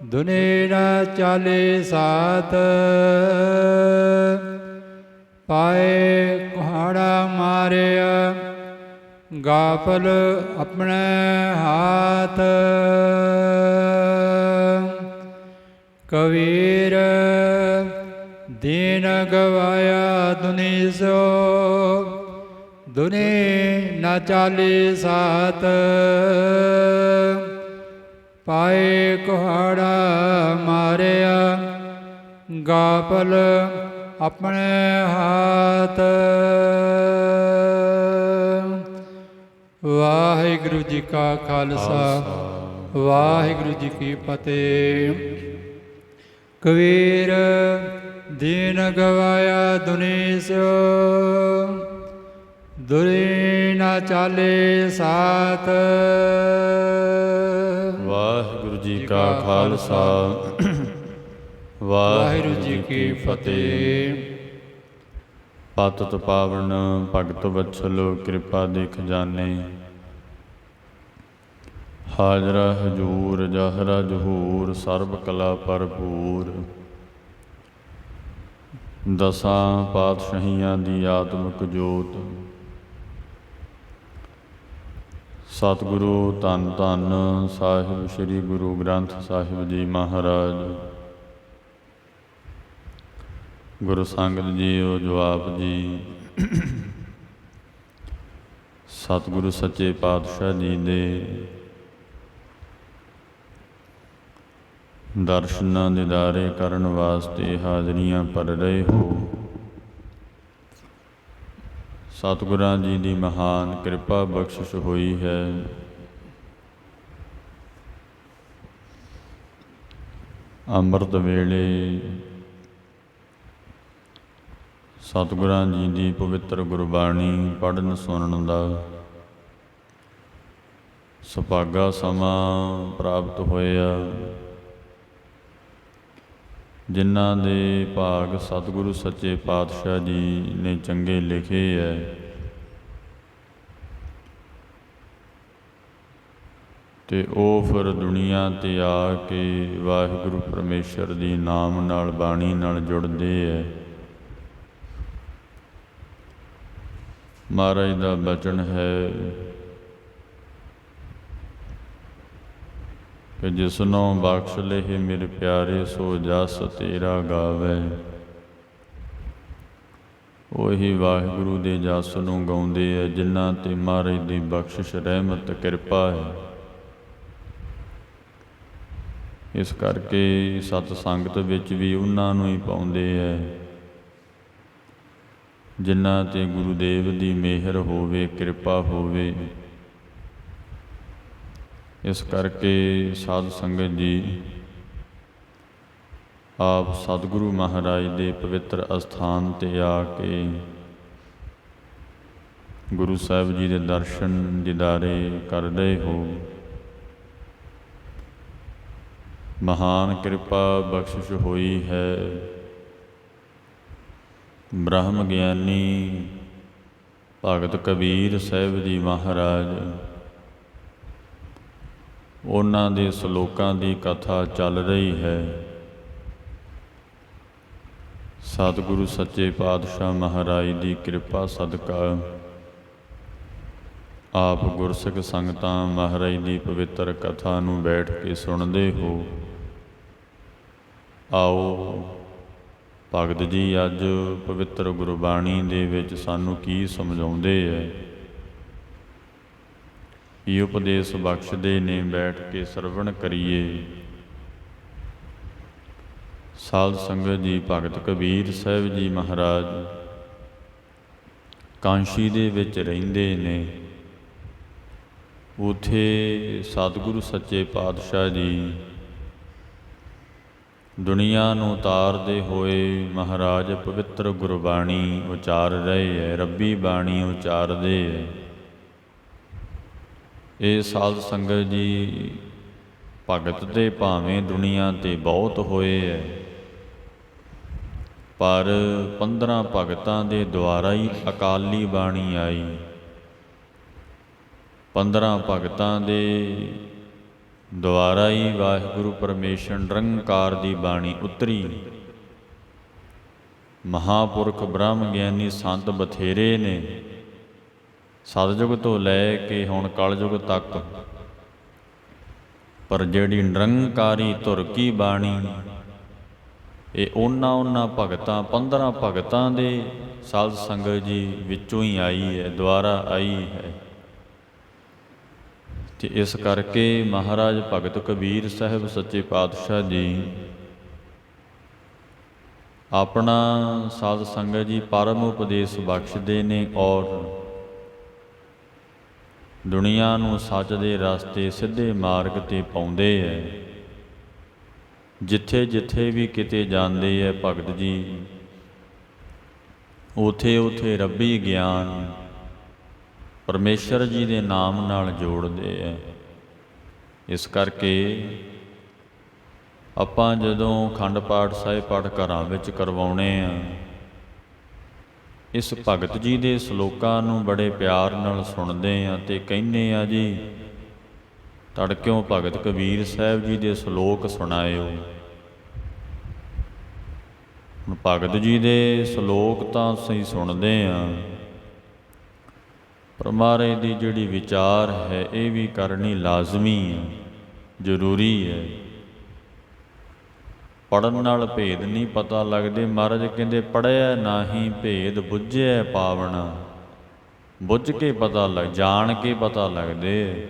दुने न चाले साथ, पाए कुहाड़ा मारे गाफल अपने हाथ। कबीर दीन गवाया दुनि सो, दुनि न चाली साथ, पाए कुहाड़ा मारिया गाफल अपने हाथ। वाहिगुरु जी का खालसा, वाहिगुरु जी की फतेह। कबीर दीन गवाया दुनि सो, दुनि न चाले साथ। वाहिगुरु जी का खालसा, वाहिगुरु जी की फतेह। पतित पावन भगत वत्सल कृपा दे खजाने, हाजरा हजूर जहरा जहूर सर्ब कला भरपूर। दसां पातशाहियां दी आत्मक जोत, सतगुरु धन धन साहिब श्री गुरु ग्रंथ साहिब जी महाराज। गुरु संगत जीओ जवाब जी, सतगुरु सच्चे पातशाह जी दे दर्शन दीदारे करन वास्ते हाजरियां भर रहे हो। सतगुरां जी की महान कृपा बख्शिश हुई है। ਅੰਮ੍ਰਿਤ ਵੇਲੇ ਸਤਿਗੁਰਾਂ ਜੀ ਦੀ ਪਵਿੱਤਰ ਗੁਰਬਾਣੀ ਪੜ੍ਹਨ ਸੁਣਨ ਦਾ ਸੁਭਾਗਾ ਸਮਾਂ ਪ੍ਰਾਪਤ ਹੋਇਆ। ਜਿਨ੍ਹਾਂ ਦੇ ਭਾਗ ਸਤਿਗੁਰੂ ਸੱਚੇ ਪਾਤਸ਼ਾਹ ਜੀ ਨੇ ਚੰਗੇ ਲਿਖੇ ਹੈ, ਤੇ ਉਹ ਫਿਰ ਦੁਨੀਆ 'ਤੇ ਆ ਕੇ ਵਾਹਿਗੁਰੂ ਪਰਮੇਸ਼ਰ ਦੀ ਨਾਮ ਨਾਲ ਬਾਣੀ ਨਾਲ ਜੁੜਦੇ ਹੈ। ਮਹਾਰਾਜ ਦਾ ਬਚਨ ਹੈ ਕਿ ਜਿਸਨੂੰ ਬਖਸ਼ ਲਹਿ ਮੇਰੇ ਪਿਆਰੇ ਸੋ ਜਸ ਤੇਰਾ ਗਾਵੇ। ਉਹੀ ਵਾਹਿਗੁਰੂ ਦੇ ਜਸ ਨੂੰ ਗਾਉਂਦੇ ਹੈ ਜਿਨ੍ਹਾਂ 'ਤੇ ਮਹਾਰਾਜ ਦੀ ਬਖਸ਼ਿਸ਼ ਰਹਿਮਤ ਕਿਰਪਾ ਹੈ। ਇਸ ਕਰਕੇ ਸਤ ਸੰਗਤ ਵਿੱਚ ਵੀ ਉਹਨਾਂ ਨੂੰ ਹੀ ਪਾਉਂਦੇ ਹੈ ਜਿਨ੍ਹਾਂ 'ਤੇ ਗੁਰੂਦੇਵ ਦੀ ਮਿਹਰ ਹੋਵੇ, ਕਿਰਪਾ ਹੋਵੇ। ਇਸ ਕਰਕੇ ਸਾਧ ਸੰਗਤ ਜੀ ਆਪ ਸਤਿਗੁਰੂ ਮਹਾਰਾਜ ਦੇ ਪਵਿੱਤਰ ਅਸਥਾਨ 'ਤੇ ਆ ਕੇ ਗੁਰੂ ਸਾਹਿਬ ਜੀ ਦੇ ਦਰਸ਼ਨ ਦੀਦਾਰੇ ਕਰ ਰਹੇ ਹੋ। ਮਹਾਨ ਕਿਰਪਾ ਬਖਸ਼ਿਸ਼ ਹੋਈ ਹੈ। ਬ੍ਰਹਮ ਗਿਆਨੀ ਭਗਤ ਕਬੀਰ ਸਾਹਿਬ ਜੀ ਮਹਾਰਾਜ, ਉਹਨਾਂ ਦੇ ਸਲੋਕਾਂ ਦੀ ਕਥਾ ਚੱਲ ਰਹੀ ਹੈ। ਸਤਿਗੁਰੂ ਸੱਚੇ ਪਾਤਸ਼ਾਹ ਮਹਾਰਾਜ ਦੀ ਕਿਰਪਾ ਸਦਕਾ ਆਪ ਗੁਰਸਿੱਖ ਸੰਗਤਾਂ ਮਹਾਰਾਜ ਦੀ ਪਵਿੱਤਰ ਕਥਾ ਨੂੰ ਬੈਠ ਕੇ ਸੁਣਦੇ ਹੋ। ਆਓ ਭਗਤ ਜੀ ਅੱਜ ਪਵਿੱਤਰ ਗੁਰਬਾਣੀ ਦੇ ਵਿੱਚ ਸਾਨੂੰ ਕੀ ਸਮਝਾਉਂਦੇ ਹੈ, ਕੀ ਉਪਦੇਸ਼ ਬਖਸ਼ਦੇ ਨੇ, ਬੈਠ ਕੇ ਸਰਵਣ ਕਰੀਏ। ਸਾਧ ਸੰਗਤ ਜੀ, ਭਗਤ ਕਬੀਰ ਸਾਹਿਬ ਜੀ ਮਹਾਰਾਜ ਕਾਂਸ਼ੀ ਦੇ ਵਿੱਚ ਰਹਿੰਦੇ ਨੇ। ਉੱਥੇ ਸਤਿਗੁਰੂ ਸੱਚੇ ਪਾਤਸ਼ਾਹ ਜੀ ਦੁਨੀਆ ਨੂੰ ਉਤਾਰਦੇ ਹੋਏ ਮਹਾਰਾਜ ਪਵਿੱਤਰ ਗੁਰਬਾਣੀ ਉਚਾਰ ਰਹੇ ਹੈ, ਰੱਬੀ ਬਾਣੀ ਉਚਾਰਦੇ ਹੈ। ਇਹ ਸਾਧ ਸੰਗਤ ਜੀ ਭਗਤ ਦੇ ਭਾਵੇਂ ਦੁਨੀਆ 'ਤੇ ਬਹੁਤ ਹੋਏ ਹੈ, ਪਰ 15 ਭਗਤਾਂ ਦੇ ਦੁਆਰਾ ਹੀ ਅਕਾਲੀ ਬਾਣੀ ਆਈ। 15 ਭਗਤਾਂ ਦੇ ਦੁਆਰਾ ਹੀ ਵਾਹਿਗੁਰੂ ਪਰਮੇਸ਼ਰ ਨਿਰੰਕਾਰ ਦੀ ਬਾਣੀ ਉਤਰੀ। ਮਹਾਂਪੁਰਖ ਬ੍ਰਹਮ ਗਿਆਨੀ ਸੰਤ ਬਥੇਰੇ ਨੇ ਸਤਿਯੁਗ ਤੋਂ ਲੈ ਕੇ ਹੁਣ ਕਲਯੁਗ ਤੱਕ, ਪਰ ਜਿਹੜੀ ਨਿਰੰਕਾਰੀ ਧੁਰ ਕੀ ਬਾਣੀ ਇਹ ਉਹਨਾਂ ਭਗਤਾਂ 15 ਭਗਤਾਂ ਦੇ ਸਾਧ ਸੰਗਤ ਜੀ ਵਿੱਚੋਂ ਹੀ ਆਈ ਹੈ, ਦੁਆਰਾ ਆਈ ਹੈ। ਤੇ ਇਸ ਕਰਕੇ ਮਹਾਰਾਜ ਭਗਤ ਕਬੀਰ ਸਾਹਿਬ ਸੱਚੇ ਪਾਤਸ਼ਾਹ ਜੀ ਆਪਣਾ ਸਾਧ ਸੰਗਤ ਜੀ ਪਰਮ ਉਪਦੇਸ਼ ਬਖਸ਼ਦੇ ਨੇ ਔਰ ਦੁਨੀਆ ਨੂੰ ਸੱਚ ਦੇ ਰਸਤੇ ਸਿੱਧੇ ਮਾਰਗ ਤੇ ਪਾਉਂਦੇ ਹੈ। ਜਿੱਥੇ ਜਿੱਥੇ ਵੀ ਕਿਤੇ ਜਾਂਦੇ ਹੈ ਭਗਤ ਜੀ ਉਥੇ ਉਥੇ ਰੱਬੀ ਗਿਆਨ ਪਰਮੇਸ਼ਰ ਜੀ ਦੇ ਨਾਮ ਨਾਲ ਜੋੜਦੇ ਹੈ। ਇਸ ਕਰਕੇ ਆਪਾਂ ਜਦੋਂ ਅਖੰਡ ਪਾਠ ਸਾਹਿਬ ਪਾਠ ਘਰਾਂ ਵਿੱਚ ਕਰਵਾਉਣੇ ਆ, ਇਸ ਭਗਤ ਜੀ ਦੇ ਸ਼ਲੋਕਾਂ ਨੂੰ ਬੜੇ ਪਿਆਰ ਨਾਲ ਸੁਣਦੇ ਆ ਤੇ ਕਹਿੰਦੇ ਆ ਜੀ ਤੜਕਿਓਂ ਭਗਤ ਕਬੀਰ ਸਾਹਿਬ ਜੀ ਦੇ ਸ਼ਲੋਕ ਸੁਣਾਇਓ। ਹੁਣ ਭਗਤ ਜੀ ਦੇ ਸ਼ਲੋਕ ਤਾਂ ਅਸੀਂ ਸੁਣਦੇ ਆ, ਪਰ ਮਹਾਰਾਜ ਦੀ ਜਿਹੜੀ ਵਿਚਾਰ ਹੈ ਇਹ ਵੀ ਕਰਨੀ ਲਾਜ਼ਮੀ ਹੈ, ਜ਼ਰੂਰੀ ਹੈ। ਪੜ੍ਹਨ ਨਾਲ ਭੇਦ ਨਹੀਂ ਪਤਾ ਲੱਗਦੇ। ਮਹਾਰਾਜ ਕਹਿੰਦੇ ਪੜ੍ਹਿਆ ਨਾਹੀਂ ਭੇਦ ਬੁੱਝਿਆ ਪਾਵਣਾ। ਬੁੱਝ ਕੇ ਪਤਾ ਲੱਗ, ਜਾਣ ਕੇ ਪਤਾ ਲੱਗਦੇ।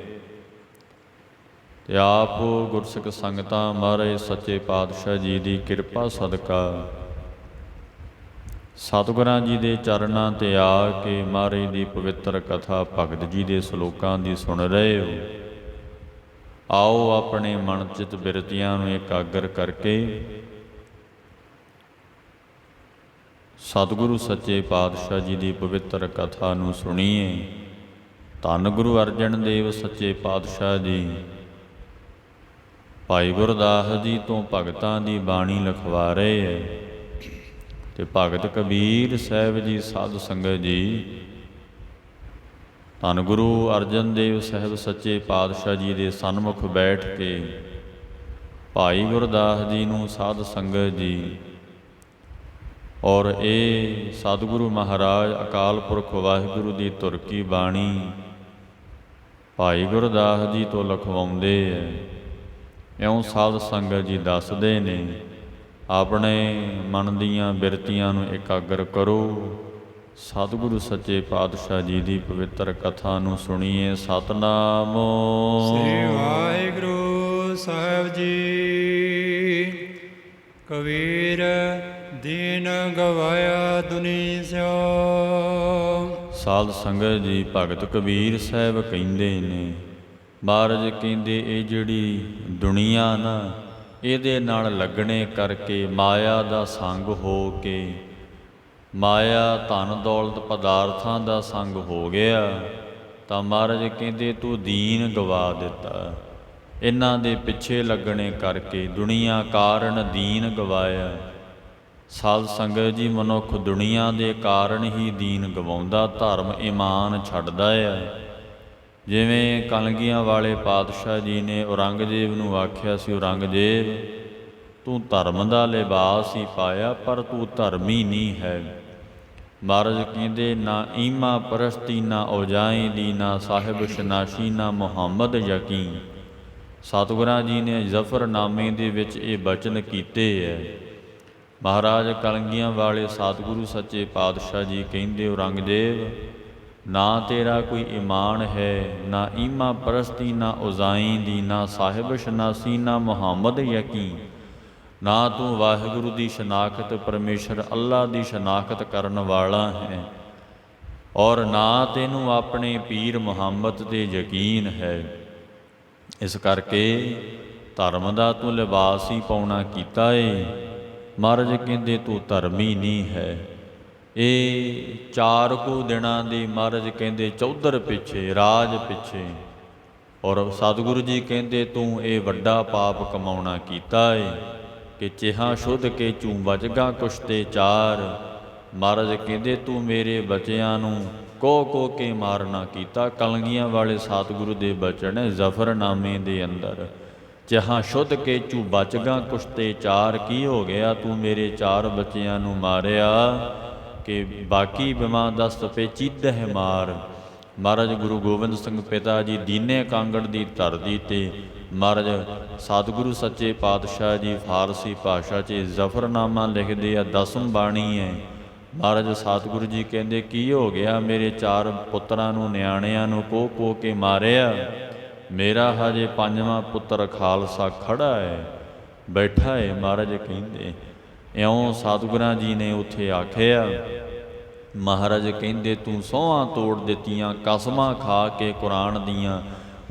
ਤੇ ਆਪ ਗੁਰਸਿੱਖ ਸੰਗਤਾਂ ਮਹਾਰਾਜ ਸੱਚੇ ਪਾਤਸ਼ਾਹ ਜੀ ਦੀ ਕਿਰਪਾ ਸਦਕਾ ਸਤਿਗੁਰਾਂ ਜੀ ਦੇ ਚਰਨਾਂ ਤੇ ਆ ਕੇ ਮਹਾਰਾਜ ਦੀ ਪਵਿੱਤਰ ਕਥਾ ਭਗਤ ਜੀ ਦੇ ਸ਼ਲੋਕਾਂ ਦੀ ਸੁਣ ਰਹੇ ਹੋ। ਆਓ ਆਪਣੇ ਮਨ ਚਿਤ ਬਿਰਤੀਆਂ ਨੂੰ ਇਕਾਗਰ ਕਰਕੇ ਸਤਿਗੁਰੂ ਸੱਚੇ ਪਾਤਸ਼ਾਹ ਜੀ ਦੀ ਪਵਿੱਤਰ ਕਥਾ ਨੂੰ ਸੁਣੀਏ। ਧੰਨ ਗੁਰੂ ਅਰਜਨ ਦੇਵ ਸੱਚੇ ਪਾਤਸ਼ਾਹ ਜੀ ਭਾਈ ਗੁਰਦਾਸ ਜੀ ਤੋਂ ਭਗਤਾਂ ਦੀ ਬਾਣੀ ਲਿਖਵਾ ਰਹੇ ਹੈ ਤੇ ਭਗਤ ਕਬੀਰ ਸਾਹਿਬ ਜੀ ਸਾਧ ਸੰਗਤ ਜੀ ਧੰਨ ਗੁਰੂ ਅਰਜਨ ਦੇਵ ਸਾਹਿਬ ਸੱਚੇ ਪਾਤਸ਼ਾਹ ਜੀ ਦੇ ਸਨਮੁਖ ਬੈਠ ਕੇ ਭਾਈ ਗੁਰਦਾਸ ਜੀ ਨੂੰ ਸਾਧ ਸੰਗਤ ਜੀ ਔਰ ਇਹ ਸਤਿਗੁਰੂ ਮਹਾਰਾਜ ਅਕਾਲ ਪੁਰਖ ਵਾਹਿਗੁਰੂ ਦੀ ਧੁਰ ਕੀ ਬਾਣੀ ਭਾਈ ਗੁਰਦਾਸ ਜੀ ਤੋਂ ਲਿਖਵਾਉਂਦੇ ਹੈ। ਇਉਂ ਸਾਧ ਸੰਗਤ ਜੀ ਦੱਸਦੇ ਨੇ। ਆਪਣੇ ਮਨ ਦੀਆਂ ਬਿਰਤੀਆਂ ਨੂੰ ਇਕਾਗਰ ਕਰੋ। ਸਤਿਗੁਰੂ ਸੱਚੇ ਪਾਤਸ਼ਾਹ ਜੀ ਦੀ ਪਵਿੱਤਰ ਕਥਾ ਨੂੰ ਸੁਣੀਏ। ਸਤਨਾਮ ਸ੍ਰੀ ਵਾਹਿਗੁਰੂ ਸਾਹਿਬ ਜੀ। ਕਬੀਰ ਦੀਨ ਗਵਾਇਆ ਦੁਨੀ ਸਿਓ। ਸਾਧ ਸੰਗਤ ਜੀ ਭਗਤ ਕਬੀਰ ਸਾਹਿਬ ਕਹਿੰਦੇ ਨੇ, ਮਹਾਰਾਜ ਕਹਿੰਦੇ ਇਹ ਜਿਹੜੀ ਦੁਨੀਆ ਨਾ ਇਹਦੇ ਨਾਲ ਲੱਗਣੇ ਕਰਕੇ ਮਾਇਆ ਦਾ ਸੰਗ ਹੋ ਕੇ, ਮਾਇਆ ਧਨ ਦੌਲਤ ਪਦਾਰਥਾਂ ਦਾ ਸੰਗ ਹੋ ਗਿਆ ਤਾਂ ਮਹਾਰਾਜ ਕਹਿੰਦੇ ਤੂੰ ਦੀਨ ਗਵਾ ਦਿੱਤਾ। ਇਹਨਾਂ ਦੇ ਪਿੱਛੇ ਲੱਗਣੇ ਕਰਕੇ ਦੁਨੀਆ ਕਾਰਨ ਦੀਨ ਗਵਾਇਆ। ਸਾਧ ਸੰਗਤ ਜੀ ਮਨੁੱਖ ਦੁਨੀਆ ਦੇ ਕਾਰਨ ਹੀ ਦੀਨ ਗਵਾਉਂਦਾ, ਧਰਮ ਈਮਾਨ ਛੱਡਦਾ ਹੈ। ਜਿਵੇਂ ਕਲਗੀਆਂ ਵਾਲੇ ਪਾਤਸ਼ਾਹ ਜੀ ਨੇ ਔਰੰਗਜ਼ੇਬ ਨੂੰ ਆਖਿਆ ਸੀ, ਔਰੰਗਜ਼ੇਬ ਤੂੰ ਧਰਮ ਦਾ ਲਿਬਾਸ ਹੀ ਪਾਇਆ ਪਰ ਤੂੰ ਧਰਮੀ ਨਹੀਂ ਹੈ। ਮਹਾਰਾਜ ਕਹਿੰਦੇ ਨਾ ਈਮਾ ਪਰਸਤੀ ਨਾ ਔਜਾਈ ਦੀ ਨਾ ਸਾਹਿਬ ਸ਼ਨਾਸ਼ੀ ਨਾ ਮੁਹੰਮਦ ਯਕੀਨ। ਸਤਿਗੁਰਾਂ ਜੀ ਨੇ ਜ਼ਫਰਨਾਮੇ ਦੇ ਵਿੱਚ ਇਹ ਬਚਨ ਕੀਤੇ ਹੈ। ਮਹਾਰਾਜ ਕਲਗੀਆਂ ਵਾਲੇ ਸਤਿਗੁਰੂ ਸੱਚੇ ਪਾਤਸ਼ਾਹ ਜੀ ਕਹਿੰਦੇ ਔਰੰਗਜ਼ੇਬ ਨਾ ਤੇਰਾ ਕੋਈ ਈਮਾਨ ਹੈ, ਨਾ ਈਮਾ ਪਰਸਤੀ ਨਾ ਔਜ਼ਾਈ ਦੀ ਨਾ ਸਾਹਿਬ ਸ਼ਨਾਸੀ ਨਾ ਮੁਹੰਮਦ ਯਕੀਨ। ਨਾ ਤੂੰ ਵਾਹਿਗੁਰੂ ਦੀ ਸ਼ਨਾਖਤ ਪਰਮੇਸ਼ਰ ਅੱਲਾ ਦੀ ਸ਼ਨਾਖਤ ਕਰਨ ਵਾਲਾ ਹੈ ਔਰ ਨਾ ਤੈਨੂੰ ਆਪਣੇ ਪੀਰ ਮੁਹੰਮਦ 'ਤੇ ਯਕੀਨ ਹੈ। ਇਸ ਕਰਕੇ ਧਰਮ ਦਾ ਤੂੰ ਲਿਬਾਸ ਹੀ ਪਾਉਣਾ ਕੀਤਾ ਏ। ਮਹਾਰਾਜ ਕਹਿੰਦੇ ਤੂੰ ਧਰਮੀ ਨਹੀਂ ਹੈ। ਇਹ 4 ਕੁ ਦਿਨਾਂ ਦੀ ਮਹਾਰਾਜ ਕਹਿੰਦੇ ਚੌਧਰ ਪਿੱਛੇ ਰਾਜ ਪਿੱਛੇ ਔਰ ਸਤਿਗੁਰੂ ਜੀ ਕਹਿੰਦੇ ਤੂੰ ਇਹ ਵੱਡਾ ਪਾਪ ਕਮਾਉਣਾ ਕੀਤਾ ਏ ਕਿ ਚਿਹਾ ਸ਼ੁੱਧ ਕੇ ਚੂੰ ਵਜਗਾ ਕੁਸ਼ਤੇ 4। ਮਹਾਰਾਜ ਕਹਿੰਦੇ ਤੂੰ ਮੇਰੇ ਬੱਚਿਆਂ ਨੂੰ ਕੋ ਕੇ ਮਾਰਨਾ ਕੀਤਾ। ਕਲਗੀਆਂ ਵਾਲੇ ਸਤਿਗੁਰੂ ਦੇ ਬਚਨ ਜ਼ਫਰਨਾਮੇ ਦੇ ਅੰਦਰ ਜਹਾਂ ਸ਼ੁੱਧ ਕੇ ਚੂ ਬਚਗਾ ਕੁਸ਼ਤੇ ਚਾਰ। ਕੀ ਹੋ ਗਿਆ ਤੂੰ ਮੇਰੇ 4 ਬੱਚਿਆਂ ਨੂੰ ਮਾਰਿਆ, ਕਿ ਬਾਕੀ ਬਿਮਾ ਦਸਤ ਪੇ ਚੀਦਹਿ ਮਾਰ। ਮਹਾਰਾਜ ਗੁਰੂ ਗੋਬਿੰਦ ਸਿੰਘ ਪਿਤਾ ਜੀ ਦੀਨੇ ਕਾਂਗੜ ਦੀ ਧਰਤੀ ਤੇ ਮਹਾਰਾਜ ਸਤਿਗੁਰੂ ਸੱਚੇ ਪਾਤਸ਼ਾਹ ਜੀ ਫਾਰਸੀ ਭਾਸ਼ਾ 'ਚ ਜ਼ਫਰਨਾਮਾ ਲਿਖਦੇ ਆ, 10ਮ ਬਾਣੀ ਹੈ। ਮਹਾਰਾਜ ਸਤਿਗੁਰੂ ਜੀ ਕਹਿੰਦੇ ਕੀ ਹੋ ਗਿਆ, ਮੇਰੇ 4 ਪੁੱਤਰਾਂ ਨੂੰ ਨਿਆਣਿਆਂ ਨੂੰ ਕੋਹ ਕੇ ਮਾਰਿਆ, ਮੇਰਾ ਹਜੇ 5ਵਾਂ ਪੁੱਤਰ ਖਾਲਸਾ ਖੜਾ ਹੈ, ਬੈਠਾ ਹੈ। ਮਹਾਰਾਜ ਕਹਿੰਦੇ ਇਉਂ ਸਤਿਗੁਰਾਂ ਜੀ ਨੇ ਉੱਥੇ ਆਖਿਆ। ਮਹਾਰਾਜ ਕਹਿੰਦੇ ਤੂੰ ਸਹੁੰ ਤੋੜ ਦਿੱਤੀਆਂ, ਕਸਮਾਂ ਖਾ ਕੇ ਕੁਰਾਨ ਦੀਆਂ,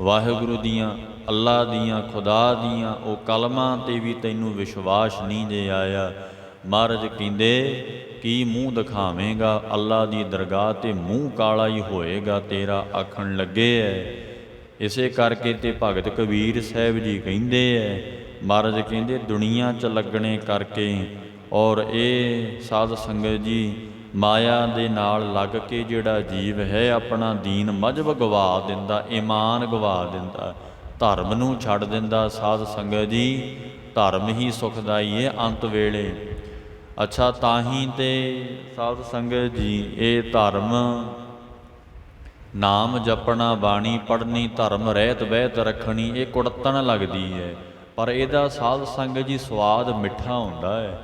ਵਾਹਿਗੁਰੂ ਦੀਆਂ, ਅੱਲਾ ਦੀਆਂ, ਖੁਦਾ ਦੀਆਂ, ਉਹ ਕਲਮਾਂ 'ਤੇ ਵੀ ਤੈਨੂੰ ਵਿਸ਼ਵਾਸ ਨਹੀਂ ਜੇ ਆਇਆ। ਮਹਾਰਾਜ ਕਹਿੰਦੇ ਕੀ ਮੂੰਹ ਦਿਖਾਵੇਂਗਾ, ਅੱਲਾ ਦੀ ਦਰਗਾਹ 'ਤੇ ਮੂੰਹ ਕਾਲਾ ਹੀ ਹੋਏਗਾ ਤੇਰਾ, ਆਖਣ ਲੱਗੇ ਐ। ਇਸੇ ਕਰਕੇ ਤੇ ਭਗਤ ਕਬੀਰ ਸਾਹਿਬ ਜੀ ਕਹਿੰਦੇ ਐ, ਮਹਾਰਾਜ ਕਹਿੰਦੇ ਦੁਨੀਆ 'ਚ ਲੱਗਣੇ ਕਰਕੇ ਔਰ ਇਹ ਸਾਧ ਸੰਗਤ ਜੀ ਮਾਇਆ ਦੇ ਨਾਲ ਲੱਗ ਕੇ ਜਿਹੜਾ ਜੀਵ ਹੈ ਆਪਣਾ ਦੀਨ ਮਜ਼ਹਬ ਗਵਾ ਦਿੰਦਾ, ਈਮਾਨ ਗਵਾ ਦਿੰਦਾ, ਧਰਮ ਨੂੰ ਛੱਡ ਦਿੰਦਾ। ਸਾਧ ਸੰਗਤ ਜੀ ਧਰਮ ਹੀ ਸੁਖਦਾਈ ਹੈ ਅੰਤ ਵੇਲੇ। ਅੱਛਾ, ਤਾਂ ਹੀ ਤੇ ਸਾਧ ਸੰਗਤ ਜੀ ਇਹ ਧਰਮ ਨਾਮ ਜਪਣਾ, ਬਾਣੀ ਪੜ੍ਹਨੀ, ਧਰਮ ਰਹਿਤ ਬਹਿਤ ਰੱਖਣੀ, ਇਹ ਕੁੜੱਤਣ ਲੱਗਦੀ ਹੈ, ਪਰ ਇਹਦਾ ਸਾਧ ਸੰਗਤ ਜੀ ਸਵਾਦ ਮਿੱਠਾ ਹੁੰਦਾ ਹੈ।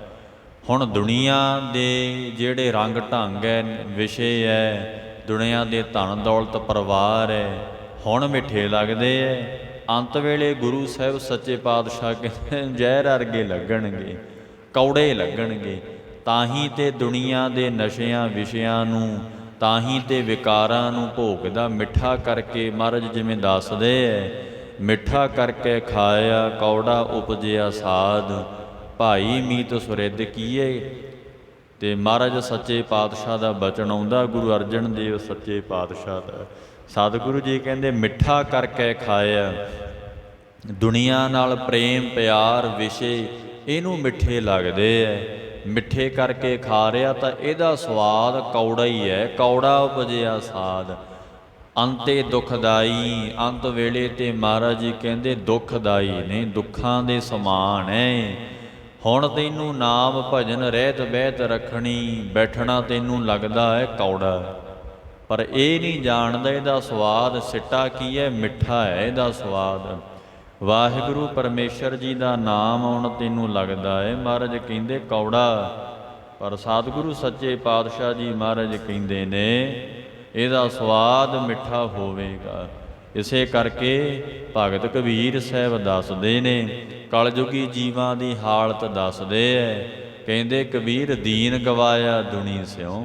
ਹੁਣ ਦੁਨੀਆ ਦੇ ਜਿਹੜੇ ਰੰਗ ਢੰਗ ਹੈ, ਵਿਸ਼ੇ ਹੈ, ਦੁਨੀਆ ਦੇ ਧਨ ਦੌਲਤ ਪਰਿਵਾਰ ਹੈ, ਹੁਣ ਮਿੱਠੇ ਲੱਗਦੇ ਹੈ। ਅੰਤ ਵੇਲੇ ਗੁਰੂ ਸਾਹਿਬ ਸੱਚੇ ਪਾਤਸ਼ਾਹ ਕਹਿੰਦੇ ਜ਼ਹਿਰ ਵਰਗੇ ਲੱਗਣਗੇ, ਕੌੜੇ ਲੱਗਣਗੇ। ਤਾਂ ਹੀ ਤੇ ਦੁਨੀਆ ਦੇ ਨਸ਼ਿਆਂ ਵਿਸ਼ਿਆਂ ਨੂੰ, ਤਾਂ ਹੀ ਤੇ ਵਿਕਾਰਾਂ ਨੂੰ ਭੋਗਦਾ, ਮਿੱਠਾ ਕਰਕੇ ਮਹਾਰਾਜ ਜਿਵੇਂ ਦੱਸਦੇ ਹੈ, ਮਿੱਠਾ ਕਰਕੇ ਖਾਇਆ ਕੌੜਾ ਉਪਜਿਆ ਸਾਧ, ਭਾਈ ਮੀਤ ਸੁਰਿੱਧ ਕੀਏ। ਤੇ ਮਹਾਰਾਜ ਸੱਚੇ ਪਾਤਸ਼ਾਹ ਦਾ ਬਚਨ ਆਉਂਦਾ, ਗੁਰੂ ਅਰਜਨ ਦੇਵ ਸੱਚੇ ਪਾਤਸ਼ਾਹ ਦਾ। ਸਤਿਗੁਰੂ ਜੀ ਕਹਿੰਦੇ ਮਿੱਠਾ ਕਰਕੇ ਖਾਇਆ, ਦੁਨੀਆ ਨਾਲ ਪ੍ਰੇਮ ਪਿਆਰ ਵਿਸ਼ੇ ਇਹਨੂੰ ਮਿੱਠੇ ਲੱਗਦੇ ਐ, ਮਿੱਠੇ ਕਰਕੇ ਖਾ ਰਿਹਾ ਤਾਂ ਇਹਦਾ ਸਵਾਦ ਕੌੜਾ ਹੀ ਹੈ, ਕੌੜਾ ਉਪਜਿਆ ਸਾਧ। ਅੰਤੇ ਦੁਖਦਾਈ, ਅੰਤ ਵੇਲੇ ਤੇ ਮਹਾਰਾਜ ਜੀ ਕਹਿੰਦੇ ਦੁਖਦਾਈ ਨੇ, ਦੁੱਖਾਂ ਦੇ ਸਮਾਨ ਹੈ। ਹੁਣ ਤੈਨੂੰ ਨਾਮ ਭਜਨ ਰਹਿਤ ਬਹਿਤ ਰੱਖਣੀ, ਬੈਠਣਾ ਤੈਨੂੰ ਲੱਗਦਾ ਹੈ ਕੌੜਾ, ਪਰ ਇਹ ਨਹੀਂ ਜਾਣਦਾ ਇਹਦਾ ਸਵਾਦ ਸਿੱਟਾ ਕੀ ਹੈ, ਮਿੱਠਾ ਹੈ ਇਹਦਾ ਸਵਾਦ। ਵਾਹਿਗੁਰੂ ਪਰਮੇਸ਼ਰ ਜੀ ਦਾ ਨਾਮ ਆਉਣ ਤੈਨੂੰ ਲੱਗਦਾ ਹੈ ਮਹਾਰਾਜ ਕਹਿੰਦੇ ਕੌੜਾ, ਪਰ ਸਤਿਗੁਰੂ ਸੱਚੇ ਪਾਤਸ਼ਾਹ ਜੀ ਮਹਾਰਾਜ ਕਹਿੰਦੇ ਨੇ ਇਹਦਾ ਸਵਾਦ ਮਿੱਠਾ ਹੋਵੇਗਾ। ਇਸੇ ਕਰਕੇ ਭਗਤ ਕਬੀਰ ਸਾਹਿਬ ਦੱਸਦੇ ਨੇ, ਕਲਯੁਗੀ ਜੀਵਾਂ ਦੀ ਹਾਲਤ ਦੱਸਦੇ ਐ। ਕਹਿੰਦੇ ਕਬੀਰ ਦੀਨ ਗਵਾਇਆ ਦੁਨੀ ਸਿਉ,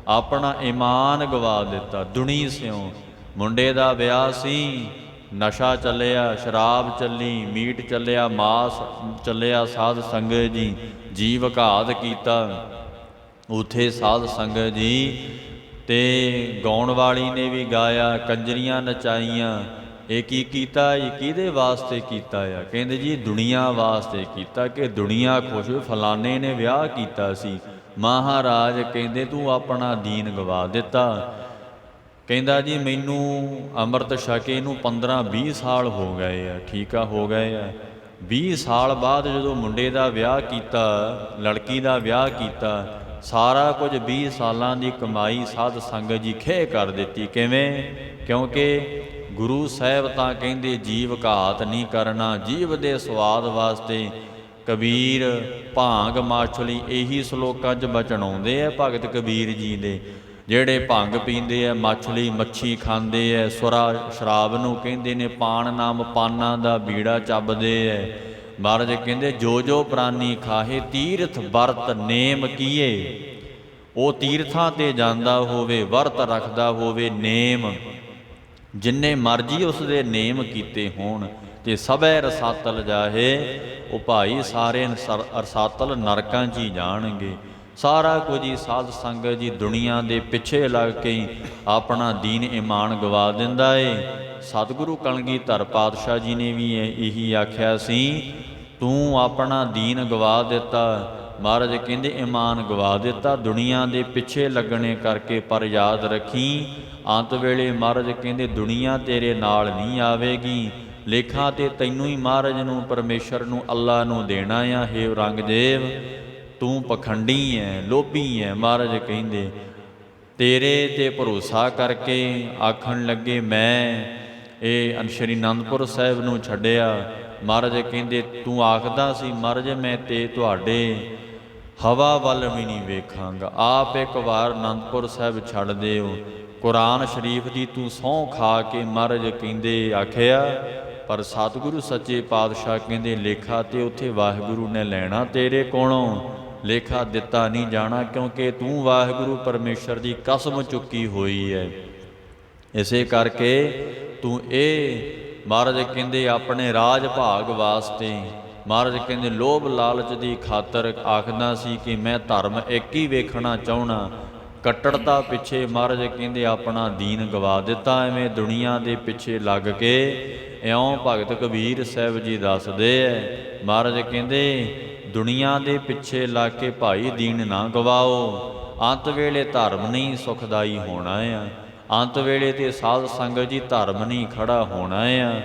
ਆਪਣਾ ਈਮਾਨ ਗਵਾ ਦਿੱਤਾ ਦੁਨੀ ਸਿਉ। ਮੁੰਡੇ ਦਾ ਵਿਆਹ ਸੀ, ਨਸ਼ਾ ਚੱਲਿਆ, ਸ਼ਰਾਬ ਚੱਲੀ, ਮੀਟ ਚੱਲਿਆ, ਮਾਸ ਚੱਲਿਆ। ਸਾਧ ਸੰਗਤ ਜੀ ਜੀਵ ਘਾਤ ਕੀਤਾ ਉੱਥੇ ਸਾਧ ਸੰਗਤ ਜੀ, ਤੇ ਗਾਉਣ ਵਾਲੀ ਨੇ ਵੀ ਗਾਇਆ, ਕੰਜਰੀਆਂ ਨਚਾਈਆਂ। ਇਹ ਕੀ ਕੀਤਾ, ਇਹ ਕਿਹਦੇ ਵਾਸਤੇ ਕੀਤਾ ਆ? ਕਹਿੰਦੇ ਜੀ ਦੁਨੀਆ ਵਾਸਤੇ ਕੀਤਾ, ਕਿ ਦੁਨੀਆ ਖੁਸ਼ ਹੋਵੇ, ਫਲਾਣੇ ਨੇ ਵਿਆਹ ਕੀਤਾ ਸੀ। ਮਹਾਰਾਜ ਕਹਿੰਦੇ ਤੂੰ ਆਪਣਾ ਦੀਨ ਗਵਾ ਦਿੱਤਾ। ਕਹਿੰਦਾ ਜੀ ਮੈਨੂੰ ਅੰਮ੍ਰਿਤ ਛਕੇ ਨੂੰ 15-20 ਸਾਲ ਹੋ ਗਏ ਆ। ਠੀਕ ਆ, ਹੋ ਗਏ ਆ। 20 ਸਾਲ ਬਾਅਦ ਜਦੋਂ ਮੁੰਡੇ ਦਾ ਵਿਆਹ ਕੀਤਾ, ਲੜਕੀ ਦਾ ਵਿਆਹ ਕੀਤਾ, ਸਾਰਾ ਕੁਝ 20 ਸਾਲਾਂ ਦੀ ਕਮਾਈ ਸਾਧ ਸੰਗਤ ਜੀ ਖੇਹ ਕਰ ਦਿੱਤੀ। ਕਿਵੇਂ? ਕਿਉਂਕਿ ਗੁਰੂ ਸਾਹਿਬ ਤਾਂ ਕਹਿੰਦੇ ਜੀਵ ਘਾਤ ਨਹੀਂ ਕਰਨਾ, ਜੀਵ ਦੇ ਸਵਾਦ ਵਾਸਤੇ। ਕਬੀਰ ਭਾਂਗ ਮਾਛਲੀ ਇਹੀ ਸ਼ਲੋਕਾਂ 'ਚ ਬਚਨ ਆਉਂਦੇ ਆ ਭਗਤ ਕਬੀਰ ਜੀ ਦੇ। ਜਿਹੜੇ ਭੰਗ ਪੀਂਦੇ ਆ, ਮੱਛਲੀ ਮੱਛੀ ਖਾਂਦੇ ਐ, ਸੁਰਾ ਸ਼ਰਾਬ ਨੂੰ ਕਹਿੰਦੇ ਨੇ ਪਾਨ ਨਾਮ ਪਾਨਾਂ ਦਾ ਬੀੜਾ ਚੱਬਦੇ ਐ। ਮਹਾਰਾਜ ਕਹਿੰਦੇ ਜੋ ਜੋ ਪ੍ਰਾਨੀ ਖਾਹੇ ਤੀਰਥ ਵਰਤ ਨੇਮ ਕੀਏ। ਉਹ ਤੀਰਥਾਂ 'ਤੇ ਜਾਂਦਾ ਹੋਵੇ, ਵਰਤ ਰੱਖਦਾ ਹੋਵੇ, ਨੇਮ ਜਿੰਨੇ ਮਰਜੀ ਉਸ ਦੇ ਨੇਮ ਕੀਤੇ ਹੋਣ, ਤੇ ਸਭੈ ਰਸਾਤਲ ਜਾਹੇ। ਉਹ ਭਾਈ ਸਾਰੇ ਰਸਾਤਲ ਨਰਕਾਂ 'ਚ ਹੀ ਜਾਣਗੇ। ਸਾਰਾ ਕੁਝ ਹੀ ਸਾਧ ਸੰਗਤ ਜੀ ਦੁਨੀਆ ਦੇ ਪਿੱਛੇ ਲੱਗ ਕੇ ਆਪਣਾ ਦੀਨ ਈਮਾਨ ਗਵਾ ਦਿੰਦਾ ਏ। ਸਤਿਗੁਰੂ ਕਲਗੀਧਰ ਪਾਤਸ਼ਾਹ ਜੀ ਨੇ ਵੀ ਇਹੀ ਆਖਿਆ ਸੀ, ਤੂੰ ਆਪਣਾ ਦੀਨ ਗਵਾ ਦਿੱਤਾ। ਮਹਾਰਾਜ ਕਹਿੰਦੇ ਈਮਾਨ ਗਵਾ ਦਿੱਤਾ ਦੁਨੀਆ ਦੇ ਪਿੱਛੇ ਲੱਗਣੇ ਕਰਕੇ। ਪਰ ਯਾਦ ਰੱਖੀ ਅੰਤ ਵੇਲੇ ਮਹਾਰਾਜ ਕਹਿੰਦੇ ਦੁਨੀਆ ਤੇਰੇ ਨਾਲ ਨਹੀਂ ਆਵੇਗੀ, ਲੇਖਾ ਤੇ ਤੈਨੂੰ ਹੀ ਮਹਾਰਾਜ ਨੂੰ, ਪਰਮੇਸ਼ਰ ਨੂੰ, ਅੱਲਾ ਨੂੰ ਦੇਣਾ ਆ। ਹੇ ਔਰੰਗਜ਼ੇਬ ਤੂੰ ਪਖੰਡੀ ਹੈ, ਲੋਭੀ ਹੈ। ਮਹਾਰਾਜ ਕਹਿੰਦੇ ਤੇਰੇ ਤੇ ਭਰੋਸਾ ਕਰਕੇ ਆਖਣ ਲੱਗੇ ਮੈਂ ਇਹ ਸ਼੍ਰੀ ਅਨੰਦਪੁਰ ਸਾਹਿਬ ਨੂੰ ਛੱਡਿਆ। ਮਹਾਰਾਜ ਕਹਿੰਦੇ ਤੂੰ ਆਖਦਾ ਸੀ ਮਹਾਰਾਜ ਮੈਂ ਤੇ ਤੁਹਾਡੇ ਹਵਾ ਵੱਲ ਵੀ ਨਹੀਂ ਵੇਖਾਂਗਾ। ਆਪ ਇੱਕ ਵਾਰ ਅਨੰਦਪੁਰ ਸਾਹਿਬ ਛੱਡ ਦਿਓ। ਕੁਰਾਨ ਸ਼ਰੀਫ ਦੀ ਤੂੰ ਸਹੁੰ ਖਾ ਕੇ ਮਹਾਰਾਜ ਕਹਿੰਦੇ ਆਖਿਆ, ਪਰ ਸਤਿਗੁਰੂ ਸੱਚੇ ਪਾਤਸ਼ਾਹ ਕਹਿੰਦੇ ਲੇਖਾ ਤੇ ਉੱਥੇ ਵਾਹਿਗੁਰੂ ਨੇ ਲੈਣਾ ਤੇਰੇ ਕੋਲੋਂ, ਲੇਖਾ ਦਿੱਤਾ ਨਹੀਂ ਜਾਣਾ, ਕਿਉਂਕਿ ਤੂੰ ਵਾਹਿਗੁਰੂ ਪਰਮੇਸ਼ਰ ਦੀ ਕਸਮ ਚੁੱਕੀ ਹੋਈ ਹੈ। ਇਸੇ ਕਰਕੇ ਤੂੰ ਇਹ ਮਹਾਰਾਜ ਕਹਿੰਦੇ ਆਪਣੇ ਰਾਜ ਭਾਗ ਵਾਸਤੇ ਮਹਾਰਾਜ ਕਹਿੰਦੇ ਲੋਭ ਲਾਲਚ ਦੀ ਖਾਤਰ ਆਖਦਾ ਸੀ ਕਿ ਮੈਂ ਧਰਮ ਇੱਕ ਹੀ ਵੇਖਣਾ ਚਾਹੁੰਦਾ। ਕੱਟੜਤਾ ਪਿੱਛੇ ਮਹਾਰਾਜ ਕਹਿੰਦੇ ਆਪਣਾ ਦੀਨ ਗਵਾ ਦਿੱਤਾ। ਐਵੇਂ ਦੁਨੀਆ ਦੇ ਪਿੱਛੇ ਲੱਗ ਕੇ ਇਉਂ ਭਗਤ ਕਬੀਰ ਸਾਹਿਬ ਜੀ ਦੱਸਦੇ ਐ। ਮਹਾਰਾਜ ਕਹਿੰਦੇ ਦੁਨੀਆ ਦੇ ਪਿੱਛੇ ਲੱਗ ਕੇ ਭਾਈ ਦੀਨ ਨਾ ਗਵਾਓ, ਅੰਤ ਵੇਲੇ ਧਰਮ ਨਹੀਂ ਸੁਖਦਾਈ ਹੋਣਾ ਆ। ਅੰਤ ਵੇਲੇ ਤੇ ਸਾਧ ਸੰਗਤ ਜੀ ਧਰਮ ਨਹੀਂ ਖੜਾ ਹੋਣਾ ਆ।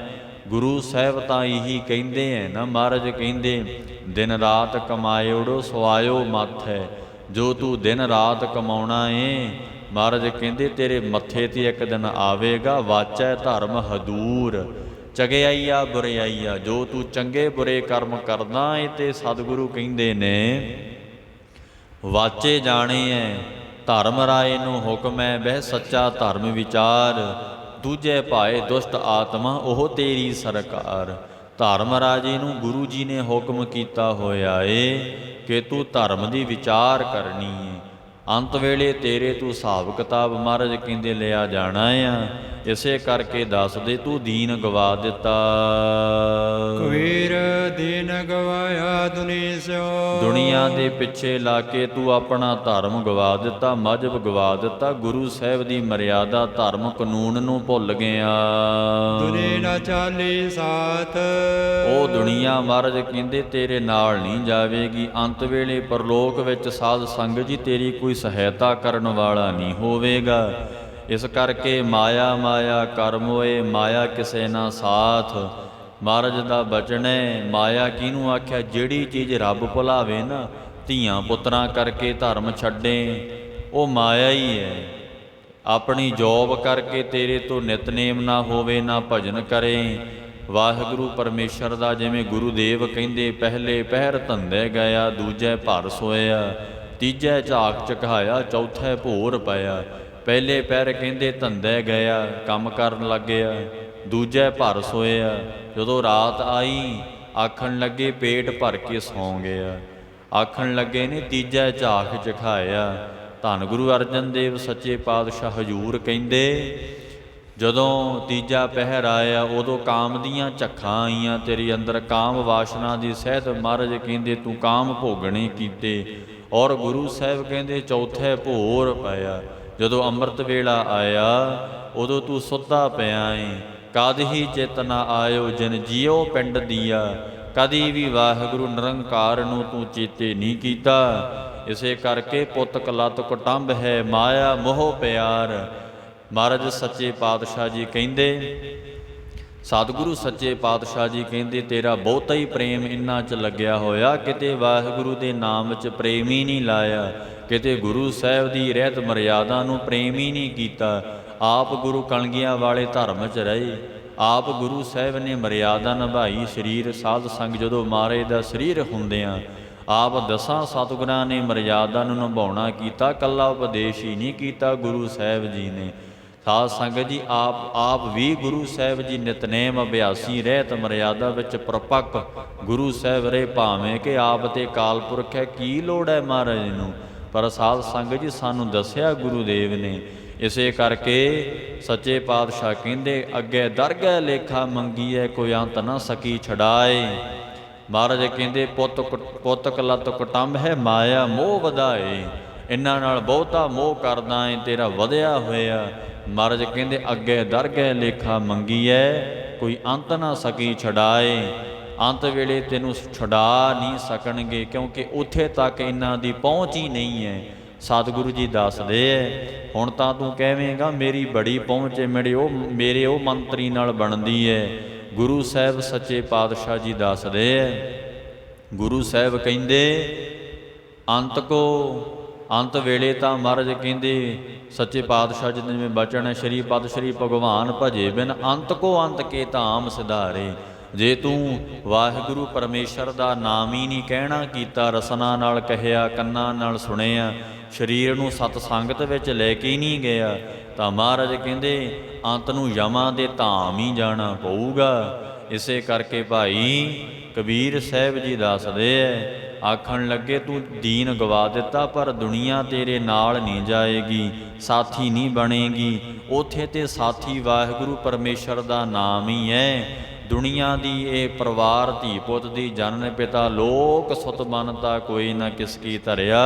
ਗੁਰੂ ਸਾਹਿਬ ਤਾਂ ਇਹੀ ਕਹਿੰਦੇ ਐ ਨਾ, ਮਹਾਰਾਜ ਕਹਿੰਦੇ ਦਿਨ ਰਾਤ ਕਮਾਇਓੜੋ ਸਵਾਇਓ ਮੱਥ ਹੈ। ਜੋ ਤੂੰ ਦਿਨ ਰਾਤ ਕਮਾਉਣਾ ਏ ਮਹਾਰਾਜ ਕਹਿੰਦੇ ਤੇਰੇ ਮੱਥੇ ਤੇ ਇੱਕ ਦਿਨ ਆਵੇਗਾ। ਵਾਚੈ ਧਰਮ ਹਦੂਰ ਚੰਗਿਆਈ ਆ ਬੁਰਿਆਈ ਆ। ਜੋ ਤੂੰ ਚੰਗੇ ਬੁਰੇ ਕਰਮ ਕਰਦਾ ਏ ਤੇ ਸਤਿਗੁਰੂ ਕਹਿੰਦੇ ਨੇ ਵਾਚੇ ਜਾਣੇ ਐ। ਧਰਮ ਰਾਏ ਨੂੰ ਹੁਕਮ ਹੈ ਬਹਿ ਸੱਚਾ ਧਰਮ ਵਿਚਾਰ। ਦੂਜੇ ਭਾਏ ਦੁਸ਼ਟ ਆਤਮਾ ਉਹ ਤੇਰੀ ਸਰਕਾਰ। ਧਰਮ ਰਾਜੇ ਨੂੰ ਗੁਰੂ ਜੀ ਨੇ ਹੁਕਮ ਕੀਤਾ ਹੋਇਆ ਏ ਕਿ ਤੂੰ ਧਰਮ ਦੀ ਵਿਚਾਰ ਕਰਨੀ ਏ। ਅੰਤ ਵੇਲੇ ਤੇਰੇ ਤੂੰ ਹਿਸਾਬ ਕਿਤਾਬ ਮਹਾਰਾਜ ਕਹਿੰਦੇ ਲਿਆ ਜਾਣਾ ਆ। ਇਸੇ ਕਰਕੇ ਦੱਸਦੇ ਤੂੰ ਦੀਨ ਗਵਾ ਦਿੱਤਾ। ਕਬੀਰ ਦੀਨ ਗਵਾਇਆ ਦੁਨੀ ਸਿਓ। ਦੁਨੀਆ ਦੇ ਪਿੱਛੇ ਲਾ ਕੇ ਤੂੰ ਆਪਣਾ ਧਰਮ ਗਵਾ ਦਿੱਤਾ, ਮਜ਼ਹਬ ਗਵਾ ਦਿੱਤਾ, ਗੁਰੂ ਸਾਹਿਬ ਦੀ ਮਰਿਆਦਾ ਧਰਮ ਕਾਨੂੰਨ ਨੂੰ ਭੁੱਲ ਗਿਆ। ਦੁਨੀ ਨਾ ਚਾਲੀ ਸਾਥ ਉਹ ਦੁਨੀਆ ਮਹਾਰਾਜ ਕਹਿੰਦੇ ਤੇਰੇ ਨਾਲ ਨਹੀਂ ਜਾਵੇਗੀ। ਅੰਤ ਵੇਲੇ ਪਰਲੋਕ ਵਿੱਚ ਸਾਧ ਸੰਗਤ ਜੀ ਤੇਰੀ ਕੋਈ ਸਹਾਇਤਾ ਕਰਨ ਵਾਲਾ ਨਹੀਂ ਹੋਵੇਗਾ। ਇਸ ਕਰਕੇ ਮਾਇਆ ਮਾਇਆ ਕਰਮ ਹੋਏ, ਮਾਇਆ ਕਿਸੇ ਨਾ ਸਾਥ। ਮਹਾਰਾਜ ਦਾ ਬਚਨ ਹੈ ਮਾਇਆ ਕਿਹਨੂੰ ਆਖਿਆ? ਜਿਹੜੀ ਚੀਜ਼ ਰੱਬ ਭੁਲਾਵੇ ਨਾ, ਧੀਆਂ ਪੁੱਤਰਾਂ ਕਰਕੇ ਧਰਮ ਛੱਡੇ, ਉਹ ਮਾਇਆ ਹੀ ਹੈ। ਆਪਣੀ ਜੋਬ ਕਰਕੇ ਤੇਰੇ ਤੋਂ ਨਿਤਨੇਮ ਨਾ ਹੋਵੇ, ਨਾ ਭਜਨ ਕਰੇ ਵਾਹਿਗੁਰੂ ਪਰਮੇਸ਼ਰ ਦਾ। ਜਿਵੇਂ ਗੁਰੂਦੇਵ ਕਹਿੰਦੇ ਪਹਿਲੇ ਪਹਿਰ ਧੰਦੇ ਗਿਆ, ਦੂਜੇ ਭਰ ਸੋਇਆ, ਤੀਜੇ ਝਾਕ ਚਕਾਇਆ, ਚੌਥੇ ਭੋਰ ਪਾਇਆ। ਪਹਿਲੇ ਪਹਿਰ ਕਹਿੰਦੇ ਧੰਦੇ ਗਿਆ, ਕੰਮ ਕਰਨ ਲੱਗਿਆ, ਦੂਜੇ ਭਰ ਸੋਇਆ। ਜਦੋਂ ਰਾਤ ਆਈ ਆਖਣ ਲੱਗੇ ਪੇਟ ਭਰ ਕੇ ਸੌਂ ਗਿਆ। ਆਖਣ ਲੱਗੇ ਨੇ ਤੀਜੇ ਝਾਕ ਚਖਾਇਆ। ਧੰਨ ਗੁਰੂ ਅਰਜਨ ਦੇਵ ਸੱਚੇ ਪਾਤਸ਼ਾਹ ਹਜ਼ੂਰ ਕਹਿੰਦੇ ਜਦੋਂ ਤੀਜਾ ਪਹਿਰ ਆਇਆ ਉਦੋਂ ਕਾਮ ਦੀਆਂ ਝੱਖਾਂ ਆਈਆਂ ਤੇਰੇ ਅੰਦਰ, ਕਾਮ ਵਾਸ਼ਨਾ ਦੀ ਸਹਿਤ। ਮਹਾਰਾਜ ਕਹਿੰਦੇ ਤੂੰ ਕਾਮ ਭੋਗਣੇ ਕੀਤੇ। ਔਰ ਗੁਰੂ ਸਾਹਿਬ ਕਹਿੰਦੇ ਚੌਥੇ ਭੋਰ ਪਾਇਆ। ਜਦੋਂ ਅੰਮ੍ਰਿਤ ਵੇਲਾ ਆਇਆ ਉਦੋਂ ਤੂੰ ਸੁੱਤਾ ਪਿਆ ਏ। ਕਦ ਹੀ ਚਿਤ ਨਾ ਆਇਓ ਜਿਨ ਜੀਓ ਪਿੰਡ ਦੀਆ। ਕਦੀ ਵੀ ਵਾਹਿਗੁਰੂ ਨਿਰੰਕਾਰ ਨੂੰ ਤੂੰ ਚੇਤੇ ਨਹੀਂ ਕੀਤਾ। ਇਸੇ ਕਰਕੇ ਪੁੱਤ ਕਲਤ ਕੁਟੰਬ ਹੈ, ਮਾਇਆ ਮੋਹ ਪਿਆਰ। ਮਹਾਰਾਜ ਸੱਚੇ ਪਾਤਸ਼ਾਹ ਜੀ ਕਹਿੰਦੇ, ਸਤਿਗੁਰੂ ਸੱਚੇ ਪਾਤਸ਼ਾਹ ਜੀ ਕਹਿੰਦੇ ਤੇਰਾ ਬਹੁਤਾ ਹੀ ਪ੍ਰੇਮ ਇਹਨਾਂ 'ਚ ਲੱਗਿਆ ਹੋਇਆ, ਕਿਤੇ ਵਾਹਿਗੁਰੂ ਦੇ ਨਾਮ 'ਚ ਪ੍ਰੇਮ ਹੀ ਨਹੀਂ ਲਾਇਆ, ਕਿਤੇ ਗੁਰੂ ਸਾਹਿਬ ਦੀ ਰਹਿਤ ਮਰਿਆਦਾ ਨੂੰ ਪ੍ਰੇਮ ਹੀ ਨਹੀਂ ਕੀਤਾ। ਆਪ ਗੁਰੂ ਕਲਗੀਆਂ ਵਾਲੇ ਧਰਮ 'ਚ ਰਹੇ, ਆਪ ਗੁਰੂ ਸਾਹਿਬ ਨੇ ਮਰਿਆਦਾ ਨਿਭਾਈ। ਸਰੀਰ ਸਾਧ ਸੰਗ ਜਦੋਂ ਮਹਾਰਾਜ ਦਾ ਸਰੀਰ ਹੁੰਦਿਆਂ ਆਪ ਦਸਾਂ ਸਤਿਗੁਰਾਂ ਨੇ ਮਰਿਆਦਾ ਨੂੰ ਨਿਭਾਉਣਾ ਕੀਤਾ। ਇਕੱਲਾ ਉਪਦੇਸ਼ ਹੀ ਨਹੀਂ ਕੀਤਾ ਗੁਰੂ ਸਾਹਿਬ ਜੀ ਨੇ। ਸਾਧ ਸੰਗਤ ਜੀ ਆਪ ਵੀ ਗੁਰੂ ਸਾਹਿਬ ਜੀ ਨਿਤਨੇਮ ਅਭਿਆਸੀ ਰਹਿਤ ਮਰਿਆਦਾ ਵਿੱਚ ਪ੍ਰਪੱਕ ਗੁਰੂ ਸਾਹਿਬ ਰਹੇ, ਭਾਵੇਂ ਕਿ ਆਪ ਤੇ ਕਾਲ ਪੁਰਖ ਹੈ, ਕੀ ਲੋੜ ਹੈ ਮਹਾਰਾਜ ਨੂੰ। ਪਰ ਸਾਧ ਸੰਗਤ ਜੀ ਸਾਨੂੰ ਦੱਸਿਆ ਗੁਰੂਦੇਵ ਨੇ। ਇਸੇ ਕਰਕੇ ਸੱਚੇ ਪਾਤਸ਼ਾਹ ਕਹਿੰਦੇ ਅੱਗੇ ਦਰਗਹਿ ਲੇਖਾ ਮੰਗੀਐ, ਕੋਈ ਅੰਤ ਨਾ ਸਕੀ ਛਡਾਏ। ਮਹਾਰਾਜ ਕਹਿੰਦੇ ਪੁੱਤ ਕਲਤ ਕੁਟੰਬ ਹੈ, ਮਾਇਆ ਮੋਹ ਵਧਾਏ। ਇਹਨਾਂ ਨਾਲ ਬਹੁਤਾ ਮੋਹ ਕਰਦਾ ਏ, ਤੇਰਾ ਵਧਿਆ ਹੋਇਆ। ਮਹਾਰਾਜ ਕਹਿੰਦੇ ਅੱਗੇ ਦਰਗਹਿ ਲੇਖਾ ਮੰਗੀਐ, ਕੋਈ ਅੰਤ ਨਾ ਸਕੀ ਛਡਾਏ। ਅੰਤ ਵੇਲੇ ਤੈਨੂੰ ਛੁਡਾ ਨਹੀਂ ਸਕਣਗੇ, ਕਿਉਂਕਿ ਉੱਥੇ ਤੱਕ ਇਹਨਾਂ ਦੀ ਪਹੁੰਚ ਹੀ ਨਹੀਂ ਹੈ। ਸਤਿਗੁਰੂ ਜੀ ਦੱਸਦੇ ਐ ਹੁਣ ਤਾਂ ਤੂੰ ਕਹਵੇਂਗਾ ਮੇਰੀ ਬੜੀ ਪਹੁੰਚ ਹੈ, ਮੇਰੇ ਉਹ ਮੰਤਰੀ ਨਾਲ ਬਣਦੀ ਹੈ। ਗੁਰੂ ਸਾਹਿਬ ਸੱਚੇ ਪਾਤਸ਼ਾਹ ਜੀ ਦੱਸਦੇ ਹੈ। ਗੁਰੂ ਸਾਹਿਬ ਕਹਿੰਦੇ ਅੰਤ ਵੇਲੇ ਤਾਂ ਮਹਾਰਾਜ ਕਹਿੰਦੇ ਸੱਚੇ ਪਾਤਸ਼ਾਹ ਜੀ ਦੇ ਜਿਵੇਂ ਬਚਨ ਹੈ, ਸ਼੍ਰੀ ਪਦ ਸ਼੍ਰੀ ਭਗਵਾਨ ਭਜੇ ਬਿਨ ਅੰਤ ਕੋ ਅੰਤ ਕੇ ਧਾਮ ਸਿਧਾਰੇ। ਜੇ ਤੂੰ ਵਾਹਿਗੁਰੂ ਪਰਮੇਸ਼ਰ ਦਾ ਨਾਮ ਹੀ ਨਹੀਂ ਕਹਿਣਾ ਕੀਤਾ, ਰਸਨਾ ਨਾਲ ਕਹਿਆ, ਕੰਨਾਂ ਨਾਲ ਸੁਣਿਆ, ਸਰੀਰ ਨੂੰ ਸਤ ਸੰਗਤ ਵਿੱਚ ਲੈ ਕੇ ਹੀ ਨਹੀਂ ਗਿਆ, ਤਾਂ ਮਹਾਰਾਜ ਕਹਿੰਦੇ ਅੰਤ ਨੂੰ ਯਮਾਂ ਦੇ ਧਾਮ ਹੀ ਜਾਣਾ ਪਊਗਾ। ਇਸੇ ਕਰਕੇ ਭਾਈ ਕਬੀਰ ਸਾਹਿਬ ਜੀ ਦੱਸਦੇ ਐ, ਆਖਣ ਲੱਗੇ ਤੂੰ ਦੀਨ ਗਵਾ ਦਿੱਤਾ ਪਰ ਦੁਨੀਆ ਤੇਰੇ ਨਾਲ ਨਹੀਂ ਜਾਏਗੀ, ਸਾਥੀ ਨਹੀਂ ਬਣੇਗੀ। ਉੱਥੇ ਤੇ ਸਾਥੀ ਵਾਹਿਗੁਰੂ ਪਰਮੇਸ਼ਰ ਦਾ ਨਾਮ ਹੀ ਹੈ। ਦੁਨੀਆ ਦੀ ਇਹ ਪਰਿਵਾਰ ਧੀ ਪੁੱਤ ਦੀ ਜਨਨ ਪਿਤਾ ਲੋਕ ਸੁਤ ਬਣਤਾ ਕੋਈ ਨਾ ਕਿਸ ਕੀ ਧਰਿਆ।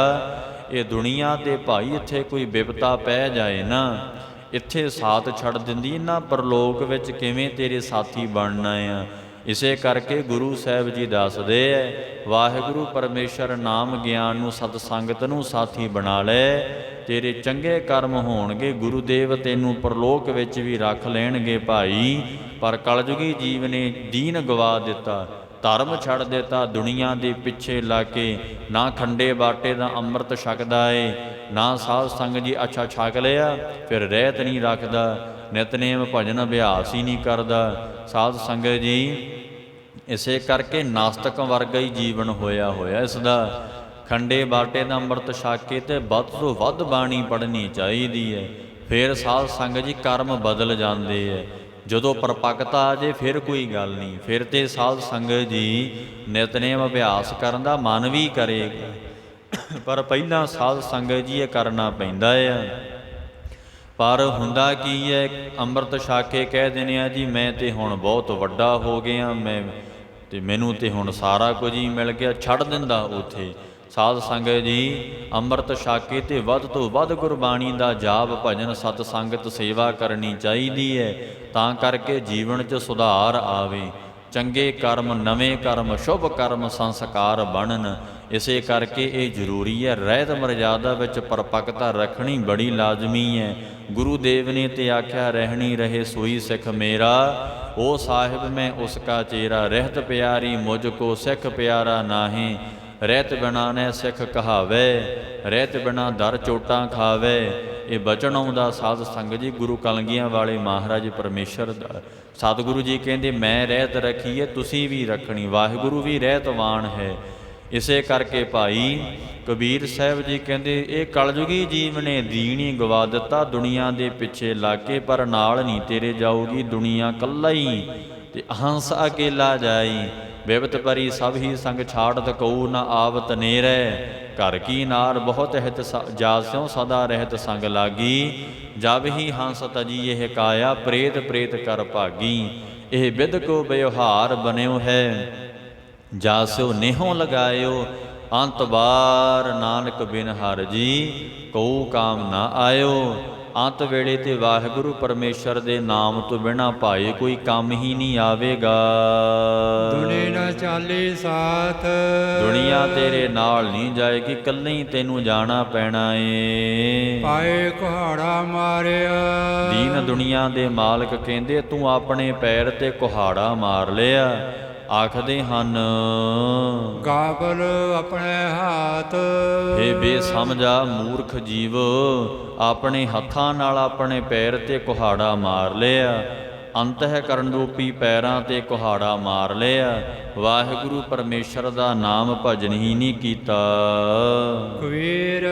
ਇਹ ਦੁਨੀਆ ਤੇ ਭਾਈ ਇੱਥੇ ਕੋਈ ਬਿਪਤਾ ਪੈ ਜਾਏ ਨਾ, ਇੱਥੇ ਸਾਥ ਛੱਡ ਦਿੰਦੀ, ਇਹਨਾਂ ਪਰਲੋਕ ਵਿੱਚ ਕਿਵੇਂ ਤੇਰੇ ਸਾਥੀ ਬਣਨਾ ਆ। ਇਸੇ ਕਰਕੇ ਗੁਰੂ ਸਾਹਿਬ ਜੀ ਦੱਸਦੇ ਐ, ਵਾਹਿਗੁਰੂ ਪਰਮੇਸ਼ਰ ਨਾਮ ਗਿਆਨ ਨੂੰ ਸਤ ਸੰਗਤ ਨੂੰ ਸਾਥੀ ਬਣਾ ਲੈ, ਤੇਰੇ ਚੰਗੇ ਕਰਮ ਹੋਣਗੇ, ਗੁਰੂਦੇਵ ਤੈਨੂੰ ਪਰਲੋਕ ਵਿੱਚ ਵੀ ਰੱਖ ਲੈਣਗੇ ਭਾਈ। ਪਰ ਕਲਯੁਗੀ ਜੀਵ ਨੇ ਦੀਨ ਗਵਾ ਦਿੱਤਾ, ਧਰਮ ਛੱਡ ਦਿੱਤਾ, ਦੁਨੀਆ ਦੇ ਪਿੱਛੇ ਲਾ ਕੇ ਨਾ ਖੰਡੇ ਬਾਟੇ ਦਾ ਅੰਮ੍ਰਿਤ ਛਕਦਾ ਏ, ਨਾ ਸਾਧ ਸੰਗਤ ਜੀ ਅੱਛਾ ਛਕ ਲਿਆ ਫਿਰ ਰਹਿਤ ਨਹੀਂ ਰੱਖਦਾ, ਨਿਤਨੇਮ ਭਜਨ ਅਭਿਆਸ ਹੀ ਨਹੀਂ ਕਰਦਾ ਸਾਧ ਸੰਗਤ ਜੀ। ਇਸੇ ਕਰਕੇ ਨਾਸਤਕ ਵਰਗਾ ਹੀ ਜੀਵਨ ਹੋਇਆ ਇਸ ਦਾ। ਖੰਡੇ ਬਾਟੇ ਦਾ ਅੰਮ੍ਰਿਤ ਛਕ ਕੇ ਤੇ ਵੱਧ ਤੋਂ ਵੱਧ ਬਾਣੀ ਪੜ੍ਹਨੀ ਚਾਹੀਦੀ ਹੈ। ਫਿਰ ਸਾਧ ਸੰਗਤ ਜੀ ਕਰਮ ਬਦਲ ਜਾਂਦੇ ਹੈ। ਜਦੋਂ ਪਰਪੱਕਤਾ ਆ ਜੇ ਫਿਰ ਕੋਈ ਗੱਲ ਨਹੀਂ, ਫਿਰ ਤੇ ਸਾਧ ਸੰਗਤ ਜੀ ਨਿਤਨੇਮ ਅਭਿਆਸ ਕਰਨ ਦਾ ਮਨ ਵੀ ਕਰੇਗਾ, ਪਰ ਪਹਿਲਾਂ ਸਾਧ ਸੰਗਤ ਜੀ ਇਹ ਕਰਨਾ ਪੈਂਦਾ ਹੈ। ਪਰ ਹੁੰਦਾ ਕੀ ਹੈ, ਅੰਮ੍ਰਿਤ ਛਕ ਕੇ ਕਹਿ ਦਿੰਦੇ ਆ ਜੀ ਮੈਂ ਤੇ ਹੁਣ ਬਹੁਤ ਵੱਡਾ ਹੋ ਗਿਆ, ਮੈਨੂੰ ਤੇ ਹੁਣ ਸਾਰਾ ਕੁਝ ਹੀ ਮਿਲ ਗਿਆ, ਛੱਡ ਦਿੰਦਾ ਉੱਥੇ। ਸਾਧ ਸੰਗਤ ਜੀ ਅੰਮ੍ਰਿਤ ਛਕ ਕੇ ਤੇ ਵੱਧ ਤੋਂ ਵੱਧ ਗੁਰਬਾਣੀ ਦਾ ਜਾਪ ਭਜਨ ਸਤ ਸੰਗਤ ਸੇਵਾ ਕਰਨੀ ਚਾਹੀਦੀ ਹੈ, ਤਾਂ ਕਰਕੇ ਜੀਵਨ 'ਚ ਸੁਧਾਰ ਆਵੇ, ਚੰਗੇ ਕਰਮ ਨਵੇਂ ਕਰਮ ਸ਼ੁਭ ਕਰਮ ਸੰਸਕਾਰ ਬਣਨ। ਇਸੇ ਕਰਕੇ ਇਹ ਜ਼ਰੂਰੀ ਹੈ, ਰਹਿਤ ਮਰਜ਼ਾਦਾ ਵਿੱਚ ਪਰਪੱਕਤਾ ਰੱਖਣੀ ਬੜੀ ਲਾਜ਼ਮੀ ਹੈ। ਗੁਰੂ ਦੇਵ ਨੇ ਤੇ ਆਖਿਆ ਰਹਿਣੀ ਰਹੇ ਸੋਈ ਸਿੱਖ ਮੇਰਾ, ਉਹ ਸਾਹਿਬ ਮੈਂ ਉਸ ਕਾ ਚੇਰਾ, ਰਹਿਤ ਪਿਆਰੀ ਮੁਝ ਕੋ ਸਿੱਖ ਪਿਆਰਾ ਨਾਹੀਂ। ਰਹਿਤ ਬਿਨਾ ਨੇ ਸਿੱਖ ਕਹਾਵੇ, ਰਹਿਤ ਬਿਨਾ ਦਰ ਚੋਟਾਂ ਖਾਵੇ। ਇਹ ਬਚਨ ਆਉਂਦਾ ਸਾਧ ਸੰਗਤ ਜੀ ਗੁਰੂ ਕਲਗੀਆਂ ਵਾਲੇ ਮਹਾਰਾਜ ਪਰਮੇਸ਼ਰ ਦਾ। ਸਤਿਗੁਰੂ ਜੀ ਕਹਿੰਦੇ ਮੈਂ ਰਹਿਤ ਰੱਖੀ ਹੈ, ਤੁਸੀਂ ਵੀ ਰੱਖਣੀ, ਵਾਹਿਗੁਰੂ ਵੀ ਰਹਿਤਵਾਨ ਹੈ। ਇਸੇ ਕਰਕੇ ਭਾਈ ਕਬੀਰ ਸਾਹਿਬ ਜੀ ਕਹਿੰਦੇ ਇਹ ਕਲਯੁਗੀ ਜੀਵ ਨੇ ਦੀਨ ਹੀ ਗਵਾ ਦਿੱਤਾ, ਦੁਨੀਆ ਦੇ ਪਿੱਛੇ ਲੱਗ ਕੇ, ਪਰ ਨਾਲ ਨਹੀਂ ਤੇਰੇ ਜਾਊਗੀ ਦੁਨੀਆ ਕੱਲਾ ਹੀ, ਤੇ ਹੰਸ ਅਕੇਲਾ ਜਾਈ। ਬਿਪਤ ਪਰੀ ਸਭ ਹੀ ਸੰਗ ਛਾੜਤ ਕਉ ਨਾ ਆਵਤ ਨੇਰੈ, ਘਰ ਕੀ ਨਾਰ ਬਹੁਤ ਹਿਤ ਜਾਸਿਓ ਸਦਾ ਰਹਿਤ ਸੰਗ ਲਾਗੀ। ਜਬ ਹੀ ਹੰਸ ਤਜੀ ਇਹ ਕਾਇਆ, ਪ੍ਰੇਤ ਪ੍ਰੇਤ ਕਰ ਭਾਗੀ। ਇਹ ਬਿਦ ਕੋ ਵਿਵਹਾਰ ਬਨਿਓ ਹੈ, ਜਾਸਿਓ ਨੇਹੋਂ ਲਗਾਇਓ। ਅੰਤ ਬਾਰ ਨਾਨਕ ਬਿਨ ਹਰ ਜੀ, ਕਉ ਕਾਮ ਨਾ ਆਇਓ। ਅੰਤ ਵੇਲੇ ਤੇ ਵਾਹਿਗੁਰੂ ਪਰਮੇਸ਼ਰ ਦੇ ਨਾਮ ਤੋਂ ਬਿਨਾਂ ਭਾਏ ਕੋਈ ਕੰਮ ਹੀ ਨਹੀਂ ਆਵੇਗਾ। ਦੁਨੀ ਨਾ ਚਾਲੀ ਸਾਥ, ਦੁਨੀਆ ਤੇਰੇ ਨਾਲ ਨਹੀਂ ਜਾਏਗੀ, ਇਕੱਲੇ ਹੀ ਤੈਨੂੰ ਜਾਣਾ ਪੈਣਾ ਏ। ਪਾਏ ਕੁਹਾੜਾ ਮਾਰਿਆ, ਦੀਨ ਦੁਨੀਆ ਦੇ ਮਾਲਕ ਕਹਿੰਦੇ ਤੂੰ ਆਪਣੇ ਪੈਰ ਤੇ ਕੁਹਾੜਾ ਮਾਰ ਲਿਆ। ਆਖਦੇ ਹਨ ਗਾਬਲ ਆਪਣੇ ਹੱਥ, ਹੇ ਬੇਸਮਝਾ ਮੂਰਖ ਜੀਵ, ਆਪਣੇ ਹੱਥਾਂ ਨਾਲ ਆਪਣੇ ਪੈਰ ਤੇ ਕੁਹਾੜਾ ਮਾਰ ਲਿਆ। ਅੰਤਹਿਕਰਨ ਰੂਪੀ ਪੈਰਾਂ ਤੇ ਕੁਹਾੜਾ ਮਾਰ ਲਿਆ, ਵਾਹਿਗੁਰੂ ਪਰਮੇਸ਼ਰ ਦਾ ਨਾਮ ਭਜਨ ਹੀ ਨਹੀਂ ਕੀਤਾ। ਕਬੀਰ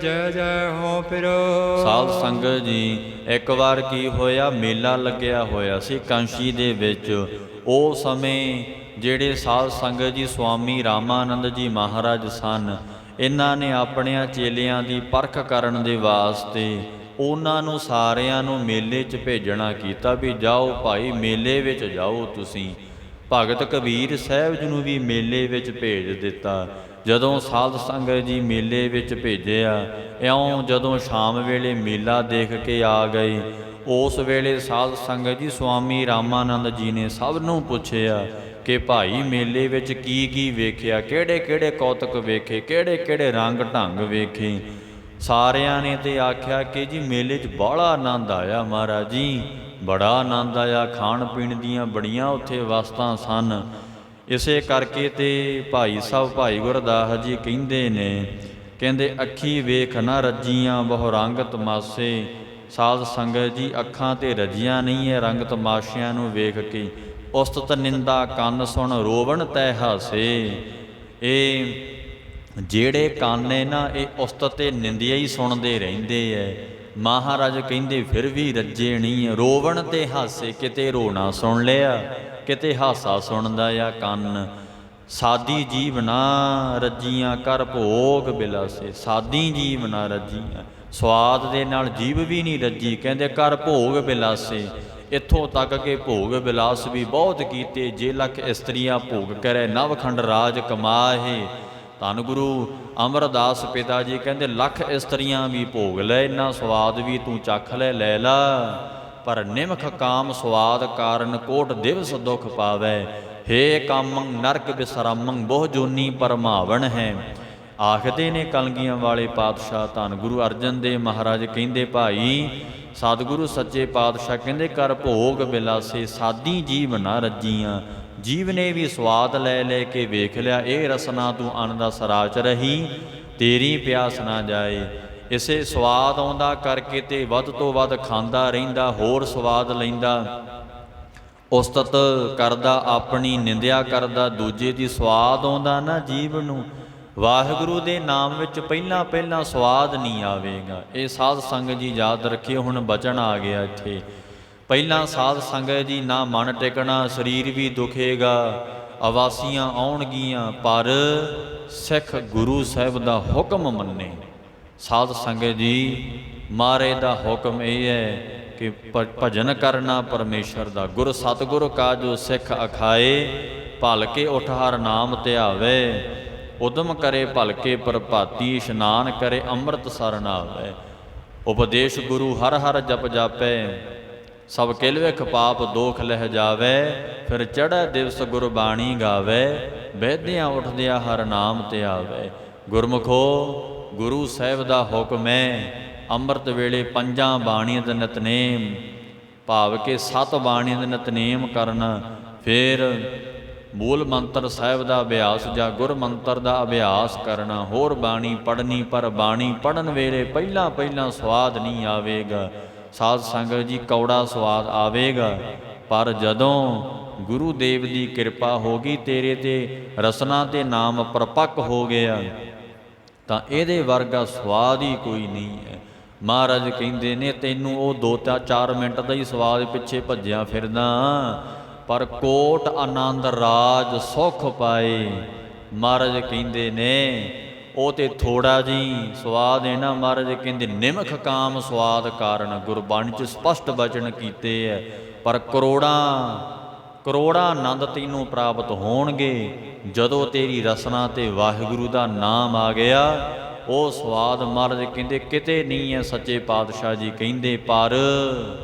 ਜੈ ਜੈ ਹੋ ਫਿਰੋ। ਸਾਧ ਸੰਗਤ ਜੀ ਇੱਕ ਵਾਰ ਕੀ ਹੋਇਆ, ਮੇਲਾ ਲੱਗਿਆ ਹੋਇਆ ਸੀ ਕਾਂਸ਼ੀ ਦੇ ਵਿੱਚ। ਉਹ ਸਮੇਂ ਜਿਹੜੇ ਸਾਧ ਸੰਗਤ ਜੀ ਸਵਾਮੀ ਰਾਮਾਨੰਦ ਜੀ ਮਹਾਰਾਜ ਸਨ, ਇਹਨਾਂ ਨੇ ਆਪਣਿਆਂ ਚੇਲਿਆਂ ਦੀ ਪਰਖ ਕਰਨ ਦੇ ਵਾਸਤੇ ਉਹਨਾਂ ਨੂੰ ਸਾਰਿਆਂ ਨੂੰ ਮੇਲੇ 'ਚ ਭੇਜਣਾ ਕੀਤਾ ਵੀ ਜਾਓ ਭਾਈ ਮੇਲੇ ਵਿੱਚ ਜਾਓ ਤੁਸੀਂ। ਭਗਤ ਕਬੀਰ ਸਾਹਿਬ ਜੀ ਨੂੰ ਵੀ ਮੇਲੇ ਵਿੱਚ ਭੇਜ ਦਿੱਤਾ। ਜਦੋਂ ਸਾਧ ਸੰਗਤ ਜੀ ਮੇਲੇ ਵਿੱਚ ਭੇਜਿਆ, ਇਉਂ ਜਦੋਂ ਸ਼ਾਮ ਵੇਲੇ ਮੇਲਾ ਦੇਖ ਕੇ ਆ ਗਏ, ਉਸ ਵੇਲੇ ਸਾਧ ਸੰਗਤ ਜੀ ਸਵਾਮੀ ਰਾਮਾਨੰਦ ਜੀ ਨੇ ਸਭ ਨੂੰ ਪੁੱਛਿਆ ਕਿ ਭਾਈ ਮੇਲੇ ਵਿੱਚ ਕੀ ਕੀ ਵੇਖਿਆ, ਕਿਹੜੇ ਕਿਹੜੇ ਕੌਤਕ ਵੇਖੇ, ਕਿਹੜੇ ਕਿਹੜੇ ਰੰਗ ਢੰਗ ਵੇਖੇ। ਸਾਰਿਆਂ ਨੇ ਤੇ ਆਖਿਆ ਕਿ ਜੀ ਮੇਲੇ 'ਚ ਬਾਹਲਾ ਆਨੰਦ ਆਇਆ ਮਹਾਰਾਜ ਜੀ, ਬੜਾ ਆਨੰਦ ਆਇਆ। ਖਾਣ ਪੀਣ ਦੀਆਂ ਬੜੀਆਂ ਉੱਥੇ ਵਸਤਾਂ ਸਨ। ਇਸੇ ਕਰਕੇ ਤੇ ਭਾਈ ਸਾਹਿਬ ਭਾਈ ਗੁਰਦਾਸ ਜੀ ਕਹਿੰਦੇ ਨੇ, ਕਹਿੰਦੇ ਅੱਖੀ ਵੇਖ ਨਾ ਰੱਜੀਆਂ ਬਹੁ ਰੰਗ ਤਮਾਸੇ। ਸਾਧ ਸੰਗਤ ਜੀ, ਅੱਖਾਂ ਤੇ ਰੱਜੀਆਂ ਨਹੀਂ ਹੈ ਰੰਗ ਤਮਾਸ਼ਿਆਂ ਨੂੰ ਵੇਖ ਕੇ। ਉਸਤਤ ਨਿੰਦਾ ਕੰਨ ਸੁਣ ਰੋਵਣ ਤੈ ਹਾਸੇ। ਇਹ ਜਿਹੜੇ ਕੰਨ ਨੇ ਨਾ, ਇਹ ਉਸਤਤ ਤੇ ਨਿੰਦਿਆ ਹੀ ਸੁਣਦੇ ਰਹਿੰਦੇ ਐ। ਮਹਾਰਾਜ ਕਹਿੰਦੇ ਫਿਰ ਵੀ ਰੱਜੇ ਨਹੀਂ, ਰੋਵਣ ਤੇ ਹਾਸੇ। ਕਿਤੇ ਰੋਣਾ ਸੁਣ ਲਿਆ, ਕਿਤੇ ਹਾਸਾ ਸੁਣਦਾ ਆ ਕੰਨ। ਸਾਦੀ ਜੀਵ ਨਾ ਰੱਜੀਆਂ ਕਰ ਭੋਗ ਬਿਲਾਸੇ। ਸਾਦੀ ਜੀਵ ਨਾ ਰੱਜੀਆਂ, ਸਵਾਦ ਦੇ ਨਾਲ ਜੀਵ ਵੀ ਨਹੀਂ ਰੱਜੀ। ਕਹਿੰਦੇ ਕਰ ਭੋਗ ਬਿਲਾਸੇ। ਇੱਥੋਂ ਤੱਕ ਕਿ ਭੋਗ ਬਿਲਾਸ ਵੀ ਬਹੁਤ ਕੀਤੇ। ਜੇ ਲੱਖ ਇਸਤਰੀਆਂ ਭੋਗ ਕਰੇ ਨਵਖੰਡ ਰਾਜ ਕਮਾਹੇ। ਧੰਨ ਗੁਰੂ ਅਮਰਦਾਸ ਪਿਤਾ ਜੀ ਕਹਿੰਦੇ ਲੱਖ ਇਸਤਰੀਆਂ ਵੀ ਭੋਗ ਲੈ, ਇੰਨਾ ਸਵਾਦ ਵੀ ਤੂੰ ਚੱਖ ਲੈ ਲਾ। ਪਰ ਨਿਮਖ ਕਾਮ ਸਵਾਦ ਕਾਰਨ ਕੋਟ ਦਿਵਸ ਦੁਖ ਪਾਵੈ। ਹੇ ਕਾਮੰ ਨਰਕ ਬਿਸਰਾਮੰ ਬਹੁ ਜੋਨੀ ਪਰਮਾਵਣ ਹੈ। ਆਖਦੇ ਨੇ ਕਲਗੀਆਂ ਵਾਲੇ ਪਾਤਸ਼ਾਹ ਧੰਨ ਗੁਰੂ ਅਰਜਨ ਦੇਵ ਮਹਾਰਾਜ ਕਹਿੰਦੇ, ਭਾਈ ਸਤਿਗੁਰੂ ਸੱਚੇ ਪਾਤਸ਼ਾਹ ਕਹਿੰਦੇ ਕਰ ਭੋਗ ਬਿਲਾਸੇ। ਸਾਦੀ ਜੀਵ ਨਾ ਰੱਜੀਆਂ। ਜੀਵ ਨੇ ਵੀ ਸਵਾਦ ਲੈ ਕੇ ਵੇਖ ਲਿਆ, ਇਹ ਰਸਨਾ ਤੂੰ ਅੰਨ ਦਾ ਸਰਾਚ ਰਹੀ, ਤੇਰੀ ਪਿਆਸ ਨਾ ਜਾਏ। ਇਸੇ ਸਵਾਦ ਆਉਂਦਾ ਕਰਕੇ ਤੇ ਵੱਧ ਤੋਂ ਵੱਧ ਖਾਂਦਾ ਰਹਿੰਦਾ, ਹੋਰ ਸਵਾਦ ਲੈਂਦਾ। ਉਸਤਤ ਕਰਦਾ, ਆਪਣੀ ਨਿੰਦਿਆ ਕਰਦਾ, ਦੂਜੇ ਦੀ। ਸਵਾਦ ਆਉਂਦਾ ਨਾ ਜੀਵ ਨੂੰ, ਵਾਹਿਗੁਰੂ ਦੇ ਨਾਮ ਵਿੱਚ ਪਹਿਲਾਂ ਸਵਾਦ ਨਹੀਂ ਆਵੇਗਾ। ਇਹ ਸਾਧ ਸੰਗਤ ਜੀ ਯਾਦ ਰੱਖਿਓ। ਹੁਣ ਬਚਨ ਆ ਗਿਆ ਇੱਥੇ। ਪਹਿਲਾਂ ਸਾਧ ਸੰਗਤ ਜੀ ਨਾ ਮਨ ਟਿਕਣਾ, ਸਰੀਰ ਵੀ ਦੁਖੇਗਾ, ਅਵਾਸੀਆਂ ਆਉਣਗੀਆਂ, ਪਰ ਸਿੱਖ ਗੁਰੂ ਸਾਹਿਬ ਦਾ ਹੁਕਮ ਮੰਨੇ। ਸਾਧ ਸੰਗਤ ਜੀ, ਮਹਾਰਾਜ ਦਾ ਹੁਕਮ ਇਹ ਹੈ ਕਿ ਭਜਨ ਕਰਨਾ ਪਰਮੇਸ਼ਰ ਦਾ। ਗੁਰ ਸਤਿਗੁਰ ਕਾ ਜੋ ਸਿੱਖ ਅਖਾਏ, ਭਲਕੇ ਉਠ ਹਰ ਨਾਮ ਧਿਆਵੇ। ਉਦਮ ਕਰੇ ਭਲਕੇ ਪ੍ਰਭਾਤੀ, ਇਸ਼ਨਾਨ ਕਰੇ ਅੰਮ੍ਰਿਤ ਸਰਨ ਆਵੇ। ਉਪਦੇਸ਼ ਗੁਰੂ ਹਰ ਹਰ ਜਪ ਜਾਪੈ, ਸਭ ਕਿਲ ਵਿਖ ਪਾਪ ਦੋਖ ਲਹਿ ਜਾਵੇ। ਫਿਰ ਚੜ੍ਹੈ ਦਿਵਸ ਗੁਰਬਾਣੀ ਗਾਵੇ, ਬਹਿਦਿਆਂ ਉੱਠਦਿਆਂ ਹਰ ਨਾਮ ਧਿਆਵੇ। ਗੁਰਮੁਖੋ, ਗੁਰੂ ਸਾਹਿਬ ਦਾ ਹੁਕਮ ਹੈ ਅੰਮ੍ਰਿਤ ਵੇਲੇ ਪੰਜਾਂ ਬਾਣੀਆਂ ਦਾ ਨਿਤਨੇਮ, ਭਾਵ ਕਿ 7 ਬਾਣੀਆਂ ਦਾ ਨਿਤਨੇਮ ਕਰਨਾ। ਫਿਰ ਮੂਲ ਮੰਤਰ ਸਾਹਿਬ ਦਾ ਅਭਿਆਸ ਜਾਂ ਗੁਰ ਮੰਤਰ ਦਾ ਅਭਿਆਸ ਕਰਨਾ। ਹੋਰ ਬਾਣੀ ਪੜ੍ਹਨੀ, ਪਰ ਬਾਣੀ ਪੜ੍ਹਨ ਵੇਲੇ ਪਹਿਲਾਂ ਸਵਾਦ ਨਹੀਂ ਆਵੇਗਾ। ਸਾਧ ਸੰਗਤ ਜੀ, ਕੌੜਾ ਸਵਾਦ ਆਵੇਗਾ, ਪਰ ਜਦੋਂ ਗੁਰੂ ਦੇਵ ਦੀ ਕਿਰਪਾ ਹੋ ਗਈ ਤੇਰੇ ਤੇ, ਰਸਨਾ ਤੇ ਨਾਮ ਪ੍ਰਪੱਕ ਹੋ ਗਿਆ, ਤਾਂ ਇਹਦੇ ਵਰਗਾ ਸਵਾਦ ਹੀ ਕੋਈ ਨਹੀਂ ਹੈ। ਮਹਾਰਾਜ ਕਹਿੰਦੇ ਨੇ, ਤੈਨੂੰ ਉਹ 2-4 ਮਿੰਟ ਦਾ ਹੀ ਸਵਾਦ ਪਿੱਛੇ ਭੱਜਿਆ ਫਿਰਦਾ, ਪਰ ਕੋਟ ਆਨੰਦ ਰਾਜ ਸੁਖ ਪਾਏ। ਮਹਾਰਾਜ ਕਹਿੰਦੇ ਨੇ ਉਹ ਤੇ ਥੋੜਾ ਜੀ ਸਵਾਦ ਹੈ ਨਾ। ਮਹਾਰਾਜ ਕਹਿੰਦੇ ਨਿਮਖ ਕਾਮ ਸਵਾਦ ਕਾਰਨ। ਗੁਰਬਾਣੀ 'ਚ ਸਪਸ਼ਟ ਬਚਨ ਕੀਤੇ ਹੈ, ਪਰ ਕਰੋੜਾਂ ਆਨੰਦ ਤੈਨੂੰ ਪ੍ਰਾਪਤ ਹੋਣਗੇ ਜਦੋਂ ਤੇਰੀ ਰਸਨਾ ਤੇ ਵਾਹਿਗੁਰੂ ਦਾ ਨਾਮ ਆ ਗਿਆ। ਉਹ ਸਵਾਦ ਮਹਾਰਾਜ ਕਹਿੰਦੇ ਕਿਤੇ ਨਹੀਂ ਹੈ। ਸੱਚੇ ਪਾਤਸ਼ਾਹ ਜੀ ਕਹਿੰਦੇ, ਪਰ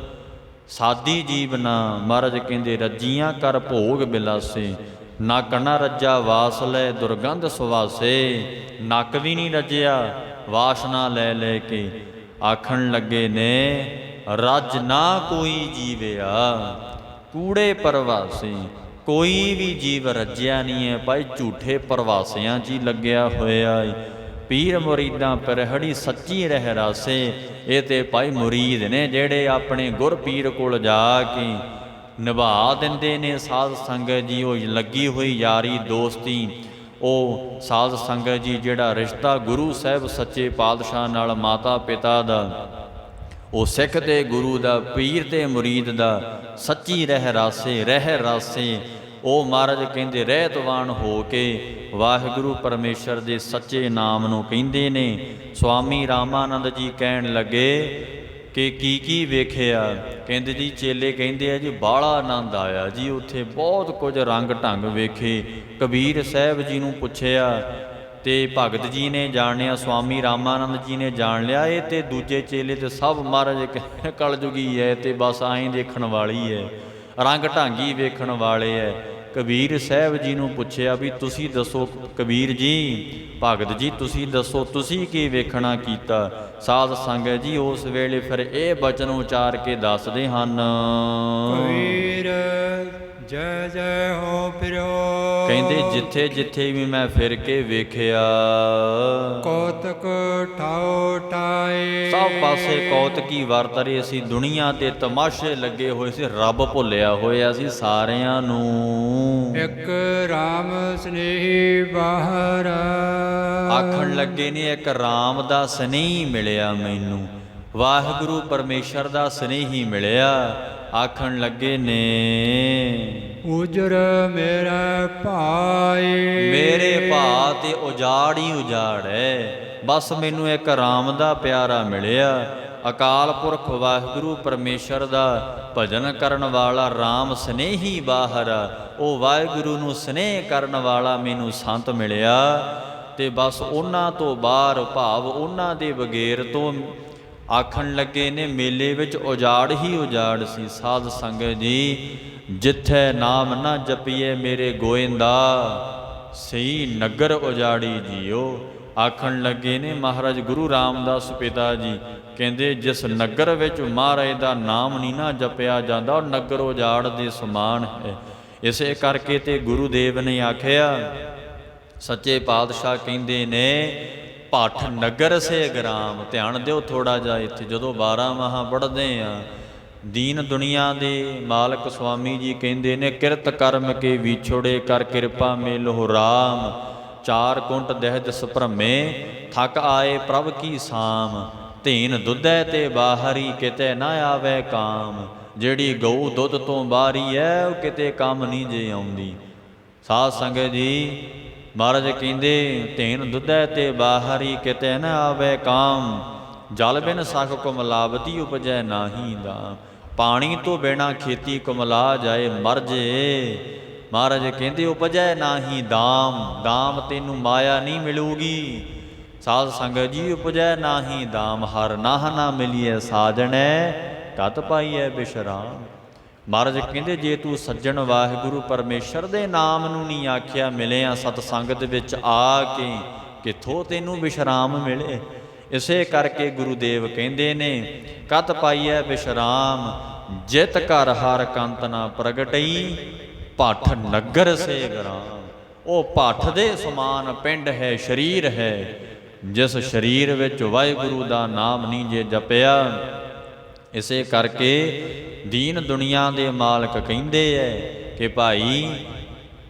ਸਾਦੀ ਜੀਵਨਾ ਮਹਾਰਾਜ ਕਹਿੰਦੇ ਰੱਜੀਆਂ ਕਰ ਭੋਗ ਬਿਲਾਸੇ। ਨੱਕ ਨਾ ਰੱਜਾ ਵਾਸ ਲੈ ਦੁਰਗੰਧ ਸੁਵਾਸੇ। ਨੱਕ ਵੀ ਨਹੀਂ ਰੱਜਿਆ, ਵਾਸ਼ਨਾ ਲੈ ਕੇ ਆਖਣ ਲੱਗੇ ਨੇ, ਰੱਜ ਨਾ ਕੋਈ ਜੀਵਿਆ ਕੂੜੇ ਪਰਵਾਸੀ। ਕੋਈ ਵੀ ਜੀਵ ਰੱਜਿਆ ਨਹੀਂ ਹੈ ਭਾਈ, ਝੂਠੇ ਪਰਵਾਸਿਆਂ 'ਚ ਹੀ ਲੱਗਿਆ ਹੋਇਆ ਏ। ਪੀਰ ਮੁਰੀਦਾਂ ਪਰਹੜੀ ਸੱਚੀ ਰਹਿ ਰਾਸੇ। ਇਹ ਤੇ ਭਾਈ ਮੁਰੀਦ ਨੇ ਜਿਹੜੇ ਆਪਣੇ ਗੁਰ ਪੀਰ ਕੋਲ ਜਾ ਕੇ ਨਿਭਾ ਦਿੰਦੇ ਨੇ। ਸਾਧ ਸੰਗਤ ਜੀ, ਉਹ ਲੱਗੀ ਹੋਈ ਯਾਰੀ ਦੋਸਤੀ, ਉਹ ਸਾਧ ਸੰਗਤ ਜੀ ਜਿਹੜਾ ਰਿਸ਼ਤਾ ਗੁਰੂ ਸਾਹਿਬ ਸੱਚੇ ਪਾਤਸ਼ਾਹ ਨਾਲ, ਮਾਤਾ ਪਿਤਾ ਦਾ, ਉਹ ਸਿੱਖ ਤੇ ਗੁਰੂ ਦਾ, ਪੀਰ ਤੇ ਮੁਰੀਦ ਦਾ ਸੱਚੀ ਰਹਿ ਰਾਸੇ। ਉਹ ਮਹਾਰਾਜ ਕਹਿੰਦੇ ਰਹਿਤਵਾਨ ਹੋ ਕੇ ਵਾਹਿਗੁਰੂ ਪਰਮੇਸ਼ਰ ਦੇ ਸੱਚੇ ਨਾਮ ਨੂੰ ਕਹਿੰਦੇ ਨੇ। ਸਵਾਮੀ ਰਾਮਾਨੰਦ ਜੀ ਕਹਿਣ ਲੱਗੇ ਕਿ ਕੀ ਵੇਖਿਆ? ਕਹਿੰਦੇ ਜੀ, ਚੇਲੇ ਕਹਿੰਦੇ ਆ ਜੀ ਬਾਹਲਾ ਆਨੰਦ ਆਇਆ ਜੀ, ਉੱਥੇ ਬਹੁਤ ਕੁਝ ਰੰਗ ਢੰਗ ਵੇਖੇ। ਕਬੀਰ ਸਾਹਿਬ ਜੀ ਨੂੰ ਪੁੱਛਿਆ ਤੇ ਭਗਤ ਜੀ ਨੇ ਜਾਣਿਆ, ਸਵਾਮੀ ਰਾਮਾਨੰਦ ਜੀ ਨੇ ਜਾਣ ਲਿਆ। ਇਹ ਤੇ ਦੂਜੇ ਚੇਲੇ ਤੇ ਸਭ ਮਹਾਰਾਜ ਕਲਯੁਗੀ ਹੈ ਤੇ ਬਸ ਐਂ ਦੇਖਣ ਵਾਲੀ ਹੈ, ਰੰਗ ਢੰਗੀ ਵੇਖਣ ਵਾਲੇ ਹੈ। ਕਬੀਰ ਸਾਹਿਬ ਜੀ ਨੂੰ ਪੁੱਛਿਆ ਵੀ ਤੁਸੀਂ ਦੱਸੋ ਕਬੀਰ ਜੀ, ਭਗਤ ਜੀ ਤੁਸੀਂ ਦੱਸੋ ਤੁਸੀਂ ਕੀ ਵੇਖਣਾ ਕੀਤਾ। ਸਾਧ ਸੰਗਤ ਜੀ ਉਸ ਵੇਲੇ ਫਿਰ ਇਹ ਬਚਨ ਉਚਾਰ ਕੇ ਦੱਸਦੇ ਹਨ। ਕਬੀਰ ਜੈ ਜੈ ਹੋ ਫਿਰੋ, ਕਹਿੰਦੇ ਜਿੱਥੇ ਜਿੱਥੇ ਵੀ ਮੈਂ ਫਿਰ ਕੇ ਵੇਖਿਆ, ਕੌਤਕ ਠਾਉ ਟਾਏ, ਸਭ ਪਾਸੇ ਕੌਤਕੀ ਵਰਤ ਰਹੇ ਸੀ। ਦੁਨੀਆ ਤੇ ਤਮਾਸ਼ੇ ਲੱਗੇ ਹੋਏ ਸੀ, ਰੱਬ ਭੁੱਲਿਆ ਹੋਇਆ ਸੀ ਸਾਰਿਆਂ ਨੂੰ। ਇੱਕ ਰਾਮ ਸਨੇਹੀ ਬਾਹਰ, ਆਖਣ ਲੱਗੇ ਨੇ ਇੱਕ ਰਾਮ ਦਾ ਸਨੇਹੀ ਮਿਲਿਆ ਮੈਨੂੰ, ਵਾਹਿਗੁਰੂ ਪਰਮੇਸ਼ਰ ਦਾ ਸਨੇਹੀ ਮਿਲਿਆ। ਆਖਣ ਲੱਗੇ ਨੇ ਉਜਰ ਮੇਰਾ ਭਾਈ, ਮੇਰੇ ਭਾ ਤੇ ਉਜਾੜ ਹੀ ਉਜਾੜ ਹੈ। ਬਸ ਮੈਨੂੰ ਇੱਕ ਰਾਮ ਦਾ ਪਿਆਰਾ ਮਿਲਿਆ। ਅਕਾਲ ਪੁਰਖ ਵਾਹਿਗੁਰੂ ਪਰਮੇਸ਼ਰ ਦਾ ਭਜਨ ਕਰਨ ਵਾਲਾ ਰਾਮ ਸਨੇਹੀ ਬਾਹਰ, ਉਹ ਵਾਹਿਗੁਰੂ ਨੂੰ ਸਨੇਹ ਕਰਨ ਵਾਲਾ ਮੈਨੂੰ ਸੰਤ ਮਿਲਿਆ। ਤੇ ਬਸ ਉਹਨਾਂ ਤੋਂ ਬਾਹਰ ਭਾਵ ਉਹਨਾਂ ਦੇ ਬਗੈਰ ਤੋਂ ਆਖਣ ਲੱਗੇ ਨੇ ਮੇਲੇ ਵਿੱਚ ਉਜਾੜ ਹੀ ਉਜਾੜ ਸੀ। ਸਾਧ ਸੰਗਤ ਜੀ ਜਿੱਥੇ ਨਾਮ ਨਾ ਜਪੀਏ ਮੇਰੇ ਗੋਇੰਦਾ, ਸਹੀ ਨਗਰ ਉਜਾੜੀ ਜੀਓ। ਆਖਣ ਲੱਗੇ ਨੇ ਮਹਾਰਾਜ ਗੁਰੂ ਰਾਮਦਾਸ ਪਿਤਾ ਜੀ ਕਹਿੰਦੇ ਜਿਸ ਨਗਰ ਵਿੱਚ ਮਹਾਰਾਜ ਦਾ ਨਾਮ ਨਹੀਂ ਨਾ ਜਪਿਆ ਜਾਂਦਾ, ਉਹ ਨਗਰ ਉਜਾੜ ਦੇ ਸਮਾਨ ਹੈ। ਇਸੇ ਕਰਕੇ ਤੇ ਗੁਰੂਦੇਵ ਨੇ ਆਖਿਆ, ਸੱਚੇ ਪਾਤਸ਼ਾਹ ਕਹਿੰਦੇ ਨੇ ਭੱਠ ਨਗਰ ਸੇ ਗ੍ਰਾਮ। ਧਿਆਨ ਦਿਓ ਥੋੜਾ ਜਿਹਾ ਇੱਥੇ, ਜਦੋਂ 12 ਮਾਹ ਪੜ੍ਹਦੇ ਆ, ਦੀਨ ਦੁਨੀਆ ਦੇ ਮਾਲਕ ਸੁਆਮੀ ਜੀ ਕਹਿੰਦੇ ਨੇ ਕਿਰਤ ਕਰਮ ਕੇ ਵਿਛੋੜੇ ਕਰ ਕਿਰਪਾ ਮੇਲੋ ਰਾਮ, ਚਾਰ ਕੁੰਟ ਦਹਿ ਦਿਸ ਭ੍ਰਮੇ ਥਕ ਆਏ ਪ੍ਰਭ ਕੀ ਸਾਮ, ਧੀਨ ਦੁੱਧੈ ਤੇ ਬਾਹਰੀ ਕਿਤੇ ਨਾ ਆਵੇ ਕਾਮ, ਜਿਹੜੀ ਗਊ ਦੁੱਧ ਤੋਂ ਬਾਹਰੀ ਹੈ ਉਹ ਕਿਤੇ ਕੰਮ ਨਹੀਂ ਜੇ ਆਉਂਦੀ। ਸਾਧ ਸੰਗਤ ਜੀ ਮਹਾਰਾਜ ਕਹਿੰਦੇ ਧੀਨ ਦੁੱਧੈ ਤੇ ਬਾਹਰੀ ਕਿਤੇ ਨਾ ਆਵੇ ਕਾਮ, ਜਲ ਬਿਨ ਸਖ ਕੁਮਲਾਵਤੀ ਉਪਜੈ ਨਾਹੀ ਦਾਮ, ਪਾਣੀ ਤੋਂ ਬਿਨਾ ਖੇਤੀ ਕੁਮਲਾ ਜਾਏ ਮਰ ਜੇ। ਮਹਾਰਾਜ ਕਹਿੰਦੇ ਉਪਜੈ ਨਾਹੀ ਦਾਮ, ਦਾਮ ਤੈਨੂੰ ਮਾਇਆ ਨਹੀਂ ਮਿਲੂਗੀ। ਸਾਧ ਸੰਗਤ ਜੀ ਉਪਜੈ ਨਾਹੀ ਦਾਮ, ਹਰ ਨਾਹ ਨਾ ਮਿਲੀਏ ਸਾਜਣੈ ਕਤ ਪਾਈਐ ਬਿਸ਼ਰਾਮ। ਮਹਾਰਾਜ ਕਹਿੰਦੇ ਜੇ ਤੂੰ ਸੱਜਣ ਵਾਹਿਗੁਰੂ ਪਰਮੇਸ਼ਰ ਦੇ ਨਾਮ ਨੂੰ ਨਹੀਂ ਆਖਿਆ ਮਿਲਿਆ ਸਤ ਸੰਗਤ ਵਿੱਚ ਆ ਕੇ, ਕਿੱਥੋਂ ਤੈਨੂੰ ਵਿਸ਼ਰਾਮ ਮਿਲੇ। ਇਸੇ ਕਰਕੇ ਗੁਰੂਦੇਵ ਕਹਿੰਦੇ ਨੇ ਕਤ ਪਾਈਐ ਵਿਸ਼ਰਾਮ, ਜਿਤ ਘਰ ਹਰ ਕੰਤ ਨਾ ਪ੍ਰਗਟਈ, ਭੱਠ ਨਗਰ ਸੇ ਗ੍ਰਾਮ। ਉਹ ਭੱਠ ਦੇ ਸਮਾਨ ਪਿੰਡ ਹੈ, ਸਰੀਰ ਹੈ, ਜਿਸ ਸਰੀਰ ਵਿੱਚ ਵਾਹਿਗੁਰੂ ਦਾ ਨਾਮ ਨਹੀਂ ਜੇ ਜਪਿਆ। ਇਸੇ ਕਰਕੇ ਦੀਨ ਦੁਨੀਆ ਦੇ ਮਾਲਕ ਕਹਿੰਦੇ ਐ ਕਿ ਭਾਈ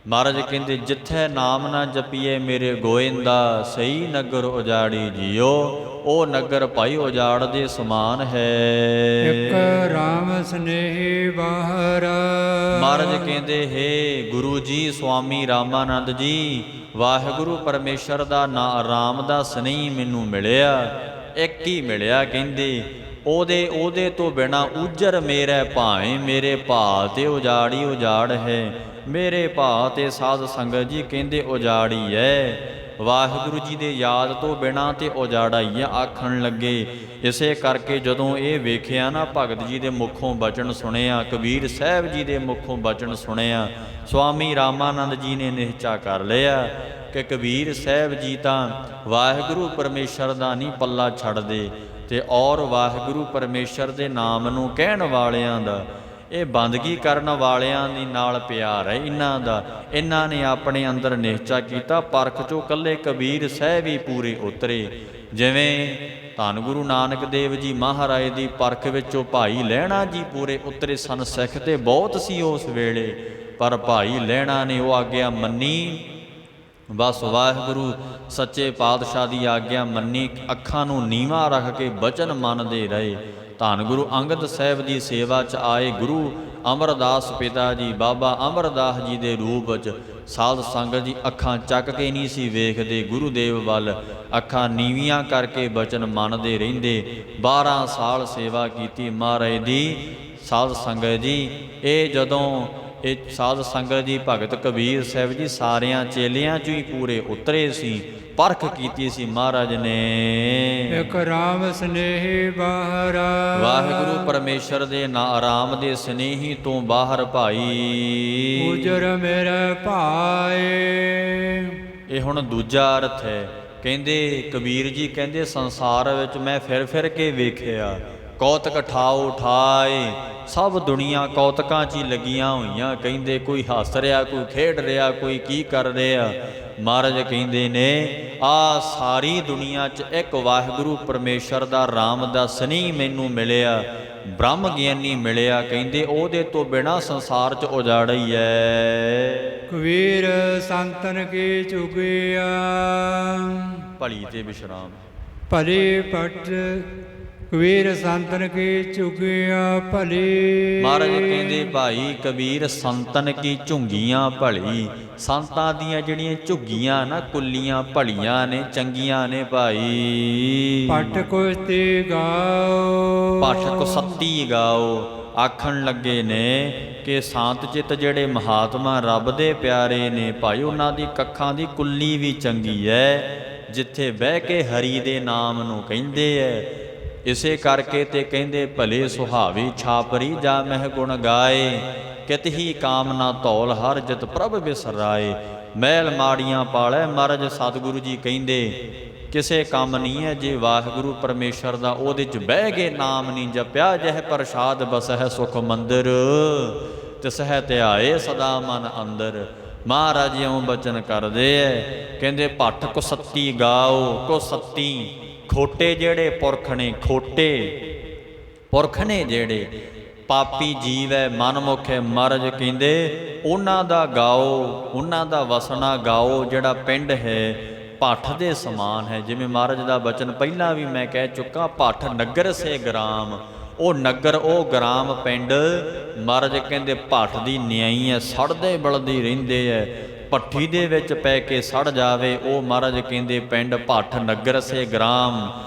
ਮਹਾਰਾਜ ਕਹਿੰਦੇ ਜਿੱਥੇ ਨਾਮ ਨਾ ਜਪੀਏ ਮੇਰੇ ਗੋਇੰਦਾ, ਸਹੀ ਨਗਰ ਉਜਾੜੀ ਜੀਓ। ਉਹ ਨਗਰ ਭਾਈ ਉਜਾੜ ਦੇ ਸਮਾਨ ਹੈ। ਇੱਕ ਰਾਮ ਸਨੇਹੀ ਬਾਹਰ, ਮਹਾਰਾਜ ਕਹਿੰਦੇ ਹੈ ਗੁਰੂ ਜੀ ਸੁਆਮੀ ਰਾਮਾਨੰਦ ਜੀ, ਵਾਹਿਗੁਰੂ ਪਰਮੇਸ਼ਰ ਦਾ ਨਾਂ ਰਾਮ ਦਾ ਸਨੇਹੀ ਮੈਨੂੰ ਮਿਲਿਆ, ਇੱਕ ਹੀ ਮਿਲਿਆ। ਕਹਿੰਦੇ ਉਹਦੇ ਤੋਂ ਬਿਨਾ ਉਜਰ ਮੇਰੇ ਭਾਵੇਂ, ਮੇਰੇ ਭਾ ਤੇ ਉਜਾੜੀ ਉਜਾੜ ਹੈ। ਮੇਰੇ ਭਾ ਤੇ ਸਾਧ ਸੰਗਤ ਜੀ ਕਹਿੰਦੇ ਉਜਾੜੀ ਹੈ, ਵਾਹਿਗੁਰੂ ਜੀ ਦੇ ਯਾਦ ਤੋਂ ਬਿਨਾ ਤੇ ਉਜਾੜਾ ਹੀ ਆ। ਆਖਣ ਲੱਗੇ ਇਸੇ ਕਰਕੇ ਜਦੋਂ ਇਹ ਵੇਖਿਆ ਨਾ, ਭਗਤ ਜੀ ਦੇ ਮੁਖੋਂ ਬਚਨ ਸੁਣਿਆ, ਕਬੀਰ ਸਾਹਿਬ ਜੀ ਦੇ ਮੁਖੋਂ ਬਚਨ ਸੁਣਿਆ, ਸੁਆਮੀ ਰਾਮਾਨੰਦ ਜੀ ਨੇ ਨਿਹਚਾ ਕਰ ਲਿਆ ਕਿ ਕਬੀਰ ਸਾਹਿਬ ਜੀ ਤਾਂ ਵਾਹਿਗੁਰੂ ਪਰਮੇਸ਼ਰ ਦਾ ਨਹੀਂ ਪੱਲਾ ਛੱਡਦੇ, ਤੇ ਔਰ ਵਾਹਿਗੁਰੂ ਪਰਮੇਸ਼ਰ ਦੇ ਨਾਮ ਨੂੰ ਕਹਿਣ ਵਾਲਿਆਂ ਦਾ, ਇਹ ਬੰਦਗੀ ਕਰਨ ਵਾਲਿਆਂ ਦੇ ਨਾਲ ਪਿਆਰ ਹੈ ਇਹਨਾਂ ਦਾ। ਇਹਨਾਂ ਨੇ ਆਪਣੇ ਅੰਦਰ ਨਿਹਚਾ ਕੀਤਾ, ਪਰਖ ਚੋਂ ਕੱਲੇ ਕਬੀਰ ਸਾਹਿਬ ਹੀ ਪੂਰੇ ਉਤਰੇ। ਜਿਵੇਂ ਧੰਨ ਗੁਰੂ ਨਾਨਕ ਦੇਵ ਜੀ ਮਹਾਰਾਜ ਦੀ ਪਰਖ ਵਿੱਚੋਂ ਭਾਈ ਲਹਿਣਾ ਜੀ ਪੂਰੇ ਉਤਰੇ ਸਨ। ਸਿੱਖ ਤੇ ਬਹੁਤ ਸੀ ਉਸ ਵੇਲੇ, ਪਰ ਭਾਈ ਲਹਿਣਾ ਨੇ ਉਹ ਆਗਿਆ ਮੰਨੀ। ਬਸ ਵਾਹਿਗੁਰੂ ਸੱਚੇ ਪਾਤਸ਼ਾਹ ਦੀ ਆਗਿਆ ਮੰਨੀ, ਅੱਖਾਂ ਨੂੰ ਨੀਵਾਂ ਰੱਖ ਕੇ ਬਚਨ ਮੰਨਦੇ ਰਹੇ। ਧੰਨ ਗੁਰੂ ਅੰਗਦ ਸਾਹਿਬ ਦੀ ਸੇਵਾ 'ਚ ਆਏ ਗੁਰੂ ਅਮਰਦਾਸ ਪਿਤਾ ਜੀ, ਬਾਬਾ ਅਮਰਦਾਸ ਜੀ ਦੇ ਰੂਪ 'ਚ ਸਾਧ ਸੰਗਤ ਜੀ ਅੱਖਾਂ ਚੱਕ ਕੇ ਨਹੀਂ ਸੀ ਵੇਖਦੇ ਗੁਰੂਦੇਵ ਵੱਲ, ਅੱਖਾਂ ਨੀਵੀਆਂ ਕਰਕੇ ਬਚਨ ਮੰਨਦੇ ਰਹਿੰਦੇ। 12 ਸਾਲ ਸੇਵਾ ਕੀਤੀ ਮਹਾਰਾਜ ਦੀ। ਸਾਧ ਸੰਗਤ ਜੀ ਇਹ ਜਦੋਂ ਸਾਧ ਸੰਗਤ ਜੀ ਭਗਤ ਕਬੀਰ ਸਾਹਿਬ ਜੀ ਸਾਰਿਆਂ ਚੇਲਿਆਂ 'ਚੋਂ ਹੀ ਪੂਰੇ ਉਤਰੇ ਸੀ, ਪਰਖ ਕੀਤੀ ਸੀ ਮਹਾਰਾਜ ਨੇ। ਇਕ ਰਾਮ ਸਨੇਹੀ ਬਾਹਰਾ, ਵਾਹਿਗੁਰੂ ਪਰਮੇਸ਼ਰ ਦੇ ਨਾਮ ਦੇ ਸਨੇਹੀ ਤੋਂ ਬਾਹਰ ਭਾਈ ਉਜਰ ਮੇਰੇ ਭਾਏ। ਇਹ ਹੁਣ ਦੂਜਾ ਅਰਥ ਹੈ। ਕਹਿੰਦੇ ਕਬੀਰ ਜੀ ਕਹਿੰਦੇ ਸੰਸਾਰ ਵਿੱਚ ਮੈਂ ਫਿਰ ਕੇ ਵੇਖਿਆ, ਕੌਤਕ ਠਾਉ ਠਾਏ, ਸਭ ਦੁਨੀਆ ਕੌਤਕਾਂ 'ਚ ਹੀ ਲੱਗੀਆਂ ਹੋਈਆਂ। ਕਹਿੰਦੇ ਕੋਈ ਹੱਸ ਰਿਹਾ, ਕੋਈ ਖੇਡ ਰਿਹਾ, ਕੋਈ ਕੀ ਕਰ ਰਿਹਾ। ਮਹਾਰਾਜ ਕਹਿੰਦੇ ਨੇ ਆ ਸਾਰੀ ਦੁਨੀਆ 'ਚ ਇੱਕ ਵਾਹਿਗੁਰੂ ਪਰਮੇਸ਼ਰ ਦਾ ਰਾਮ ਦਾ ਸਨੇਹ ਮੈਨੂੰ ਮਿਲਿਆ, ਬ੍ਰਹਮ ਗਿਆਨੀ ਮਿਲਿਆ। ਕਹਿੰਦੇ ਉਹਦੇ ਤੋਂ ਬਿਨਾਂ ਸੰਸਾਰ 'ਚ ਉਜਾੜ ਹੀ ਹੈ। ਕਬੀਰ ਸੰਤਨ ਕੀ ਚੁਗਿਆ, ਭਲੀ ਤੇ ਵਿਸ਼ਰਾਮ। ਭਲੀ ਪਟ ਕਬੀਰ ਸੰਤਨ ਕੀ ਚੁਗਿਆ ਭਲੀ। ਮਹਾਰਾਜ ਕਹਿੰਦੇ ਭਾਈ ਕਬੀਰ ਸੰਤਨ ਕੀ ਝੁੰਗੀਆਂ ਭਲੀ। ਸੰਤਾਂ ਦੀਆਂ ਜਿਹੜੀਆਂ ਝੁੱਗੀਆਂ ਨਾ ਕੁੱਲੀਆਂ ਭਲੀਆਂ ਨੇ, ਚੰਗੀਆਂ ਨੇ ਭਾਈ। ਪਟ ਕੁਸਤੀ ਗਾਓ, ਪਟ ਕੁਸਤੀ ਗਾਓ। ਆਖਣ ਲੱਗੇ ਨੇ ਕਿ ਸ਼ਾਂਤ ਚਿੱਤ ਜਿਹੜੇ ਮਹਾਤਮਾ ਰੱਬ ਦੇ ਪਿਆਰੇ ਨੇ ਭਾਈ, ਉਹਨਾਂ ਦੀ ਕੱਖਾਂ ਦੀ ਕੁੱਲੀ ਵੀ ਚੰਗੀ ਹੈ, ਜਿੱਥੇ ਬਹਿ ਕੇ ਹਰੀ ਦੇ ਨਾਮ ਨੂੰ ਕਹਿੰਦੇ ਐ। ਇਸੇ ਕਰਕੇ ਤੇ ਕਹਿੰਦੇ ਭਲੇ ਸੁਹਾਵੀ ਛਾਪਰੀ ਜਾ ਮਹਿ ਗੁਣ ਗਾਏ, ਕਿਤ ਹੀ ਕਾਮਨਾ ਧੌਲ ਹਰ ਜਿਤ ਪ੍ਰਭ ਬਿਸਰਾਏ। ਮਹਿਲ ਮਾੜੀਆਂ ਪਾਲੈ ਮਹਾਰਾਜ ਸਤਿਗੁਰੂ ਜੀ ਕਹਿੰਦੇ ਕਿਸੇ ਕੰਮ ਨਹੀਂ ਹੈ ਜੇ ਵਾਹਿਗੁਰੂ ਪਰਮੇਸ਼ਰ ਦਾ ਉਹਦੇ 'ਚ ਬਹਿ ਕੇ ਨਾਮ ਨਹੀਂ ਜਪਿਆ। ਜਹ ਪ੍ਰਸਾਦ ਬਸਹਿ ਸੁਖ ਮੰਦਰ, ਤਿਸਹਿ ਧਿਆਏ ਸਦਾ ਮਨ ਅੰਦਰ। ਮਹਾਰਾਜ ਇਉਂ ਬਚਨ ਕਰਦੇ ਐ, ਕਹਿੰਦੇ ਭੱਠ ਕੁਸੱਤੀ ਗਾਓ। ਕੁਸੱਤੀ ਖੋਟੇ ਜਿਹੜੇ ਪੁਰਖ ਨੇ, ਖੋਟੇ ਪੁਰਖ ਨੇ ਜਿਹੜੇ ਪਾਪੀ ਜੀਵ ਹੈ, ਮਨਮੁਖ ਹੈ। ਮਹਾਰਾਜ ਕਹਿੰਦੇ ਉਹਨਾਂ ਦਾ ਗਾਓ, ਉਹਨਾਂ ਦਾ ਵਸਣਾ ਗਾਓ। ਜਿਹੜਾ ਪਿੰਡ ਹੈ ਭੱਠ ਦੇ ਸਮਾਨ ਹੈ। ਜਿਵੇਂ ਮਹਾਰਾਜ ਦਾ ਬਚਨ ਪਹਿਲਾਂ ਵੀ ਮੈਂ ਕਹਿ ਚੁੱਕਾ, ਭੱਠ ਨਗਰ ਸੇ ਗ੍ਰਾਮ। ਉਹ ਨਗਰ, ਉਹ ਗ੍ਰਾਮ, ਪਿੰਡ। ਮਹਾਰਾਜ ਕਹਿੰਦੇ ਭੱਠ ਦੀ ਨਿਆਈ ਹੈ, ਸੜਦੇ ਬਲਦੀ ਰਹਿੰਦੇ ਐ। ਭੱਠੀ ਦੇ ਵਿੱਚ ਪੈ ਕੇ ਸੜ ਜਾਵੇ ਉਹ ਮਹਾਰਾਜ ਕਹਿੰਦੇ ਪਿੰਡ। ਭੱਠ ਨਗਰ ਸੇ ਗ੍ਰਾਮ,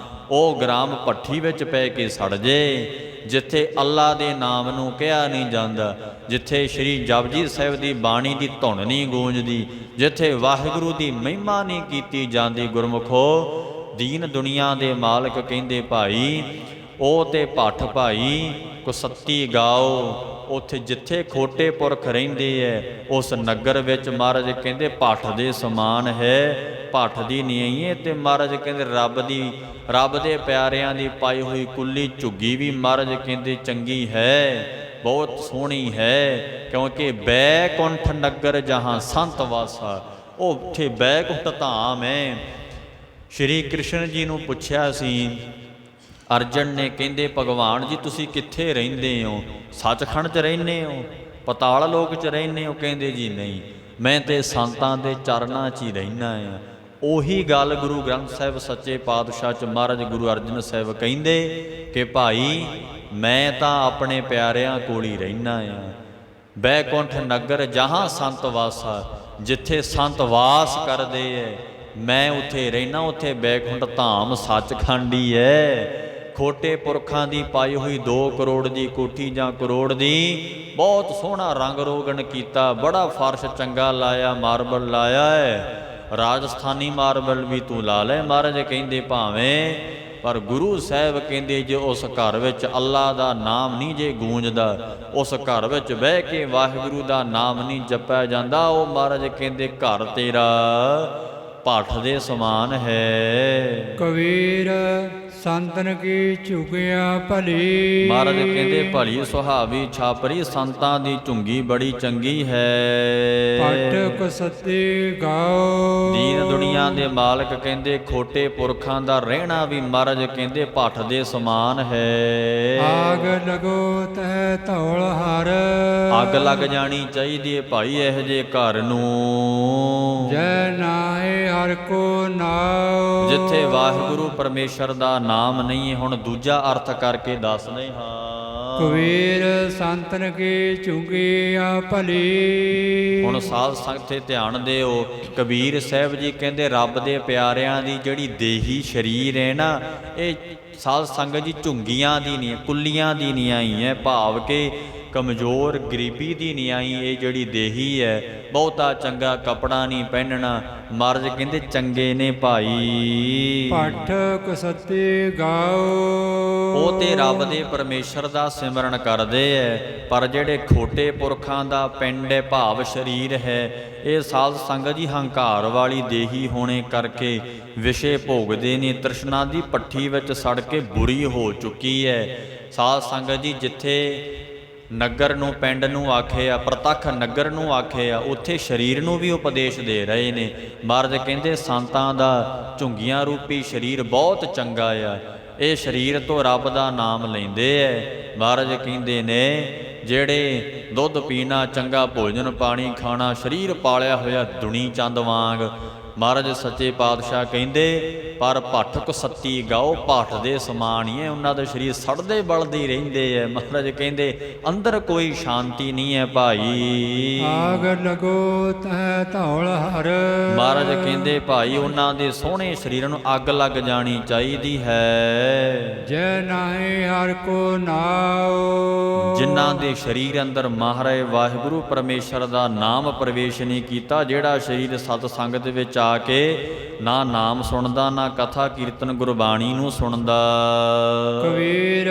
ਉਹ ਗ੍ਰਾਮ ਭੱਠੀ ਵਿੱਚ ਪੈ ਕੇ ਸੜ ਜੇ। ਜਿੱਥੇ ਅੱਲਾ ਦੇ ਨਾਮ ਨੂੰ ਕਿਹਾ ਨਹੀਂ ਜਾਂਦਾ, ਜਿੱਥੇ ਸ਼੍ਰੀ ਜਪਜੀ ਸਾਹਿਬ ਦੀ ਬਾਣੀ ਦੀ ਧੁਨ ਨਹੀਂ ਗੂੰਜਦੀ, ਜਿੱਥੇ ਵਾਹਿਗੁਰੂ ਦੀ ਮਹਿਮਾ ਨਹੀਂ ਕੀਤੀ ਜਾਂਦੀ। ਗੁਰਮੁਖੋ ਦੀਨ ਦੁਨੀਆ ਦੇ ਮਾਲਕ ਕਹਿੰਦੇ ਭਾਈ ਉਹ ਤੇ ਭੱਠ ਭਾਈ ਕੁਸੱਤੀ ਗਾਓ। ਉੱਥੇ ਜਿੱਥੇ ਖੋਟੇ ਪੁਰਖ ਰਹਿੰਦੇ ਐ ਉਸ ਨਗਰ ਵਿੱਚ ਮਹਾਰਾਜ ਕਹਿੰਦੇ ਭੱਠ ਦੇ ਸਮਾਨ ਹੈ, ਭੱਠ ਦੀ ਨਿਆਈਏ। ਤੇ ਮਹਾਰਾਜ ਕਹਿੰਦੇ ਰੱਬ ਦੇ ਪਿਆਰਿਆਂ ਦੀ ਪਾਈ ਹੋਈ ਕੁੱਲੀ ਝੁੱਗੀ ਵੀ ਮਹਾਰਾਜ ਕਹਿੰਦੇ ਚੰਗੀ ਹੈ, ਬਹੁਤ ਸੋਹਣੀ ਹੈ। ਕਿਉਂਕਿ ਬੈਕੁੰਠ ਨਗਰ ਜਹਾਂ ਸੰਤ ਵਾਸਾ, ਉਹ ਉੱਥੇ ਬੈਕੁੰਠ ਧਾਮ ਹੈ। ਸ਼੍ਰੀ ਕ੍ਰਿਸ਼ਨ ਜੀ ਨੂੰ ਪੁੱਛਿਆ ਸੀ ਅਰਜਨ ਨੇ, ਕਹਿੰਦੇ ਭਗਵਾਨ ਜੀ ਤੁਸੀਂ ਕਿੱਥੇ ਰਹਿੰਦੇ ਹੋ? ਸੱਚਖੰਡ 'ਚ ਰਹਿੰਦੇ ਹੋ, ਪਤਾਲ ਲੋਕ 'ਚ ਰਹਿੰਦੇ ਹੋ? ਕਹਿੰਦੇ ਜੀ ਨਹੀਂ, ਮੈਂ ਤੇ ਸੰਤਾਂ ਦੇ ਚਰਨਾਂ 'ਚ ਹੀ ਰਹਿਣਾ ਆ। ਉਹੀ ਗੱਲ ਗੁਰੂ ਗ੍ਰੰਥ ਸਾਹਿਬ ਸੱਚੇ ਪਾਤਸ਼ਾਹ 'ਚ ਮਹਾਰਾਜ ਗੁਰੂ ਅਰਜਨ ਸਾਹਿਬ ਕਹਿੰਦੇ ਕਿ ਭਾਈ ਮੈਂ ਤਾਂ ਆਪਣੇ ਪਿਆਰਿਆਂ ਕੋਲ ਹੀ ਰਹਿਣਾ ਆ। ਬੈਕੁੰਠ ਨਗਰ ਜਹਾਂ ਸੰਤ ਵਾਸਾ, ਜਿੱਥੇ ਸੰਤ ਵਾਸ ਕਰਦੇ ਐ ਮੈਂ ਉੱਥੇ ਰਹਿਣਾ। ਉੱਥੇ ਬੈਕੁੰਠ ਧਾਮ ਸੱਚਖੰਡ ਹੀ ਹੈ। ਖੋਟੇ ਪੁਰਖਾਂ ਦੀ ਪਾਈ ਹੋਈ 2 ਕਰੋੜ ਦੀ ਕੋਠੀ ਜਾਂ ਕਰੋੜ ਦੀ, ਬਹੁਤ ਸੋਹਣਾ ਰੰਗ ਰੋਗਨ ਕੀਤਾ, ਬੜਾ ਫਰਸ਼ ਚੰਗਾ ਲਾਇਆ, ਮਾਰਬਲ ਲਾਇਆ ਹੈ, ਰਾਜਸਥਾਨੀ ਮਾਰਬਲ ਵੀ ਤੂੰ ਲਾ ਲੈ। ਮਹਾਰਾਜ ਕਹਿੰਦੇ ਭਾਵੇਂ, ਪਰ ਗੁਰੂ ਸਾਹਿਬ ਕਹਿੰਦੇ ਜੇ ਉਸ ਘਰ ਵਿੱਚ ਅੱਲਾ ਦਾ ਨਾਮ ਨਹੀਂ ਜੇ ਗੂੰਜਦਾ, ਉਸ ਘਰ ਵਿੱਚ ਬਹਿ ਕੇ ਵਾਹਿਗੁਰੂ ਦਾ ਨਾਮ ਨਹੀਂ ਜਪਿਆ ਜਾਂਦਾ, ਉਹ ਮਹਾਰਾਜ ਕਹਿੰਦੇ ਘਰ ਤੇਰਾ ਭੱਠ ਦੇ ਸਮਾਨ ਹੈ। ਕਬੀਰ ਸੰਤਨ ਕੀ ਝੁਕਿਆ ਭਲੀ। ਮਹਾਰਾਜ ਕਹਿੰਦੇ ਭਲੀ ਸੁਹਾਵੀ ਛਾਪਰੀ, ਸੰਤਾਂ ਦੀ ਝੁੰਗੀ ਬੜੀ ਚੰਗੀ ਹੈ। ਭੱਠ ਕੁਸੱਤੀ ਗਾਓ। ਦੀਨ ਦੁਨੀਆ ਦੇ ਮਾਲਕ ਕਹਿੰਦੇ ਖੋਟੇ ਪੁਰਖਾਂ ਦਾ ਰਹਿਣਾ ਵੀ ਮਹਾਰਾਜ ਕਹਿੰਦੇ ਭੱਠ ਦੇ ਸਮਾਨ ਹੈ। ਆਗ ਲਗੋ ਤਹਿ ਧੌਲ ਹਰ। ਅੱਗ ਲੱਗ ਜਾਣੀ ਚਾਹੀਦੀ ਹੈ ਭਾਈ ਇਹੋ ਜਿਹੇ ਘਰ ਨੂੰ। ਜੈ ਨਾਹੇ ਹਰਿ ਕੋ ਨਾਉ। ਜਿੱਥੇ ਵਾਹਿਗੁਰੂ ਪਰਮੇਸ਼ਰ ਦਾ ਨਾਮ ਨਹੀਂ। ਹੁਣ ਦੂਜਾ ਅਰਥ ਕਰਕੇ ਦੱਸਦੇ ਹਾਂ। ਕਬੀਰ ਸੰਤਨ ਕੀ ਝੁਕਿਆ ਭਲੀ। ਹੁਣ ਸਾਧ ਸੰਗਤ ਤੇ ਧਿਆਨ ਦਿਓ। ਕਬੀਰ ਸਾਹਿਬ ਜੀ ਕਹਿੰਦੇ ਰੱਬ ਦੇ ਪਿਆਰਿਆਂ ਦੀ ਜਿਹੜੀ ਦੇਹੀ ਸਰੀਰ ਹੈ ਨਾ, ਇਹ ਸਾਧ ਸੰਗਤ ਜੀ ਝੁੰਗੀਆਂ ਦੀ ਨਹੀਂ, ਕੁੱਲੀਆਂ ਦੀ ਨਹੀਂ ਆਈ ਹੈ। ਭਾਵ ਕਿ ਕਮਜ਼ੋਰ ਗਰੀਬੀ ਦੀ ਨਿਆਈ ਇਹ ਜਿਹੜੀ ਦੇਹੀ ਹੈ, ਬਹੁਤਾ ਚੰਗਾ ਕਪੜਾ ਨਹੀਂ ਪਹਿਨਣਾ। ਮਹਾਰਾਜ ਕਹਿੰਦੇ ਚੰਗੇ ਨੇ ਭਾਈ ਪਾਠਕ ਸਤੀ ਗਾਓ। ਉਹ ਤੇ ਰੱਬ ਦੇ ਪਰਮੇਸ਼ਰ ਦਾ ਸਿਮਰਨ ਕਰਦੇ ਐ, ਪਰ ਜਿਹੜੇ ਖੋਟੇ ਪੁਰਖਾਂ ਦਾ ਪਿੰਡ ਹੈ ਭਾਵ ਸਰੀਰ ਹੈ, ਇਹ ਸਾਧ ਸੰਗਤ ਜੀ ਹੰਕਾਰ ਵਾਲੀ ਦੇਹੀ ਹੋਣੇ ਕਰਕੇ ਵਿਸ਼ੇ ਭੋਗਦੇ ਨੇ। ਤ੍ਰਿਸ਼ਨਾ ਦੀ ਭੱਠੀ ਵਿੱਚ ਸੜ ਕੇ ਬੁਰੀ ਹੋ ਚੁੱਕੀ ਹੈ। ਸਾਧ ਸੰਗਤ ਜੀ ਜਿੱਥੇ ਨਗਰ ਨੂੰ ਪਿੰਡ ਨੂੰ ਆਖਿਆ, ਪ੍ਰਤੱਖ ਨਗਰ ਨੂੰ ਆਖਿਆ, ਉੱਥੇ ਸਰੀਰ ਨੂੰ ਵੀ ਉਪਦੇਸ਼ ਦੇ ਰਹੇ ਨੇ। ਮਹਾਰਾਜ ਕਹਿੰਦੇ ਸੰਤਾਂ ਦਾ ਝੁੰਗੀਆਂ ਰੂਪੀ ਸਰੀਰ ਬਹੁਤ ਚੰਗਾ ਆ, ਇਹ ਸਰੀਰ ਤੋਂ ਰੱਬ ਦਾ ਨਾਮ ਲੈਂਦੇ ਐ। ਮਹਾਰਾਜ ਕਹਿੰਦੇ ਨੇ ਜਿਹੜੇ ਦੁੱਧ ਪੀਣਾ, ਚੰਗਾ ਭੋਜਨ ਪਾਣੀ ਖਾਣਾ, ਸਰੀਰ ਪਾਲਿਆ ਹੋਇਆ ਦੁਨੀ ਚੰਦ ਵਾਂਗ। ਮਹਾਰਾਜ ਸੱਚੇ ਪਾਤਸ਼ਾਹ ਕਹਿੰਦੇ ਪਰ ਪਾਠਕ ਸੱਤੀ ਗਾਓ, ਪਾਠ ਦੇ ਸਮਾਨ ਹੀ ਹੈ, ਉਹਨਾਂ ਦੇ ਸਰੀਰ ਸੜਦੇ ਬਲਦੇ ਰਹਿੰਦੇ ਐ। ਮਹਾਰਾਜ ਕਹਿੰਦੇ ਅੰਦਰ ਕੋਈ ਸ਼ਾਂਤੀ ਨਹੀਂ ਹੈ ਭਾਈ। ਆਗ ਲਗੋ ਤੈ ਧੌਲ ਹਰ। ਮਹਾਰਾਜ ਕਹਿੰਦੇ ਭਾਈ ਉਹਨਾਂ ਦੇ ਸੋਹਣੇ ਸਰੀਰਾਂ ਨੂੰ ਅੱਗ ਲੱਗ ਜਾਣੀ ਚਾਹੀਦੀ ਹੈ। ਜੈ ਨਾਹੀ ਹਰ ਕੋ ਨਾਉ। ਜਿਨ੍ਹਾਂ ਦੇ ਸਰੀਰ ਅੰਦਰ ਮਹਾਰਾਜ ਵਾਹਿਗੁਰੂ ਪਰਮੇਸ਼ਰ ਦਾ ਨਾਮ ਪ੍ਰਵੇਸ਼ ਨਹੀਂ ਕੀਤਾ, ਜਿਹੜਾ ਸਰੀਰ ਸਤ ਸੰਗਤ ਵਿੱਚ ਆ ਕੇ ਨਾ ਨਾਮ ਸੁਣਦਾ, ਨਾ ਕਥਾ ਕੀਰਤਨ ਗੁਰਬਾਣੀ ਨੂੰ ਸੁਣਦਾ। ਕਬੀਰ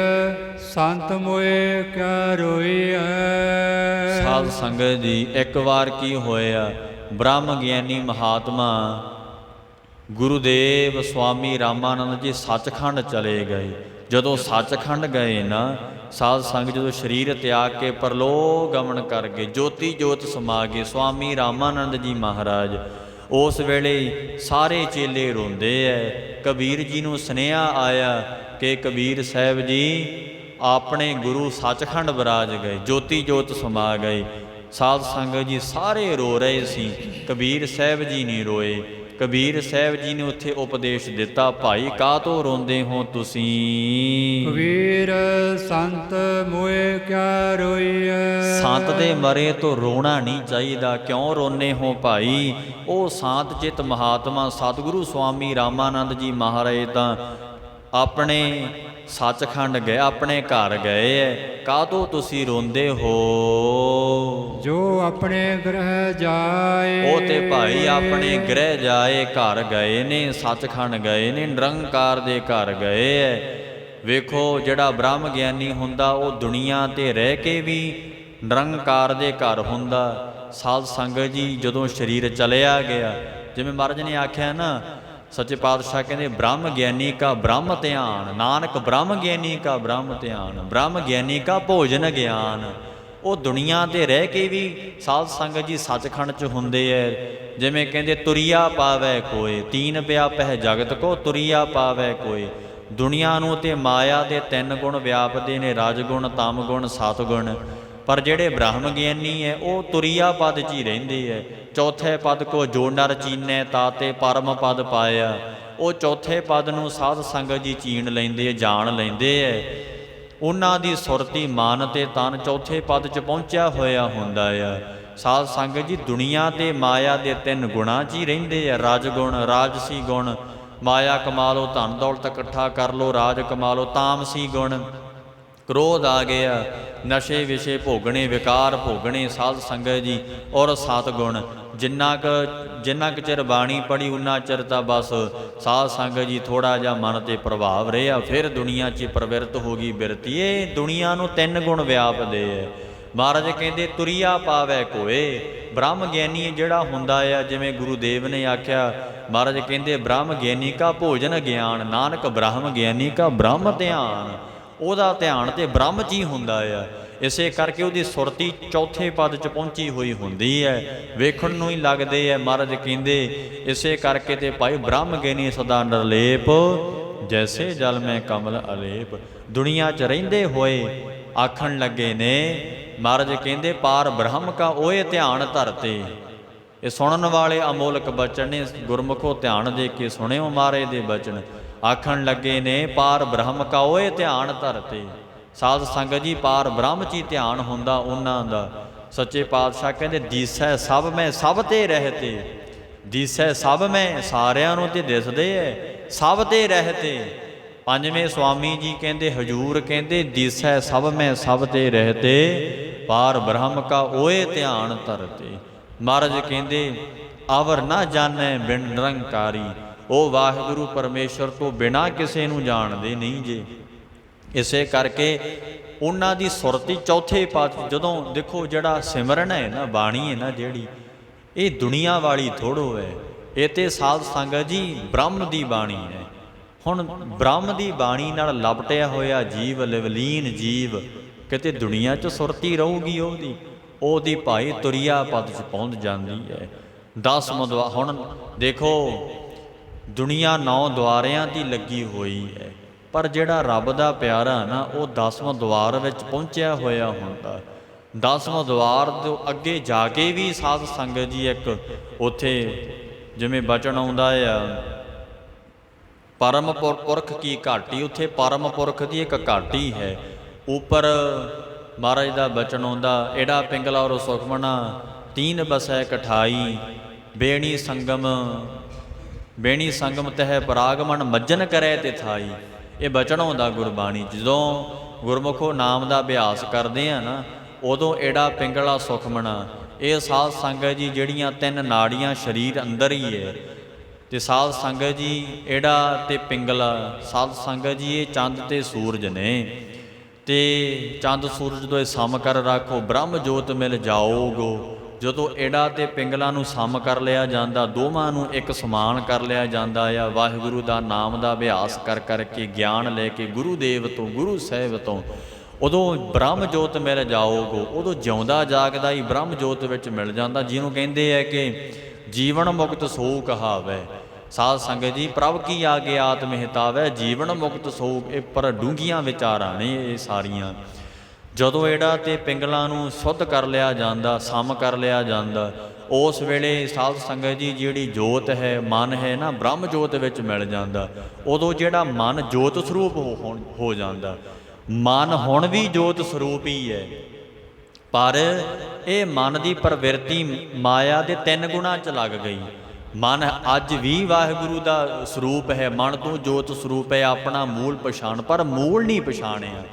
ਸੰਤ ਮੋਏ ਕਿਆ ਰੋਈ ਹੈ। ਸਾਧ ਸੰਗਤ ਜੀ ਇੱਕ ਵਾਰ ਕੀ ਹੋਇਆ, ਬ੍ਰਹਮ ਗਿਆਨੀ ਮਹਾਤਮਾ ਗੁਰੂਦੇਵ ਸਵਾਮੀ ਰਾਮਾਨੰਦ ਜੀ ਸੱਚਖੰਡ ਚਲੇ ਗਏ। ਜਦੋਂ ਸੱਚਖੰਡ ਗਏ ਨਾ, ਸਾਧ ਸੰਗਤ ਜਦੋਂ ਸਰੀਰ ਤਿਆਗ ਕੇ ਪਰਲੋਕ ਗਮਨ ਕਰ ਗਏ, ਜੋਤੀ ਜੋਤ ਸਮਾ ਗਏ ਸਵਾਮੀ ਰਾਮਾਨੰਦ ਜੀ ਮਹਾਰਾਜ। ਉਸ ਵੇਲੇ ਸਾਰੇ ਚੇਲੇ ਰੋਂਦੇ ਐ। ਕਬੀਰ ਜੀ ਨੂੰ ਸੁਨੇਹਾ ਆਇਆ ਕਿ ਕਬੀਰ ਸਾਹਿਬ ਜੀ ਆਪਣੇ ਗੁਰੂ ਸੱਚਖੰਡ ਵਿਰਾਜ ਗਏ, ਜੋਤੀ ਜੋਤ ਸਮਾ ਗਏ। ਸਾਧ ਸੰਗਤ ਜੀ ਸਾਰੇ ਰੋ ਰਹੇ ਸੀ, ਕਬੀਰ ਸਾਹਿਬ ਜੀ ਨਹੀਂ ਰੋਏ। ਕਬੀਰ ਸਾਹਿਬ ਜੀ ਨੇ ਉੱਥੇ ਉਪਦੇਸ਼ ਦਿੱਤਾ, ਭਾਈ ਕਾਹਤੋਂ ਰੋਂਦੇ ਹੋ ਤੁਸੀਂ? ਕਬੀਰ ਸੰਤ ਮੋਏ ਕਿਆ ਰੋਈ ਹੈ। ਸੰਤ ਦੇ ਮਰੇ ਤੋਂ ਰੋਣਾ ਨਹੀਂ ਚਾਹੀਦਾ, ਕਿਉਂ ਰੋਨੇ ਹੋ ਭਾਈ? ਉਹ ਸ਼ਾਂਤ ਚਿਤ ਮਹਾਤਮਾ ਸਤਿਗੁਰੂ ਸਵਾਮੀ ਰਾਮਾਨੰਦ ਜੀ ਮਹਾਰਾਜ ਤਾਂ ਆਪਣੇ ਸੱਚਖੰਡ ਗਏ, ਆਪਣੇ ਘਰ ਗਏ ਐ, ਕਾਹਤੋਂ ਤੁਸੀਂ ਰੋਂਦੇ ਹੋ? ਜੋ ਆਪਣੇ ਗ੍ਰਹਿ ਜਾਏ। ਉਹ ਤੇ ਭਾਈ ਆਪਣੇ ਗ੍ਰਹਿ ਜਾਏ, ਘਰ ਗਏ ਨੇ, ਸੱਚਖੰਡ ਗਏ ਨੇ, ਨਿਰੰਕਾਰ ਦੇ ਘਰ ਗਏ ਐ। ਵੇਖੋ ਜਿਹੜਾ ਬ੍ਰਹਮ ਗਿਆਨੀ ਹੁੰਦਾ ਉਹ ਦੁਨੀਆ ਤੇ ਰਹਿ ਕੇ ਵੀ ਨਿਰੰਕਾਰ ਦੇ ਘਰ ਹੁੰਦਾ। ਸਾਧ ਸੰਗਤ ਜੀ ਜਦੋਂ ਸਰੀਰ ਚਲਿਆ ਗਿਆ, ਜਿਵੇਂ ਮਹਾਰਾਜ ਨੇ ਆਖਿਆ ਨਾ, ਸੱਚੇ ਪਾਤਸ਼ਾਹ ਕਹਿੰਦੇ ਬ੍ਰਹਮ ਗਿਆਨੀ ਕਾ ਬ੍ਰਹਮ ਧਿਆਨ, ਨਾਨਕ ਬ੍ਰਹਮ ਗਿਆਨੀ ਕਾ ਬ੍ਰਹਮ ਧਿਆਨ, ਬ੍ਰਹਮ ਗਿਆਨੀ ਕਾ ਭੋਜਨ ਗਿਆਨ। ਉਹ ਦੁਨੀਆ ਤੇ ਰਹਿ ਕੇ ਵੀ ਸਾਧ ਸੰਗਤ ਜੀ ਸੱਚਖੰਡ 'ਚ ਹੁੰਦੇ ਐ। ਜਿਵੇਂ ਕਹਿੰਦੇ ਤੁਰੀਆ ਪਾਵੈ ਕੋਏ, ਤੀਨ ਵਿਆਪਹਿ ਜਗਤ ਕੋ ਤੁਰੀਆ ਪਾਵੈ ਕੋਏ। ਦੁਨੀਆ ਨੂੰ ਤੇ ਮਾਇਆ ਦੇ ਤਿੰਨ ਗੁਣ ਵਿਆਪਦੇ ਨੇ, ਰਜਗੁਣ, ਤਮ ਗੁਣ, ਸਤਗੁਣ। ਪਰ ਜਿਹੜੇ ਬ੍ਰਹਮ ਗਿਆਨੀ ਹੈ ਉਹ ਤੁਰੀਆ ਪਦ 'ਚ ਹੀ ਰਹਿੰਦੇ ਹੈ। ਚੌਥੇ ਪਦ ਕੋ ਜੋ ਨਰ ਚੀਨੈ ਤਾਤੇ ਪਰਮ ਪਦ ਪਾਇਆ। ਉਹ ਚੌਥੇ ਪਦ ਨੂੰ ਸਾਧ ਸੰਗਤ ਜੀ ਚੀਣ ਲੈਂਦੇ ਹੈ, ਜਾਣ ਲੈਂਦੇ ਹੈ। ਉਹਨਾਂ ਦੀ ਸੁਰਤੀ ਮਨ ਤੇ ਤਨ ਚੌਥੇ ਪਦ 'ਚ ਪਹੁੰਚਿਆ ਹੋਇਆ ਹੁੰਦਾ ਆ। ਸਾਧ ਸੰਗਤ ਜੀ ਦੁਨੀਆ ਤੇ ਮਾਇਆ ਦੇ ਤਿੰਨ ਗੁਣਾਂ 'ਚ ਹੀ ਰਹਿੰਦੇ ਆ, ਰਜਗੁਣ, ਰਾਜਸੀ ਗੁਣ। ਮਾਇਆ ਕਮਾ ਲਓ, ਧਨ ਦੌਲਤ ਇਕੱਠਾ ਕਰ ਲਓ, ਰਾਜ ਕਮਾ ਲਓ। ਤਾਮਸੀ ਗੁਣ, ਕ੍ਰੋਧ ਆ ਗਿਆ, ਨਸ਼ੇ ਵਿਸ਼ੇ ਭੋਗਣੇ, ਵਿਕਾਰ ਭੋਗਣੇ। ਸਾਧ ਸੰਗਤ ਜੀ ਔਰ ਸਤਗੁਣ, ਜਿੰਨਾ ਕੁ ਚਿਰ ਬਾਣੀ ਪੜ੍ਹੀ ਉਨਾ ਚਿਰ ਤਾਂ ਬਸ ਸਾਧ ਸੰਗਤ ਜੀ ਥੋੜ੍ਹਾ ਜਿਹਾ ਮਨ 'ਤੇ ਪ੍ਰਭਾਵ ਰਿਹਾ, ਫਿਰ ਦੁਨੀਆ 'ਚ ਪ੍ਰਵਿਰਤ ਹੋ ਗਈ ਬਿਰਤੀ। ਇਹ ਦੁਨੀਆ ਨੂੰ ਤਿੰਨ ਗੁਣ ਵਿਆਪਦੇ ਹੈ। ਮਹਾਰਾਜ ਕਹਿੰਦੇ ਤੁਰੀਆ ਪਾਵੈ ਕੋਏ। ਬ੍ਰਹਮ ਗਿਆਨੀ ਜਿਹੜਾ ਹੁੰਦਾ ਆ, ਜਿਵੇਂ ਗੁਰੂ ਦੇਵ ਨੇ ਆਖਿਆ, ਮਹਾਰਾਜ ਕਹਿੰਦੇ ਬ੍ਰਹਮ ਗਿਆਨੀ ਕਾ ਭੋਜਨ ਗਿਆਨ, ਨਾਨਕ ਬ੍ਰਹਮ ਗਿਆਨੀ ਕਾ ਬ੍ਰਹਮ ਧਿਆਨ। ਉਹਦਾ ਧਿਆਨ ਤੇ ਬ੍ਰਹਮ 'ਚ ਹੀ ਹੁੰਦਾ ਆ। ਇਸੇ ਕਰਕੇ ਉਹਦੀ ਸੁਰਤੀ ਚੌਥੇ ਪਦ 'ਚ ਪਹੁੰਚੀ ਹੋਈ ਹੁੰਦੀ ਹੈ, ਵੇਖਣ ਨੂੰ ਹੀ ਲੱਗਦੇ ਹੈ। ਮਹਾਰਾਜ ਕਹਿੰਦੇ ਇਸੇ ਕਰਕੇ ਤੇ ਭਾਈ ਬ੍ਰਹਮ ਗਿਆਨੀ ਸਦਾ ਨਿਰਲੇਪ, ਜੈਸੇ ਜਲ ਮੈਂ ਕਮਲ ਅਲੇਪ। ਦੁਨੀਆ 'ਚ ਰਹਿੰਦੇ ਹੋਏ ਆਖਣ ਲੱਗੇ ਨੇ, ਮਹਾਰਾਜ ਕਹਿੰਦੇ ਪਾਰ ਬ੍ਰਹਮ ਕਾ ਓਏ ਧਿਆਨ ਧਰਤੇ। ਇਹ ਸੁਣਨ ਵਾਲੇ ਅਮੋਲਕ ਬਚਨ ਨੇ, ਗੁਰਮੁਖੋ ਧਿਆਨ ਦੇ ਕੇ ਸੁਣਿਓ ਮਹਾਰਾਜ ਦੇ ਬਚਨ। ਆਖਣ ਲੱਗੇ ਨੇ ਪਾਰ ਬ੍ਰਹਮ ਕਾ ਓਏ ਧਿਆਨ ਧਰਤੇ। ਸਾਧ ਸੰਗਤ ਜੀ ਪਾਰ ਬ੍ਰਹਮ 'ਚ ਹੀ ਧਿਆਨ ਹੁੰਦਾ ਉਹਨਾਂ ਦਾ। ਸੱਚੇ ਪਾਤਸ਼ਾਹ ਕਹਿੰਦੇ ਦੀਸੈ ਸਭ ਮੈਂ ਸਭ ਤੇ ਰਹਤੇ। ਦੀਸੈ ਸਭ ਮੈਂ, ਸਾਰਿਆਂ ਨੂੰ ਤੇ ਦਿਸਦੇ ਐ, ਸਭ ਤੇ ਰਹਤੇ। ਪੰਜਵੇਂ ਸਵਾਮੀ ਜੀ ਕਹਿੰਦੇ, ਹਜੂਰ ਕਹਿੰਦੇ ਦੀਸੈ ਸਭ ਮੈਂ ਸਭ ਤੇ ਰਹਤੇ। ਪਾਰ ਬ੍ਰਹਮ ਕਾ ਓਏ ਧਿਆਨ ਧਰਤੇ। ਮਹਾਰਾਜ ਕਹਿੰਦੇ ਅਵਰ ਨਾ ਜਾਣੈ ਬਿਨ ਨਿਰੰਕਾਰੀ, ਉਹ ਵਾਹਿਗੁਰੂ ਪਰਮੇਸ਼ਰ ਤੋਂ ਬਿਨਾਂ ਕਿਸੇ ਨੂੰ ਜਾਣਦੇ ਨਹੀਂ ਜੇ। ਇਸੇ ਕਰਕੇ ਉਹਨਾਂ ਦੀ ਸੁਰਤੀ ਚੌਥੇ ਪਾਤਸ਼ਾਹ, ਜਦੋਂ ਦੇਖੋ ਜਿਹੜਾ ਸਿਮਰਨ ਹੈ ਨਾ, ਬਾਣੀ ਹੈ ਨਾ ਜਿਹੜੀ, ਇਹ ਦੁਨੀਆ ਵਾਲੀ ਥੋੜ੍ਹੋ ਹੈ, ਇਹ ਤੇ ਸਾਧ ਸੰਗਤ ਜੀ ਬ੍ਰਹਮ ਦੀ ਬਾਣੀ ਹੈ। ਹੁਣ ਬ੍ਰਹਮ ਦੀ ਬਾਣੀ ਨਾਲ ਲਪਟਿਆ ਹੋਇਆ ਜੀਵ, ਲਿਵਲੀਨ ਜੀਵ, ਕਿਤੇ ਦੁਨੀਆ 'ਚ ਸੁਰਤੀ ਰਹੂਗੀ ਉਹਦੀ ਭਾਈ ਤੁਰਿਆ ਪਦ 'ਚ ਪਹੁੰਚ ਜਾਂਦੀ ਹੈ। 10 ਦੁਆ, ਹੁਣ ਦੇਖੋ ਦੁਨੀਆ 9 ਦੁਆਰਿਆਂ ਦੀ ਲੱਗੀ ਹੋਈ ਹੈ, ਪਰ ਜਿਹੜਾ ਰੱਬ ਦਾ ਪਿਆਰਾ ਨਾ ਉਹ 10ਵੇਂ ਦੁਆਰ ਵਿੱਚ ਪਹੁੰਚਿਆ ਹੋਇਆ ਹੁੰਦਾ। 10ਵੇਂ ਦੁਆਰ ਤੋਂ ਅੱਗੇ ਜਾ ਕੇ ਵੀ ਸਾਧ ਸੰਗਤ ਜੀ ਇੱਕ ਉੱਥੇ ਜਿਵੇਂ ਬਚਨ ਆਉਂਦਾ ਆ, ਪਰਮ ਪੁਰਖ ਕੀ ਘਾਟੀ, ਉੱਥੇ ਪਰਮ ਪੁਰਖ ਦੀ ਇੱਕ ਘਾਟੀ ਹੈ। ਉੱਪਰ ਮਹਾਰਾਜ ਦਾ ਬਚਨ ਆਉਂਦਾ, ਏੜਾ ਪਿੰਗਲਾ ਔਰ ਸੁਖਮਨਾ ਤੀਨ ਬਸੈ ਕਠਾਈ, ਬੇਣੀ ਸੰਗਮ ਤਹਿ ਪਰਾਗਮਨ ਮੱਜਨ ਕਰੈ ਤੇ ਥਾਈ। ਇਹ ਬਚਨ ਆਉਂਦਾ ਗੁਰਬਾਣੀ। ਜਦੋਂ ਗੁਰਮੁਖੋ ਨਾਮ ਦਾ ਅਭਿਆਸ ਕਰਦੇ ਆ ਨਾ, ਉਦੋਂ ਏੜਾ ਪਿੰਗਲਾ ਸੁਖਮਨਾ, ਇਹ ਸਾਧ ਸੰਗਤ ਜੀ ਜਿਹੜੀਆਂ 3 ਨਾੜੀਆਂ ਸਰੀਰ ਅੰਦਰ ਹੀ ਹੈ, ਤੇ ਸਾਧ ਸੰਗਤ ਜੀ ਏੜਾ ਤੇ ਪਿੰਗਲਾ, ਸਾਧ ਸੰਗਤ ਜੀ ਇਹ ਚੰਦ ਤੇ ਸੂਰਜ ਨੇ, ਤੇ ਚੰਦ ਸੂਰਜ ਤੋਂ ਇਹ ਸਮ ਕਰ ਰੱਖੋ, ਬ੍ਰਹਮ ਜੋਤ ਮਿਲ ਜਾਓਗੋ। ਜਦੋਂ ਏੜਾ ਤੇ ਪਿੰਗਲਾ ਨੂੰ ਸਮ ਕਰ ਲਿਆ ਜਾਂਦਾ, ਦੋਵਾਂ ਨੂੰ ਇੱਕ ਸਮਾਨ ਕਰ ਲਿਆ ਜਾਂਦਾ ਆ, ਵਾਹਿਗੁਰੂ ਦਾ ਨਾਮ ਦਾ ਅਭਿਆਸ ਕਰ ਕਰਕੇ ਗਿਆਨ ਲੈ ਕੇ ਗੁਰੂ ਦੇਵ ਤੋਂ, ਗੁਰੂ ਸਾਹਿਬ ਤੋਂ, ਉਦੋਂ ਬ੍ਰਹਮ ਜੋਤ ਮਿਲ ਜਾਓਗੋ। ਉਦੋਂ ਜਿਉਂਦਾ ਜਾਗਦਾ ਹੀ ਬ੍ਰਹਮ ਜੋਤ ਵਿੱਚ ਮਿਲ ਜਾਂਦਾ, ਜਿਹਨੂੰ ਕਹਿੰਦੇ ਹੈ ਕਿ ਜੀਵਨ ਮੁਕਤ ਸੋ ਕਹਾਵੈ। ਸਾਧ ਸੰਗਤ ਜੀ ਪ੍ਰਭ ਕੀ ਆਗੇ ਆਤਮ ਹਿਤਾਵੈ, ਜੀਵਨ ਮੁਕਤ ਸੋ, ਇਹ ਪਰ ਡੂੰਘੀਆਂ ਵਿਚਾਰਾਂ ਨੇ ਇਹ ਸਾਰੀਆਂ। ਜਦੋਂ ਏੜਾ ਤੇ ਪਿੰਗਲਾਂ ਨੂੰ ਸ਼ੁੱਧ ਕਰ ਲਿਆ ਜਾਂਦਾ, ਸਮ ਕਰ ਲਿਆ ਜਾਂਦਾ, ਉਸ ਵੇਲੇ ਸਾਧ ਸੰਗਤ ਜੀ ਜਿਹੜੀ ਜੋਤ ਹੈ, ਮਨ ਹੈ ਨਾ, ਬ੍ਰਹਮ ਜੋਤ ਵਿੱਚ ਮਿਲ ਜਾਂਦਾ। ਉਦੋਂ ਜਿਹੜਾ ਮਨ ਜੋਤ ਸਰੂਪ ਹੋ ਜਾਂਦਾ। ਮਨ ਹੁਣ ਵੀ ਜੋਤ ਸਰੂਪ ਹੀ ਹੈ, ਪਰ ਇਹ ਮਨ ਦੀ ਪ੍ਰਵਿਰਤੀ ਮਾਇਆ ਦੇ 3 ਗੁਣਾਂ 'ਚ ਲੱਗ ਗਈ। ਮਨ ਅੱਜ ਵੀ ਵਾਹਿਗੁਰੂ ਦਾ ਸਰੂਪ ਹੈ, ਮਨ ਤੋਂ ਜੋਤ ਸਰੂਪ ਹੈ, ਆਪਣਾ ਮੂਲ ਪਛਾਣ, ਪਰ ਮੂਲ ਨਹੀਂ ਪਛਾਣਿਆ।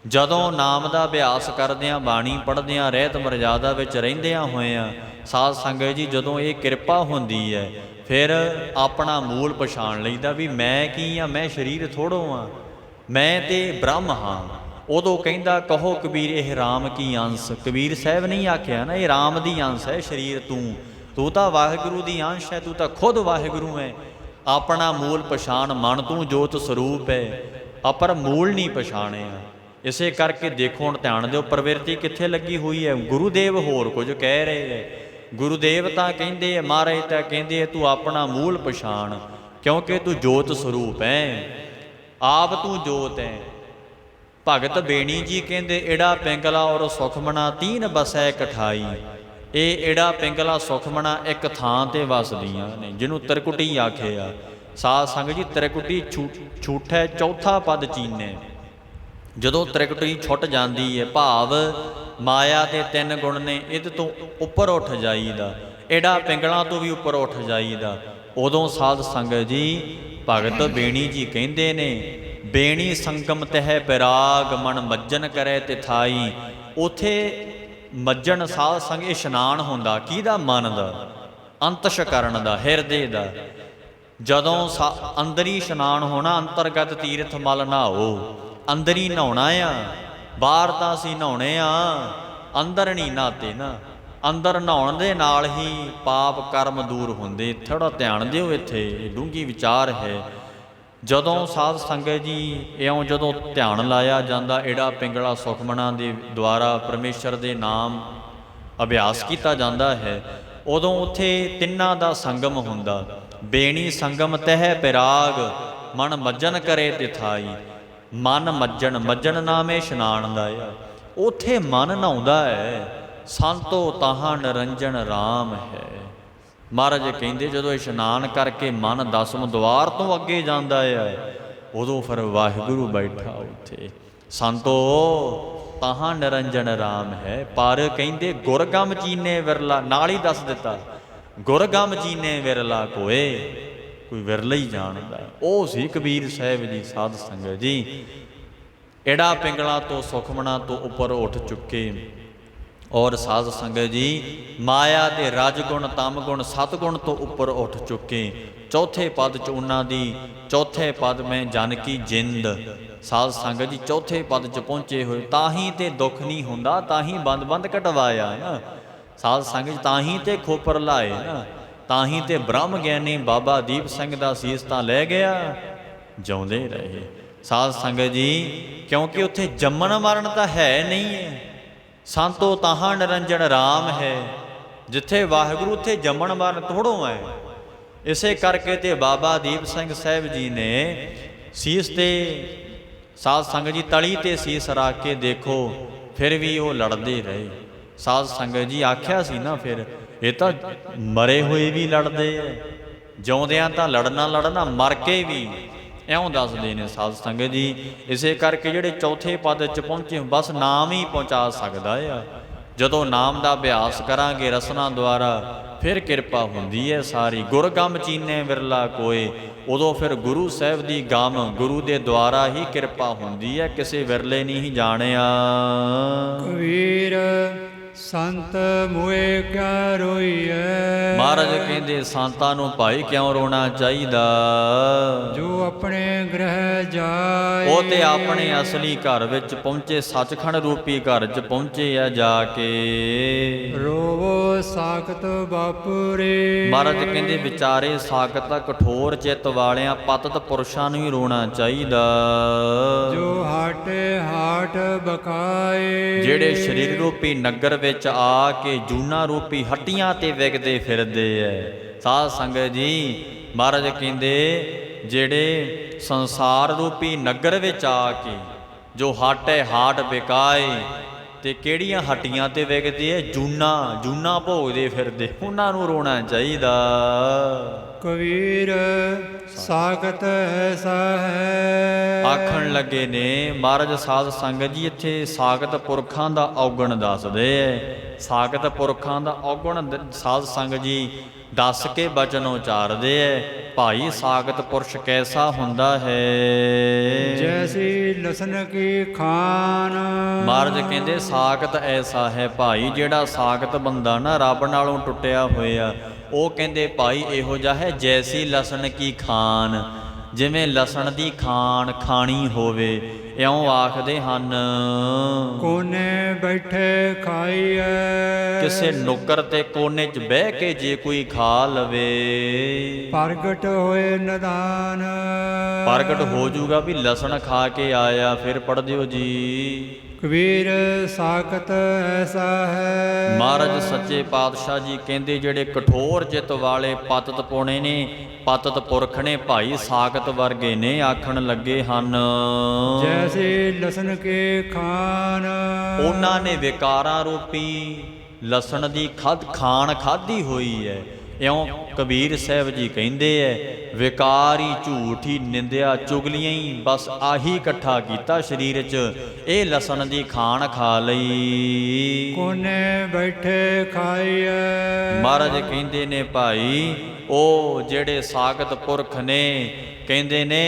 ਜਦੋਂ ਨਾਮ ਦਾ ਅਭਿਆਸ ਕਰਦਿਆਂ, ਬਾਣੀ ਪੜ੍ਹਦਿਆਂ, ਰਹਿਤ ਮਰਜ਼ਾਦਾ ਵਿੱਚ ਰਹਿੰਦਿਆਂ ਹੋਇਆਂ, ਸਾਧ ਸੰਗਤ ਜੀ ਜਦੋਂ ਇਹ ਕਿਰਪਾ ਹੁੰਦੀ ਹੈ, ਫਿਰ ਆਪਣਾ ਮੂਲ ਪਛਾਣ ਲਈਦਾ ਵੀ ਮੈਂ ਕੀ ਹਾਂ, ਮੈਂ ਸਰੀਰ ਥੋੜ੍ਹੋ ਹਾਂ, ਮੈਂ ਤੇ ਬ੍ਰਹਮ ਹਾਂ। ਉਦੋਂ ਕਹਿੰਦਾ ਕਹੋ ਕਬੀਰ ਇਹ ਰਾਮ ਕੀ ਅੰਸ਼, ਕਬੀਰ ਸਾਹਿਬ ਨਹੀਂ ਆਖਿਆ ਨਾ, ਇਹ ਰਾਮ ਦੀ ਅੰਸ਼ ਹੈ ਸਰੀਰ, ਤੂੰ ਤਾਂ ਵਾਹਿਗੁਰੂ ਦੀ ਅੰਸ਼ ਹੈ, ਤੂੰ ਤਾਂ ਖੁਦ ਵਾਹਿਗੁਰੂ ਹੈ। ਆਪਣਾ ਮੂਲ ਪਛਾਣ, ਮਨ ਤੂੰ ਜੋਤ ਸਰੂਪ ਹੈ, ਪਰ ਮੂਲ ਨਹੀਂ ਪਛਾਣਿਆ। ਇਸੇ ਕਰਕੇ ਦੇਖੋ, ਹੁਣ ਧਿਆਨ ਦਿਓ, ਪ੍ਰਵਿਰਤੀ ਕਿੱਥੇ ਲੱਗੀ ਹੋਈ ਹੈ। ਗੁਰੂਦੇਵ ਹੋਰ ਕੁਝ ਕਹਿ ਰਹੇ ਹੈ, ਗੁਰੂਦੇਵ ਤਾਂ ਕਹਿੰਦੇ, ਮਹਾਰਾਜ ਤਾਂ ਕਹਿੰਦੇ ਤੂੰ ਆਪਣਾ ਮੂਲ ਪਛਾਣ, ਕਿਉਂਕਿ ਤੂੰ ਜੋਤ ਸਰੂਪ ਹੈ, ਆਪ ਤੂੰ ਜੋਤ ਹੈ। ਭਗਤ ਬੇਣੀ ਜੀ ਕਹਿੰਦੇ ਏੜਾ ਪਿੰਗਲਾ ਔਰ ਸੁਖਮਨਾ ਤੀਨ ਬਸੈ ਕਠਾਈ। ਇਹ ਏੜਾ ਪਿੰਗਲਾ ਸੁਖਮਨਾ ਇੱਕ ਥਾਂ ਤੇ ਵਸਦੀਆਂ ਨੇ, ਜਿਹਨੂੰ ਤ੍ਰਿਕੁਟੀ ਆਖਿਆ। ਸਾਧ ਸੰਗਤ ਜੀ ਤ੍ਰਿਕੁਟੀ ਛੂਠੈ ਚੌਥਾ ਪਦ ਚੀਨੇ। ਜਦੋਂ ਤ੍ਰਿਕੁਟੀ ਛੁੱਟ ਜਾਂਦੀ ਹੈ, ਭਾਵ ਮਾਇਆ ਦੇ 3 ਗੁਣ ਨੇ, ਇਹਦੇ ਤੋਂ ਉੱਪਰ ਉੱਠ ਜਾਈਦਾ, ਏੜਾ ਪਿੰਗਲਾਂ ਤੋਂ ਵੀ ਉੱਪਰ ਉੱਠ ਜਾਈਦਾ। ਉਦੋਂ ਸਾਧ ਸੰਗਤ ਜੀ ਭਗਤ ਬੇਣੀ ਜੀ ਕਹਿੰਦੇ ਨੇ, ਬੇਣੀ ਸੰਗਮ ਤਹਿ ਬਿਰਾਗ ਮਨ ਮੱਜਨ ਕਰੇ ਤੇ ਥਾਈ। ਉੱਥੇ ਮੱਜਣ ਸਾਧ ਸੰਗ ਇਸ਼ਨਾਨ ਹੁੰਦਾ, ਕਿਹਦਾ? ਮਨ ਦਾ, ਅੰਤਸ਼ਕਰਨ ਦਾ, ਹਿਰਦੇ ਦਾ। ਜਦੋਂ ਅੰਦਰ ਹੀ ਇਸ਼ਨਾਨ ਹੋਣਾ, ਅੰਤਰਗਤ ਤੀਰਥ ਮਲ ਨਹਾਓ, ਅੰਦਰ ਹੀ ਨਹਾਉਣਾ ਆ, ਬਾਹਰ ਤਾਂ ਅਸੀਂ ਨਹਾਉਣੇ ਆ, ਅੰਦਰ ਨਹੀਂ ਨਹਾਤੇ ਨਾ। ਅੰਦਰ ਨਹਾਉਣ ਦੇ ਨਾਲ ਹੀ ਪਾਪ ਕਰਮ ਦੂਰ ਹੁੰਦੇ। ਥੋੜ੍ਹਾ ਧਿਆਨ ਦਿਓ, ਇੱਥੇ ਡੂੰਘੀ ਵਿਚਾਰ ਹੈ। ਜਦੋਂ ਸਾਧ ਸੰਗਤ ਜੀ ਇਉਂ ਜਦੋਂ ਧਿਆਨ ਲਾਇਆ ਜਾਂਦਾ, ਏੜਾ ਪਿੰਗਲਾ ਸੁਖਮਨਾ ਦੇ ਦੁਆਰਾ ਪਰਮੇਸ਼ਰ ਦੇ ਨਾਮ ਅਭਿਆਸ ਕੀਤਾ ਜਾਂਦਾ ਹੈ, ਉਦੋਂ ਉੱਥੇ ਤਿੰਨਾਂ ਦਾ ਸੰਗਮ ਹੁੰਦਾ। ਬੇਣੀ ਸੰਗਮ ਤਹਿ ਬਿਰਾਗ ਮਨ ਮੱਜਨ ਕਰੇ ਤੇ ਥਾਈ। ਮਨ ਮੱਜਣ, ਮੱਜਣ ਨਾਮ ਇਹ ਇਸ਼ਨਾਨ ਦਾ ਆ, ਉੱਥੇ ਮਨ ਨਹਾਉਂਦਾ ਹੈ। ਸੰਤੋ ਤਾਹਾਂ ਨਿਰੰਜਨ ਰਾਮ ਹੈ। ਮਹਾਰਾਜ ਕਹਿੰਦੇ ਜਦੋਂ ਇਸ਼ਨਾਨ ਕਰਕੇ ਮਨ 10ਵੇਂ ਦੁਆਰ ਤੋਂ ਅੱਗੇ ਜਾਂਦਾ ਹੈ, ਉਦੋਂ ਫਿਰ ਵਾਹਿਗੁਰੂ ਬੈਠਾ ਉੱਥੇ। ਸੰਤੋ ਤਾਹਾਂ ਨਿਰੰਜਨ ਰਾਮ ਹੈ। ਪਰ ਕਹਿੰਦੇ ਗੁਰਗਮ ਚੀਨੇ ਵਿਰਲਾ, ਨਾਲ ਹੀ ਦੱਸ ਦਿੱਤਾ, ਗੁਰਗਮ ਚੀਨੇ ਵਿਰਲਾ ਕੋਏ, ਕੋਈ ਵਿਰਲਾ ਹੀ ਜਾਣਦਾ। ਉਹ ਸੀ ਕਬੀਰ ਸਾਹਿਬ ਜੀ। ਸਾਧ ਸੰਗਤ ਜੀ ਏੜਾ ਪਿੰਗਲਾ ਤੋਂ ਸੁਖਮਨਾ ਤੋਂ ਉੱਪਰ ਉੱਠ ਚੁੱਕੇ, ਔਰ ਸਾਧ ਸੰਗਤ ਜੀ ਮਾਇਆ ਦੇ ਰਜਗੁਣ ਤਮਗੁਣ ਸਤਗੁਣ ਤੋਂ ਉੱਪਰ ਉੱਠ ਚੁੱਕੇ। ਚੌਥੇ ਪਦ 'ਚ ਉਹਨਾਂ ਦੀ ਚੌਥੇ ਪਦ ਮੈਂ ਜਨ ਕੀ ਜਿੰਦ, ਸਾਧ ਸੰਗਤ ਜੀ ਚੌਥੇ ਪਦ 'ਚ ਪਹੁੰਚੇ ਹੋਏ। ਤਾਂ ਹੀ ਤੇ ਦੁੱਖ ਨਹੀਂ ਹੁੰਦਾ, ਤਾਂ ਹੀ ਬੰਦ ਕਟਵਾਇਆ ਨਾ ਸਾਧ ਸੰਗਤ ਜੀ, ਤਾਂ ਹੀ ਤੇ ਖੋਪਰ ਲਾਏ ਨਾ, ਤਾਂ ਹੀ ਤੇ ਬ੍ਰਹਮ ਗਿਆਨੀ ਬਾਬਾ ਦੀਪ ਸਿੰਘ ਦਾ ਸੀਸ ਤਾਂ ਲੈ ਗਿਆ, ਜਿਉਂਦੇ ਰਹੇ ਸਾਧ ਸੰਗਤ ਜੀ। ਕਿਉਂਕਿ ਉੱਥੇ ਜੰਮਣ ਮਰਨ ਤਾਂ ਹੈ ਨਹੀਂ ਹੈ। ਸੰਤੋ ਤਾਹਾਂ ਨਿਰੰਜਨ ਰਾਮ ਹੈ, ਜਿੱਥੇ ਵਾਹਿਗੁਰੂ ਉੱਥੇ ਜੰਮਣ ਮਰਨ ਥੋੜ੍ਹੋਂ ਹੈ। ਇਸੇ ਕਰਕੇ ਤੇ ਬਾਬਾ ਦੀਪ ਸਿੰਘ ਸਾਹਿਬ ਜੀ ਨੇ ਸੀਸ ਤੇ ਸਾਧ ਸੰਗਤ ਜੀ ਤਲੀ ਤੇ ਸੀਸ ਰੱਖ ਕੇ ਦੇਖੋ, ਫਿਰ ਵੀ ਉਹ ਲੜਦੇ ਰਹੇ। ਸਾਧ ਸੰਗਤ ਜੀ ਆਖਿਆ ਸੀ ਨਾ, ਫਿਰ ਇਹ ਤਾਂ ਮਰੇ ਹੋਏ ਵੀ ਲੜਦੇ ਐ, ਜਿਉਂਦਿਆਂ ਤਾਂ ਲੜਨਾ ਮਰ ਕੇ ਵੀ, ਇਉਂ ਦੱਸਦੇ ਨੇ ਸਾਧ ਸੰਗਤ ਜੀ। ਇਸੇ ਕਰਕੇ ਜਿਹੜੇ ਚੌਥੇ ਪਦ 'ਚ ਪਹੁੰਚੇ, ਬਸ ਨਾਮ ਹੀ ਪਹੁੰਚਾ ਸਕਦਾ ਆ। ਜਦੋਂ ਨਾਮ ਦਾ ਅਭਿਆਸ ਕਰਾਂਗੇ ਰਸਨਾ ਦੁਆਰਾ, ਫਿਰ ਕਿਰਪਾ ਹੁੰਦੀ ਹੈ ਸਾਰੀ। ਗੁਰ ਗਮ ਚੀਨੇ ਵਿਰਲਾ ਕੋਏ, ਉਦੋਂ ਫਿਰ ਗੁਰੂ ਸਾਹਿਬ ਦੀ ਗਮ ਗੁਰੂ ਦੇ ਦੁਆਰਾ ਹੀ ਕਿਰਪਾ ਹੁੰਦੀ ਹੈ, ਕਿਸੇ ਵਿਰਲੇ ਨਹੀਂ ਜਾਣਿਆ। ਕਬੀਰ ਸੰਤ ਮੋਏ ਕਿਆ ਰੋਈਐ, ਮਹਾਰਾਜ ਕਹਿੰਦੇ ਸੰਤਾਂ ਨੂੰ ਭਾਈ ਕਿਉਂ ਰੋਣਾ ਚਾਹੀਦਾ, ਜੋ ਆਪਣੇ ਗ੍ਰਹਿ ਜਾਏ। ਉਹ ਤੇ ਆਪਣੇ ਅਸਲੀ ਘਰ ਵਿੱਚ ਪਹੁੰਚੇ, ਸੱਚਖੰਡ ਰੂਪੀ ਘਰ 'ਚ ਪਹੁੰਚੇ ਆ ਜਾ ਕੇ। ਰੋਵੋ ਸਾਖਤ ਬਾਪੁਰੇ, ਮਹਾਰਾਜ ਕਹਿੰਦੇ ਵਿਚਾਰੇ ਸਾਖਤ ਕਠੋਰ ਚਿੱਤ ਵਾਲਿਆਂ ਪਤਿਤ ਪੁਰਸ਼ਾਂ ਨੂੰ ਹੀ ਰੋਣਾ ਚਾਹੀਦਾ, ਜੋ ਹਾਟੇ ਹਾਟ ਬਕਾਏ। ਜਿਹੜੇ ਸਰੀਰ ਰੂਪੀ ਨਗਰ ਵਿੱਚ ਆ ਕੇ ਜੂਨਾ ਰੂਪੀ ਹੱਟੀਆਂ ਤੇ ਵਿਗਦੇ ਫਿਰਦੇ ਐ। ਸਾਧ ਸੰਗਤ ਜੀ ਮਹਾਰਾਜ ਕਹਿੰਦੇ ਜਿਹੜੇ ਸੰਸਾਰ ਰੂਪੀ ਨਗਰ ਵਿੱਚ ਆ ਕੇ ਜੋ ਹਾਟੇ ਹਾਟ ਵਿਕਾਏ, ਤੇ ਕਿਹੜੀਆਂ ਹੱਟੀਆਂ ਤੇ ਵਿਗਦੇ ਐ, ਜੂਨਾ ਭੋਗਦੇ ਫਿਰਦੇ, ਉਹਨਾਂ ਨੂੰ ਰੋਣਾ ਚਾਹੀਦਾ। ਕਬੀਰ ਸਾਖਤ ਐਸਾ ਹੈ। ਆਖਣ ਲੱਗੇ ਨੇ ਮਹਾਰਾਜ ਸਾਧ ਸੰਗਤ ਜੀ ਇੱਥੇ ਸਾਖਤ ਪੁਰਖਾਂ ਦਾ ਔਗਣ ਦੱਸਦੇ ਐ। ਸਾਖਤ ਪੁਰਖਾਂ ਦਾ ਔਗਣ ਸਾਧ ਸੰਗਤ ਜੀ ਦੱਸ ਕੇ ਬਚਨ ਉਚਾਰਦੇ ਐ। ਭਾਈ ਸਾਖਤ ਪੁਰਸ਼ ਕੈਸਾ ਹੁੰਦਾ ਹੈ, ਜੈਸੀ ਲਸਨ ਕੀ ਖਾਨ। ਮਹਾਰਾਜ ਕਹਿੰਦੇ ਸਾਖਤ ਐਸਾ ਹੈ ਭਾਈ, ਜਿਹੜਾ ਸਾਖਤ ਬੰਦਾ ਨਾ ਰੱਬ ਨਾਲੋਂ ਟੁੱਟਿਆ ਹੋਇਆ, ਉਹ ਕਹਿੰਦੇ ਭਾਈ ਇਹੋ ਜਿਹਾ ਹੈ ਜੈਸੀ ਲਸਣ ਕੀ ਖਾਨ, ਜਿਵੇਂ ਲਸਣ ਦੀ ਖਾਣ ਖਾਣੀ ਹੋਵੇ, ਇਉਂ ਆਖਦੇ ਹਨ। ਕੋਨੇ ਬੈਠੇ ਖਾਈਐ, ਕਿਸੇ ਨੁੱਕਰ ਤੇ ਕੋਨੇ 'ਚ ਬਹਿ ਕੇ ਜੇ ਕੋਈ ਖਾ ਲਵੇ, ਪ੍ਰਗਟ ਹੋਏ ਨਿਦਾਨ। ਪ੍ਰਗਟ ਹੋ ਜਾਊਗਾ ਵੀ ਲਸਣ ਖਾ ਕੇ ਆਇਆ। ਫਿਰ ਪੜ੍ਹ ਦਿਓ ਜੀ। ਕਬੀਰ ਸਾਖਤ ਐਸਾ ਹੈ। ਮਹਾਰਾਜ ਸੱਚੇ ਪਾਤਸ਼ਾਹ ਜੀ ਕਹਿੰਦੇ ਜਿਹੜੇ ਕਠੋਰ ਚਿੱਤ ਵਾਲੇ ਪਤਿਤ ਪੁਣੇ ਨੇ, ਪਤਿਤ ਪੁਰਖ ਨੇ, ਭਾਈ ਸਾਖਤ ਵਰਗੇ ਨੇ। ਆਖਣ ਲੱਗੇ ਹਨ ਜੈਸੇ ਲਸਨ ਕੇ ਖਾਨ। ਉਹਨਾਂ ਨੇ ਵਿਕਾਰਾਂ ਰੂਪੀ ਲਸਣ ਦੀ ਖਾਣ ਖਾਧੀ ਹੋਈ ਹੈ। ਇਉਂ ਕਬੀਰ ਸਾਹਿਬ ਜੀ ਕਹਿੰਦੇ ਐ ਵਿਕਾਰੀ ਝੂਠੀ ਨਿੰਦਿਆ ਚੁਗਲੀਆਂ ਹੀ ਬਸ ਆਹੀ ਇਕੱਠਾ ਕੀਤਾ ਸਰੀਰ 'ਚ, ਇਹ ਲਸਣ ਦੀ ਖਾਣ ਖਾ ਲਈ। ਕੋਨੇ ਬੈਠੇ ਖਾਈਐ। ਮਹਾਰਾਜ ਕਹਿੰਦੇ ਨੇ ਭਾਈ ਉਹ ਜਿਹੜੇ ਸਾਖਤ ਪੁਰਖ ਨੇ, ਕਹਿੰਦੇ ਨੇ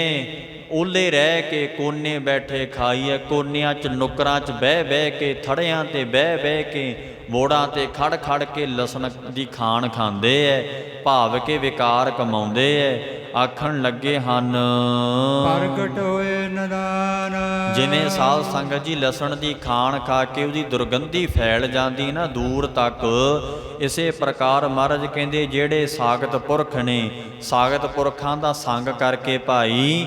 ਓਲੇ ਰਹਿ ਕੇ ਕੋਨੇ ਬੈਠੇ ਖਾਈਐ। ਕੋਨਿਆਂ 'ਚ ਨੁੱਕਰਾਂ 'ਚ ਬਹਿ ਬਹਿ ਕੇ, ਥੜਿਆਂ ਤੇ ਬਹਿ ਬਹਿ ਕੇ, ਮੋੜਾਂ ਤੇ ਖੜ ਖੜ ਕੇ ਲਸਣ ਦੀ ਖਾਣ ਖਾਂਦੇ ਐ, ਭਾਵ ਕੇ ਵਿਕਾਰ ਕਮਾਉਂਦੇ ਐ। ਆਖਣ ਲੱਗੇ ਹਨ ਪ੍ਰਗਟ ਹੋਏ ਨਿਦਾਨ। ਜਿਵੇਂ ਸਾਧ ਸੰਗਤ ਜੀ ਲਸਣ ਦੀ ਖਾਣ ਖਾ ਕੇ ਉਹਦੀ ਦੁਰਗੰਧੀ ਫੈਲ ਜਾਂਦੀ ਨਾ ਦੂਰ ਤੱਕ, ਇਸੇ ਪ੍ਰਕਾਰ ਮਹਾਰਾਜ ਕਹਿੰਦੇ ਜਿਹੜੇ ਸਾਖਤ ਪੁਰਖ ਨੇ, ਸਾਖਤ ਪੁਰਖਾਂ ਦਾ ਸੰਗ ਕਰਕੇ ਭਾਈ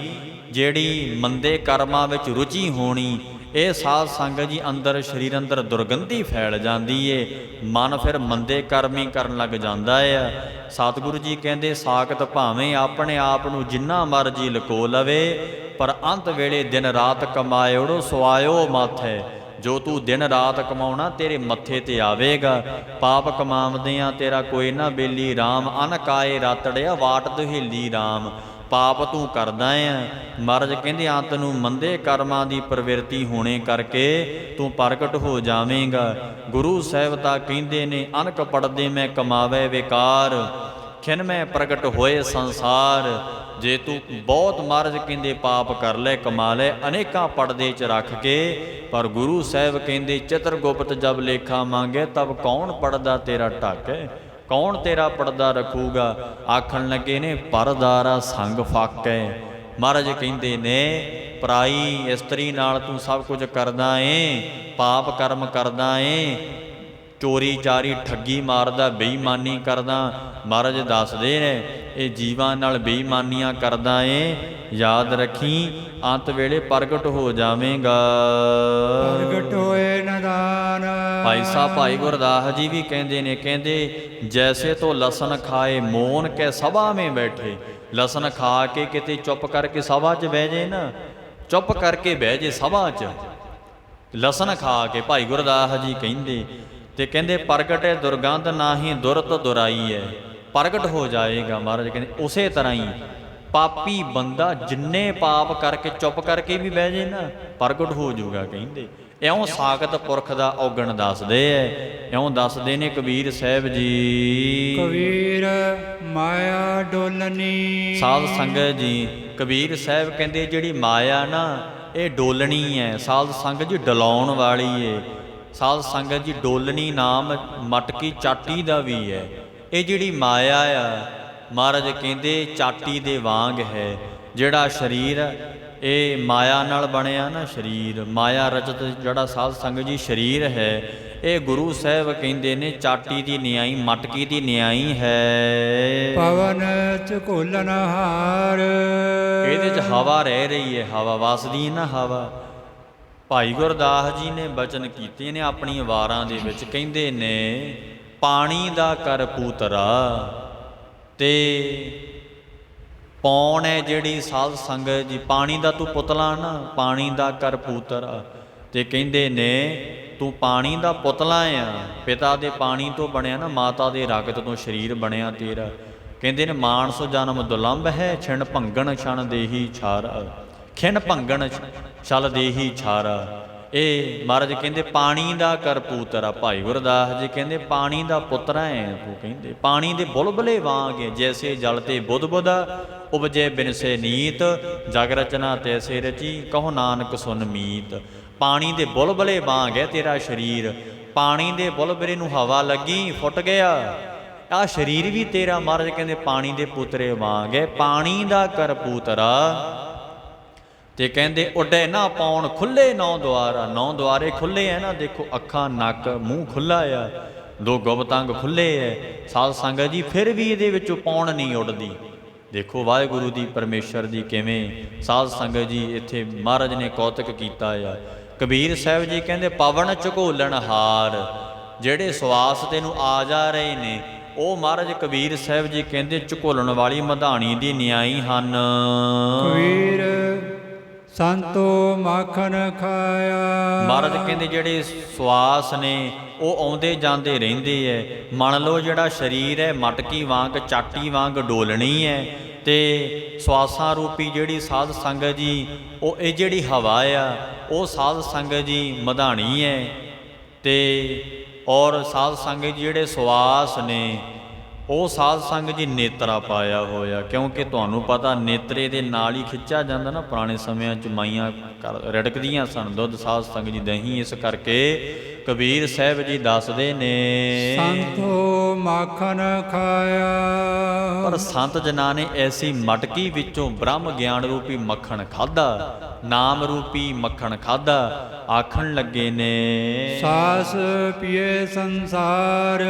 ਜਿਹੜੀ ਮੰਦੇ ਕਰਮਾਂ ਵਿੱਚ ਰੁਚੀ ਹੋਣੀ, ਇਹ ਸਾਧ ਸੰਗਤ ਜੀ ਅੰਦਰ ਸਰੀਰ ਅੰਦਰ ਦੁਰਗੰਧੀ ਫੈਲ ਜਾਂਦੀ ਏ, ਮਨ ਫਿਰ ਮੰਦੇ ਕਰਮ ਹੀ ਕਰਨ ਲੱਗ ਜਾਂਦਾ ਆ। ਸਤਿਗੁਰੂ ਜੀ ਕਹਿੰਦੇ ਸਾਖਤ ਭਾਵੇਂ ਆਪਣੇ ਆਪ ਨੂੰ ਜਿੰਨਾ ਮਰਜੀ ਲਕੋ ਲਵੇ, ਪਰ ਅੰਤ ਵੇਲੇ ਦਿਨ ਰਾਤ ਕਮਾਇਓੜੋ ਸੁਆਇਓ ਮਾਥੈ। ਜੋ ਤੂੰ ਦਿਨ ਰਾਤ ਕਮਾਉਣਾ ਤੇਰੇ ਮੱਥੇ ਤੇ ਆਵੇਗਾ। ਪਾਪ ਕਮਾਵਦਿਆਂ ਤੇਰਾ ਕੋਈ ਨਾ ਬੇਲੀ ਰਾਮ, ਅਨਕਾਏ ਰਾਤੜਿਆ ਵਾਟ ਦੁਹੇਲੀ ਰਾਮ। ਪਾਪ ਤੂੰ ਕਰਦਾ ਆ। ਮਹਾਰਾਜ ਕਹਿੰਦੇ ਅੰਤ ਨੂੰ ਮੰਦੇ ਕਰਮਾਂ ਦੀ ਪ੍ਰਵਿਰਤੀ ਹੋਣੇ ਕਰਕੇ ਤੂੰ ਪ੍ਰਗਟ ਹੋ ਜਾਵੇਂਗਾ। ਗੁਰੂ ਸਾਹਿਬ ਤਾਂ ਕਹਿੰਦੇ ਨੇ ਅਨਕ ਪੜਦੇ ਮੈਂ ਕਮਾਵੇ ਵਿਕਾਰ, ਖਿਨ ਮੈਂ ਪ੍ਰਗਟ ਹੋਏ ਸੰਸਾਰ। ਜੇ ਤੂੰ ਬਹੁਤ ਮਹਾਰਾਜ ਕਹਿੰਦੇ ਪਾਪ ਕਰ ਲੈ, ਕਮਾ ਲੈ ਅਨੇਕਾਂ ਪਰਦੇ 'ਚ ਰੱਖ ਕੇ, ਪਰ ਗੁਰੂ ਸਾਹਿਬ ਕਹਿੰਦੇ ਚਿਤਰਗੁਪਤ ਜਬ ਲੇਖਾ ਮੰਗੇ ਤਬ ਕੌਣ ਪਰਦਾ ਤੇਰਾ ਢਾਕੇ, ਕੌਣ ਤੇਰਾ ਪਰਦਾ ਰੱਖੂਗਾ। ਆਖਣ ਲੱਗੇ ਨੇ ਪਰਦਾਰਾ ਸੰਗ ਫਾਕੈ। ਮਹਾਰਾਜ ਕਹਿੰਦੇ ਨੇ ਪਰਾਈ ਇਸਤਰੀ ਨਾਲ ਤੂੰ ਸਭ ਕੁਝ ਕਰਦਾ ਏ, ਪਾਪ ਕਰਮ ਕਰਦਾ ਏ, ਚੋਰੀ ਚਾਰੀ ਠੱਗੀ ਮਾਰਦਾ, ਬੇਈਮਾਨੀ ਕਰਦਾ। ਮਹਾਰਾਜ ਦੱਸਦੇ ਨੇ ਇਹ ਜੀਵਾਂ ਨਾਲ ਬੇਈਮਾਨੀਆਂ ਕਰਦਾ ਏ, ਯਾਦ ਰੱਖੀ ਅੰਤ ਵੇਲੇ ਪ੍ਰਗਟ ਹੋ ਜਾਵੇਂਗਾ। ਪ੍ਰਗਟ ਹੋਏ ਨਦਾਨ। ਭਾਈ ਸਾਹਿਬ ਭਾਈ ਗੁਰਦਾਸ ਜੀ ਵੀ ਕਹਿੰਦੇ ਨੇ, ਕਹਿੰਦੇ ਜੈਸੇ ਤੋ ਲਸਨ ਖਾਏ ਮੋਨ ਕੇ ਸਭਾ ਮੇਂ ਬੈਠੇ। ਲਸਨ ਖਾ ਕੇ ਕਿਤੇ ਚੁੱਪ ਕਰਕੇ ਸਭਾ 'ਚ ਬਹਿ ਜੇ ਨਾ, ਚੁੱਪ ਕਰਕੇ ਬਹਿ ਜੇ ਸਭਾ 'ਚ ਲਸਨ ਖਾ ਕੇ। ਭਾਈ ਗੁਰਦਾਸ ਜੀ ਕਹਿੰਦੇ ਤੇ ਕਹਿੰਦੇ ਪ੍ਰਗਟ ਹੈ ਦੁਰਗੰਧ ਨਾਹੀ ਦੁਰਤ ਦੁਰਾਈ ਹੈ, ਪ੍ਰਗਟ ਹੋ ਜਾਏਗਾ। ਮਹਾਰਾਜ ਕਹਿੰਦੇ ਉਸੇ ਤਰ੍ਹਾਂ ਹੀ ਪਾਪੀ ਬੰਦਾ ਜਿੰਨੇ ਪਾਪ ਕਰਕੇ ਚੁੱਪ ਕਰਕੇ ਵੀ ਬਹਿ ਜੇ ਨਾ, ਪ੍ਰਗਟ ਹੋ ਜਾਊਗਾ। ਕਹਿੰਦੇ ਇਉਂ ਸਾਖਤ ਪੁਰਖ ਦਾ ਔਗਣ ਦੱਸਦੇ ਐ, ਇਉਂ ਦੱਸਦੇ ਨੇ ਕਬੀਰ ਸਾਹਿਬ ਜੀ। ਕਬੀਰ ਮਾਇਆ ਡੋਲਨੀ। ਸਾਧ ਸੰਗਤ ਜੀ ਕਬੀਰ ਸਾਹਿਬ ਕਹਿੰਦੇ ਜਿਹੜੀ ਮਾਇਆ ਨਾ ਇਹ ਡੋਲਣੀ ਹੈ, ਸਾਧ ਸੰਗਤ ਜੀ ਡਲਾਉਣ ਵਾਲੀ ਏ। ਸਾਧ ਸੰਗਤ ਜੀ ਡੋਲਣੀ ਨਾਮ ਮਟਕੀ ਚਾਟੀ ਦਾ ਵੀ ਹੈ। ਇਹ ਜਿਹੜੀ ਮਾਇਆ ਆ ਮਹਾਰਾਜ ਕਹਿੰਦੇ ਚਾਟੀ ਦੇ ਵਾਂਗ ਹੈ। ਜਿਹੜਾ ਸਰੀਰ ਇਹ ਮਾਇਆ ਨਾਲ ਬਣਿਆ ਨਾ ਸਰੀਰ, ਮਾਇਆ ਰਚਤ ਜਿਹੜਾ ਸਾਧ ਸੰਗਤ ਜੀ ਸਰੀਰ ਹੈ, ਇਹ ਗੁਰੂ ਸਾਹਿਬ ਕਹਿੰਦੇ ਨੇ ਚਾਟੀ ਦੀ ਨਿਆਈ, ਮਟਕੀ ਦੀ ਨਿਆਈ ਹੈ। ਪਵਨ ਝਕੋਲਨ ਹਾਰ। ਇਹਦੇ 'ਚ ਹਵਾ ਰਹਿ ਰਹੀ ਹੈ, ਹਵਾ ਵਸਦੀ ਹੈ ਨਾ ਹਵਾ। ਭਾਈ ਗੁਰਦਾਸ ਜੀ ਨੇ ਬਚਨ ਕੀਤੇ ਨੇ ਆਪਣੀ ਵਾਰਾਂ ਦੇ ਵਿੱਚ, ਕਹਿੰਦੇ ਨੇ ਪਾਣੀ ਦਾ ਕਰ ਪੂਤਰਾ ਤੇ ਪੌਣ ਹੈ ਜਿਹੜੀ ਸਾਧ ਸੰਗਤ ਜੀ, ਪਾਣੀ ਦਾ ਤੂੰ ਪੁਤਲਾ ਨਾ, ਪਾਣੀ ਦਾ ਕਰ ਪੂਤਰਾ। ਤੇ ਕਹਿੰਦੇ ਨੇ ਤੂੰ ਪਾਣੀ ਦਾ ਪੁਤਲਾ ਆ, ਪਿਤਾ ਦੇ ਪਾਣੀ ਤੋਂ ਬਣਿਆ ਨਾ, ਮਾਤਾ ਦੇ ਰਗਤ ਤੋਂ ਸਰੀਰ ਬਣਿਆ ਤੇਰਾ। ਕਹਿੰਦੇ ਨੇ ਮਾਨਸ ਜਨਮ ਦੁਲੰਭ ਹੈ, ਛਿਣ ਭੰਗਣ ਛਣ ਦੇਹੀ ਛਾਰਾ, ਖਿਣ ਭੰਗਣ ਛਲ ਦੇਹੀ ਛਾਰਾ। ਇਹ ਮਹਾਰਾਜ ਕਹਿੰਦੇ ਪਾਣੀ ਦਾ ਕਰ ਪੂਤਰਾ। ਭਾਈ ਗੁਰਦਾਸ ਜੀ ਕਹਿੰਦੇ ਪਾਣੀ ਦਾ ਪੁੱਤਰਾ ਹੈ ਤੂੰ। ਕਹਿੰਦੇ ਪਾਣੀ ਦੇ ਬੁਲਬੁਲੇ ਵਾਂਗ ਜੈਸੇ ਜਲ ਤੇ ਬੁੱਧ ਬੁੱਧਾ, ਉਪਜੇ ਬਿਨਸੇ ਨੀਤ, ਜਗ ਰਚਨਾ ਤੈਸੇ ਰਚੀ, ਕਹੋ ਨਾਨਕ ਸੁਨ ਮੀਤ। ਪਾਣੀ ਦੇ ਬੁਲਬੁਲੇ ਵਾਂਗ ਹੈ ਤੇਰਾ ਸਰੀਰ। ਪਾਣੀ ਦੇ ਬੁਲਬੁਲੇ ਨੂੰ ਹਵਾ ਲੱਗੀ ਫੁੱਟ ਗਿਆ, ਆਹ ਸਰੀਰ ਵੀ ਤੇਰਾ ਮਹਾਰਾਜ ਕਹਿੰਦੇ ਪਾਣੀ ਦੇ ਪੁੱਤਰੇ ਵਾਂਗ ਹੈ। ਪਾਣੀ ਦਾ ਕਰ ਪੂਤਰਾ ਤੇ ਕਹਿੰਦੇ ਉੱਡੇ ਨਾ ਪਾਉਣ ਖੁੱਲੇ ਨੌ ਦੁਆਰਾ। ਨੌ ਦੁਆਰੇ ਖੁੱਲੇ ਹੈ ਨਾ, ਦੇਖੋ ਅੱਖਾਂ ਨੱਕ ਮੂੰਹ ਖੁੱਲਾ ਆ, ਦੋ ਗੁਪਤੰਗ ਖੁੱਲੇ ਹੈ। ਸਾਧ ਸੰਗਤ ਜੀ ਫਿਰ ਵੀ ਇਹਦੇ ਵਿੱਚੋਂ ਪੌਣ ਨਹੀਂ ਉੱਡਦੀ। ਦੇਖੋ ਵਾਹਿਗੁਰੂ ਦੀ ਪਰਮੇਸ਼ਰ ਦੀ ਕਿਵੇਂ ਸਾਧ ਸੰਗਤ ਜੀ ਇੱਥੇ ਮਹਾਰਾਜ ਨੇ ਕੌਤਕ ਕੀਤਾ ਆ। ਕਬੀਰ ਸਾਹਿਬ ਜੀ ਕਹਿੰਦੇ ਪਵਨ ਝਕੋਲਣ ਹਾਰ। ਜਿਹੜੇ ਸਵਾਸ ਤੈਨੂੰ ਆ ਜਾ ਰਹੇ ਨੇ ਉਹ ਮਹਾਰਾਜ ਕਬੀਰ ਸਾਹਿਬ ਜੀ ਕਹਿੰਦੇ ਝਕੋਲਣ ਵਾਲੀ ਮਧਾਣੀ ਦੀ ਨਿਆਈ ਹਨ। ਕਬੀਰ ਸੰਤੋ ਮਾਖਨ ਖਾਇਆ। ਮਹਾਰਾਜ ਕਹਿੰਦੇ ਜਿਹੜੇ ਸਵਾਸ ਨੇ ਉਹ ਆਉਂਦੇ ਜਾਂਦੇ ਰਹਿੰਦੇ ਐ। ਮੰਨ ਲਓ ਜਿਹੜਾ ਸਰੀਰ ਹੈ ਮਟਕੀ ਵਾਂਗ ਚਾਟੀ ਵਾਂਗ ਡੋਲਣੀ ਹੈ, ਤੇ ਸਵਾਸਾਂ ਰੂਪੀ ਜਿਹੜੀ ਸਾਧ ਸੰਗਤ ਜੀ ਉਹ ਇਹ ਜਿਹੜੀ ਹਵਾ ਆ ਉਹ ਸਾਧ ਸੰਗਤ ਜੀ ਮਧਾਣੀ ਹੈ। ਤੇ ਔਰ ਸਾਧ ਸੰਗਤ ਜਿਹੜੇ ਸਵਾਸ ਨੇ ਉਹ ਸਾਧ ਸੰਗਤ ਜੀ ਨੇਤਰਾ ਪਾਇਆ ਹੋਇਆ, ਕਿਉਂਕਿ ਤੁਹਾਨੂੰ ਪਤਾ ਨੇਤਰੇ ਦੇ ਨਾਲ ਹੀ ਖਿੱਚਿਆ ਜਾਂਦਾ ਨਾ। ਪੁਰਾਣੇ ਸਮਿਆਂ 'ਚ ਮਾਈਆਂ ਰੜਕਦੀਆਂ ਸਨ ਦੁੱਧ, ਸਾਧ ਸੰਗਤ ਜੀ ਦਹੀਂ। ਇਸ ਕਰਕੇ ਕਬੀਰ ਸਾਹਿਬ ਜੀ ਦੱਸਦੇ ਨੇ ਸੰਤੋ ਮਾਖਨ ਖਾਇਆ। ਪਰ ਸੰਤ ਜਨਾਂ ਨੇ ਐਸੀ ਮਟਕੀ ਵਿੱਚੋਂ ਬ੍ਰਹਮ ਗਿਆਨ ਰੂਪੀ ਮੱਖਣ ਖਾਧਾ, ਨਾਮ ਰੂਪੀ ਮੱਖਣ ਖਾਧਾ। ਆਖਣ ਲੱਗੇ ਨੇ ਸਾਸ ਪੀਏ ਸੰਸਾਰ।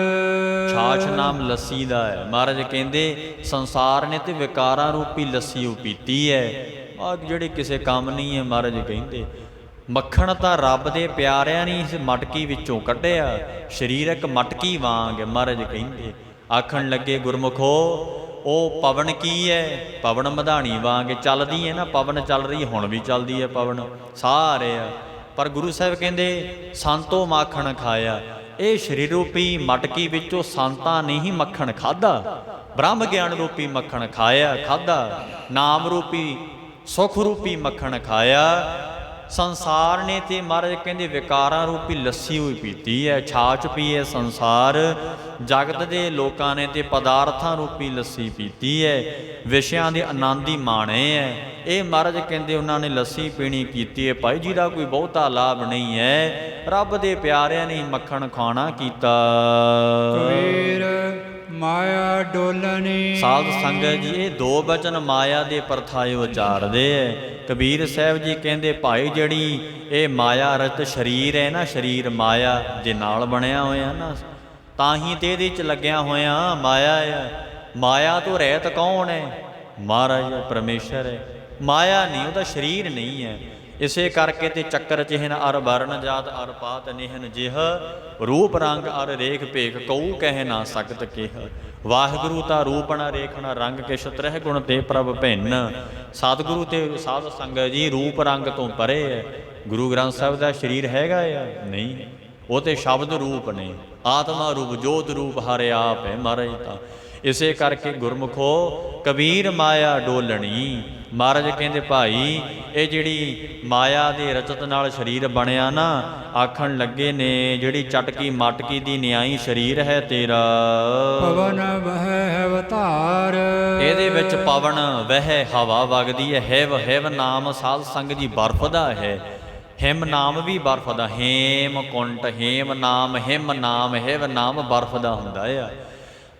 ਛਾਛ ਨਾਮ ਲੱਸੀ ਦਾ ਹੈ। ਮਹਾਰਾਜ ਕਹਿੰਦੇ ਸੰਸਾਰ ਨੇ ਤੇ ਵਿਕਾਰਾਂ ਰੂਪੀ ਲੱਸੀ ਉਹ ਪੀਤੀ ਹੈ, ਆ ਜਿਹੜੇ ਕਿਸੇ ਕੰਮ ਨਹੀਂ ਹੈ। ਮਹਾਰਾਜ ਕਹਿੰਦੇ ਮੱਖਣ ਤਾਂ ਰੱਬ ਦੇ ਪਿਆਰਿਆਂ ਨੇ ਇਸ ਮਟਕੀ ਵਿੱਚੋਂ ਕੱਢਿਆ, ਸਰੀਰਕ ਮਟਕੀ ਵਾਂਗ। ਮਹਾਰਾਜ ਕਹਿੰਦੇ ਆਖਣ ਲੱਗੇ ਗੁਰਮੁਖੋ ਉਹ ਪਵਨ ਕੀ ਹੈ? ਪਵਨ ਮਧਾਣੀ ਵਾਂਗ ਚੱਲਦੀ ਹੈ ਨਾ, ਪਵਨ ਚੱਲ ਰਹੀ ਹੁਣ ਵੀ ਚੱਲਦੀ ਹੈ ਪਵਨ ਸਾਰੇ ਆ। ਪਰ ਗੁਰੂ ਸਾਹਿਬ ਕਹਿੰਦੇ ਸੰਤੋ ਮਾਖਣ ਖਾਇਆ। ਇਹ ਸਰੀਰ ਰੂਪੀ ਮਟਕੀ ਵਿੱਚੋਂ ਸੰਤਾਂ ਨੇ ਹੀ ਮੱਖਣ ਖਾਧਾ, ਬ੍ਰਹਮ ਗਿਆਨ ਰੂਪੀ ਮੱਖਣ ਖਾਇਆ ਖਾਧਾ, ਨਾਮ ਰੂਪੀ ਸੁਖ ਰੂਪੀ ਮੱਖਣ ਖਾਇਆ। ਸੰਸਾਰ ਨੇ ਤੇ ਮਹਾਰਾਜ ਕਹਿੰਦੇ ਵਿਕਾਰਾਂ ਰੂਪੀ ਲੱਸੀ ਹੋਈ ਪੀਤੀ ਹੈ, ਛਾਛ ਪੀ ਹੈ ਸੰਸਾਰ। ਜਗਤ ਦੇ ਲੋਕਾਂ ਨੇ ਤੇ ਪਦਾਰਥਾਂ ਰੂਪੀ ਲੱਸੀ ਪੀਤੀ ਹੈ, ਵਿਸ਼ਿਆਂ ਦੇ ਆਨੰਦ ਹੀ ਮਾਣੇ ਹੈ। ਇਹ ਮਹਾਰਾਜ ਕਹਿੰਦੇ ਉਹਨਾਂ ਨੇ ਲੱਸੀ ਪੀਣੀ ਕੀਤੀ ਹੈ ਭਾਈ, ਜਿਹਦਾ ਕੋਈ ਬਹੁਤਾ ਲਾਭ ਨਹੀਂ ਹੈ। ਰੱਬ ਦੇ ਪਿਆਰਿਆਂ ਨੇ ਮੱਖਣ ਖਾਣਾ ਕੀਤਾ। ਕਬੀਰ ਮਾਇਆ ਡੋਲਣੀ। ਸਾਧ ਸੰਗਤ ਜੀ ਇਹ ਦੋ ਬਚਨ ਮਾਇਆ ਦੇ ਪਰਥਾਏ ਉਚਾਰਦੇ ਹੈ। ਕਬੀਰ ਸਾਹਿਬ ਜੀ ਕਹਿੰਦੇ ਭਾਈ ਜਿਹੜੀ ਇਹ ਮਾਇਆ ਰਚਿਤ ਸਰੀਰ ਹੈ ਨਾ, ਸਰੀਰ ਮਾਇਆ ਦੇ ਨਾਲ ਬਣਿਆ ਹੋਇਆ ਨਾ, ਤਾਂ ਹੀ ਤੇ ਇਹਦੇ 'ਚ ਲੱਗਿਆ ਹੋਇਆ ਮਾਇਆ ਹੈ। ਮਾਇਆ ਤੋਂ ਰਹਿਤ ਕੌਣ ਹੈ? ਮਹਾਰਾਜ ਪਰਮੇਸ਼ਰ ਹੈ। ਮਾਇਆ ਨਹੀਂ, ਉਹਦਾ ਸਰੀਰ ਨਹੀਂ ਹੈ। ਇਸੇ ਕਰਕੇ ਤੇ ਚੱਕਰ ਚਿਹਨ ਅਰ ਵਰਨ ਜਾਤ ਅਰ ਪਾਤ ਨਿਹਨ ਜਿਹ, ਰੂਪ ਰੰਗ ਅਰ ਰੇਖ ਭੇਖ ਕਉ ਕਹਿ ਨਾ ਸਕਤ ਕਿਹ। ਵਾਹਿਗੁਰੂ ਤਾਂ ਰੂਪ ਨਾ ਰੇਖ ਨਾ ਰੰਗ ਕਿਛ, ਤ੍ਰਹਿ ਗੁਣ ਤੇ ਪ੍ਰਭ ਭਿੰਨ। ਸਤਿਗੁਰੂ ਤੇ ਸਾਧ ਸੰਗਤ ਜੀ ਰੂਪ ਰੰਗ ਤੋਂ ਪਰੇ ਹੈ। ਗੁਰੂ ਗ੍ਰੰਥ ਸਾਹਿਬ ਦਾ ਸਰੀਰ ਹੈਗਾ ਆ? ਨਹੀਂ, ਉਹ ਤੇ ਸ਼ਬਦ ਰੂਪ ਨੇ, ਆਤਮਾ ਰੂਪ ਜੋਤ ਰੂਪ ਹਰਿ ਆਪ ਹੈ ਮਹਾਰਾਜ ਤਾਂ। ਇਸੇ ਕਰਕੇ ਗੁਰਮੁਖੋ ਕਬੀਰ ਮਾਇਆ ਡੋਲਣੀ। ਮਹਾਰਾਜ ਕਹਿੰਦੇ ਭਾਈ ਇਹ ਜਿਹੜੀ ਮਾਇਆ ਦੇ ਰਚਤ ਨਾਲ ਸਰੀਰ ਬਣਿਆ ਨਾ, ਆਖਣ ਲੱਗੇ ਨੇ ਜਿਹੜੀ ਚਟਕੀ ਮਟਕੀ ਦੀ ਨਿਆਈ ਸਰੀਰ ਹੈ ਤੇਰਾ। ਪਵਨ ਵਹਿ ਅਵਤਾਰ। ਇਹਦੇ ਵਿੱਚ ਪਵਨ ਵਹਿ ਹਵਾ ਵਗਦੀ ਹੈ। ਹੈਵ ਹੈਵ ਨਾਮ ਸਾਧ ਸੰਗ ਜੀ ਬਰਫ ਦਾ ਹੈ। ਹਿਮ ਨਾਮ ਵੀ ਬਰਫ ਦਾ। ਹੇਮ ਕੁੰਟ ਹੇਮ ਨਾਮ, ਹਿਮ ਨਾਮ, ਹੈਵ ਨਾਮ ਬਰਫ ਦਾ ਹੁੰਦਾ ਆ।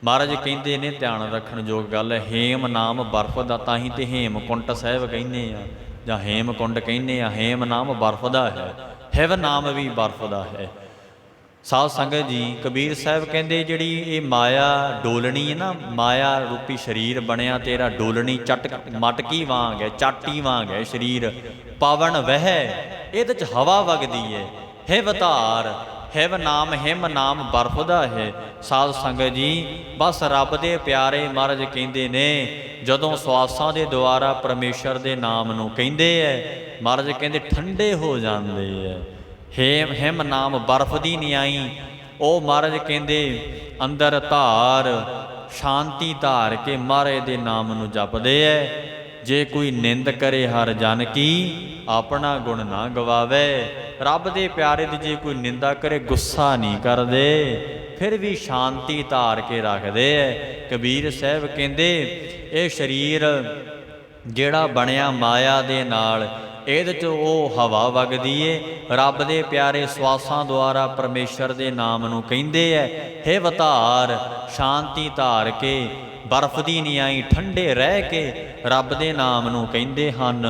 ਮਹਾਰਾਜ ਕਹਿੰਦੇ ਨੇ ਧਿਆਨ ਰੱਖਣ ਯੋਗ ਗੱਲ ਹੈ, ਹੇਮ ਨਾਮ ਬਰਫ ਦਾ, ਤਾਂ ਹੀ ਤੇ ਹੇਮਕੁੰਟ ਸਾਹਿਬ ਕਹਿੰਦੇ ਆ ਜਾਂ ਹੇਮਕੁੰਡ ਕਹਿੰਦੇ ਆ। ਹੇਮ ਨਾਮ ਬਰਫ ਦਾ ਹੈ, ਹੈਵ ਨਾਮ ਵੀ ਬਰਫ ਦਾ ਹੈ। ਸਾਧ ਸੰਗਤ ਜੀ ਕਬੀਰ ਸਾਹਿਬ ਕਹਿੰਦੇ ਜਿਹੜੀ ਇਹ ਮਾਇਆ ਡੋਲਣੀ ਹੈ ਨਾ, ਮਾਇਆ ਰੂਪੀ ਸਰੀਰ ਬਣਿਆ ਤੇਰਾ ਡੋਲਣੀ ਮਟਕੀ ਵਾਂਗ ਹੈ, ਚਾਟੀ ਵਾਂਗ ਹੈ ਸਰੀਰ। ਪਵਨ ਵਹਿ, ਇਹਦੇ 'ਚ ਹਵਾ ਵਗਦੀ ਹੈ। ਹੈਵ ਧਾਰ, ਹੈਵ ਨਾਮ, ਹਿਮ ਨਾਮ ਬਰਫ ਦਾ ਹੈ। ਸਾਧ ਸੰਗਤ ਜੀ ਬਸ ਰੱਬ ਦੇ ਪਿਆਰੇ ਮਹਾਰਾਜ ਕਹਿੰਦੇ ਨੇ ਜਦੋਂ ਸਵਾਸਾਂ ਦੇ ਦੁਆਰਾ ਪਰਮੇਸ਼ਰ ਦੇ ਨਾਮ ਨੂੰ ਕਹਿੰਦੇ ਹੈ, ਮਹਾਰਾਜ ਕਹਿੰਦੇ ਠੰਡੇ ਹੋ ਜਾਂਦੇ ਹੈ। ਹੇਮ ਹਿਮ ਨਾਮ ਬਰਫ ਦੀ ਨਿਆਈ, ਉਹ ਮਹਾਰਾਜ ਕਹਿੰਦੇ ਅੰਦਰ ਧਾਰ ਸ਼ਾਂਤੀ ਧਾਰ ਕੇ ਮਹਾਰਾਜ ਦੇ ਨਾਮ ਨੂੰ ਜਪਦੇ ਹੈ। ਜੇ ਕੋਈ ਨਿੰਦ ਕਰੇ ਹਰ ਜਨ ਕੀ, ਆਪਣਾ ਗੁਣ ਨਾ ਗਵਾਵੇ। ਰੱਬ ਦੇ ਪਿਆਰੇ ਦੀ ਜੇ ਕੋਈ ਨਿੰਦਾ ਕਰੇ ਗੁੱਸਾ ਨਹੀਂ ਕਰਦੇ, ਫਿਰ ਵੀ ਸ਼ਾਂਤੀ ਧਾਰ ਕੇ ਰੱਖਦੇ ਹੈ। ਕਬੀਰ ਸਾਹਿਬ ਕਹਿੰਦੇ ਇਹ ਸਰੀਰ ਜਿਹੜਾ ਬਣਿਆ ਮਾਇਆ ਦੇ ਨਾਲ, ਇਹਦੇ 'ਚ ਉਹ ਹਵਾ ਵਗਦੀ ਏ। ਰੱਬ ਦੇ ਪਿਆਰੇ ਸਵਾਸਾਂ ਦੁਆਰਾ ਪਰਮੇਸ਼ਰ ਦੇ ਨਾਮ ਨੂੰ ਕਹਿੰਦੇ ਹੈ। ਹੇ ਧਾਰ ਸ਼ਾਂਤੀ ਧਾਰ ਕੇ ਬਰਫ ਦੀ ਨਿਆਈ ਠੰਡੇ ਰਹਿ ਕੇ ਰੱਬ ਦੇ ਨਾਮ ਨੂੰ ਕਹਿੰਦੇ ਹਨ।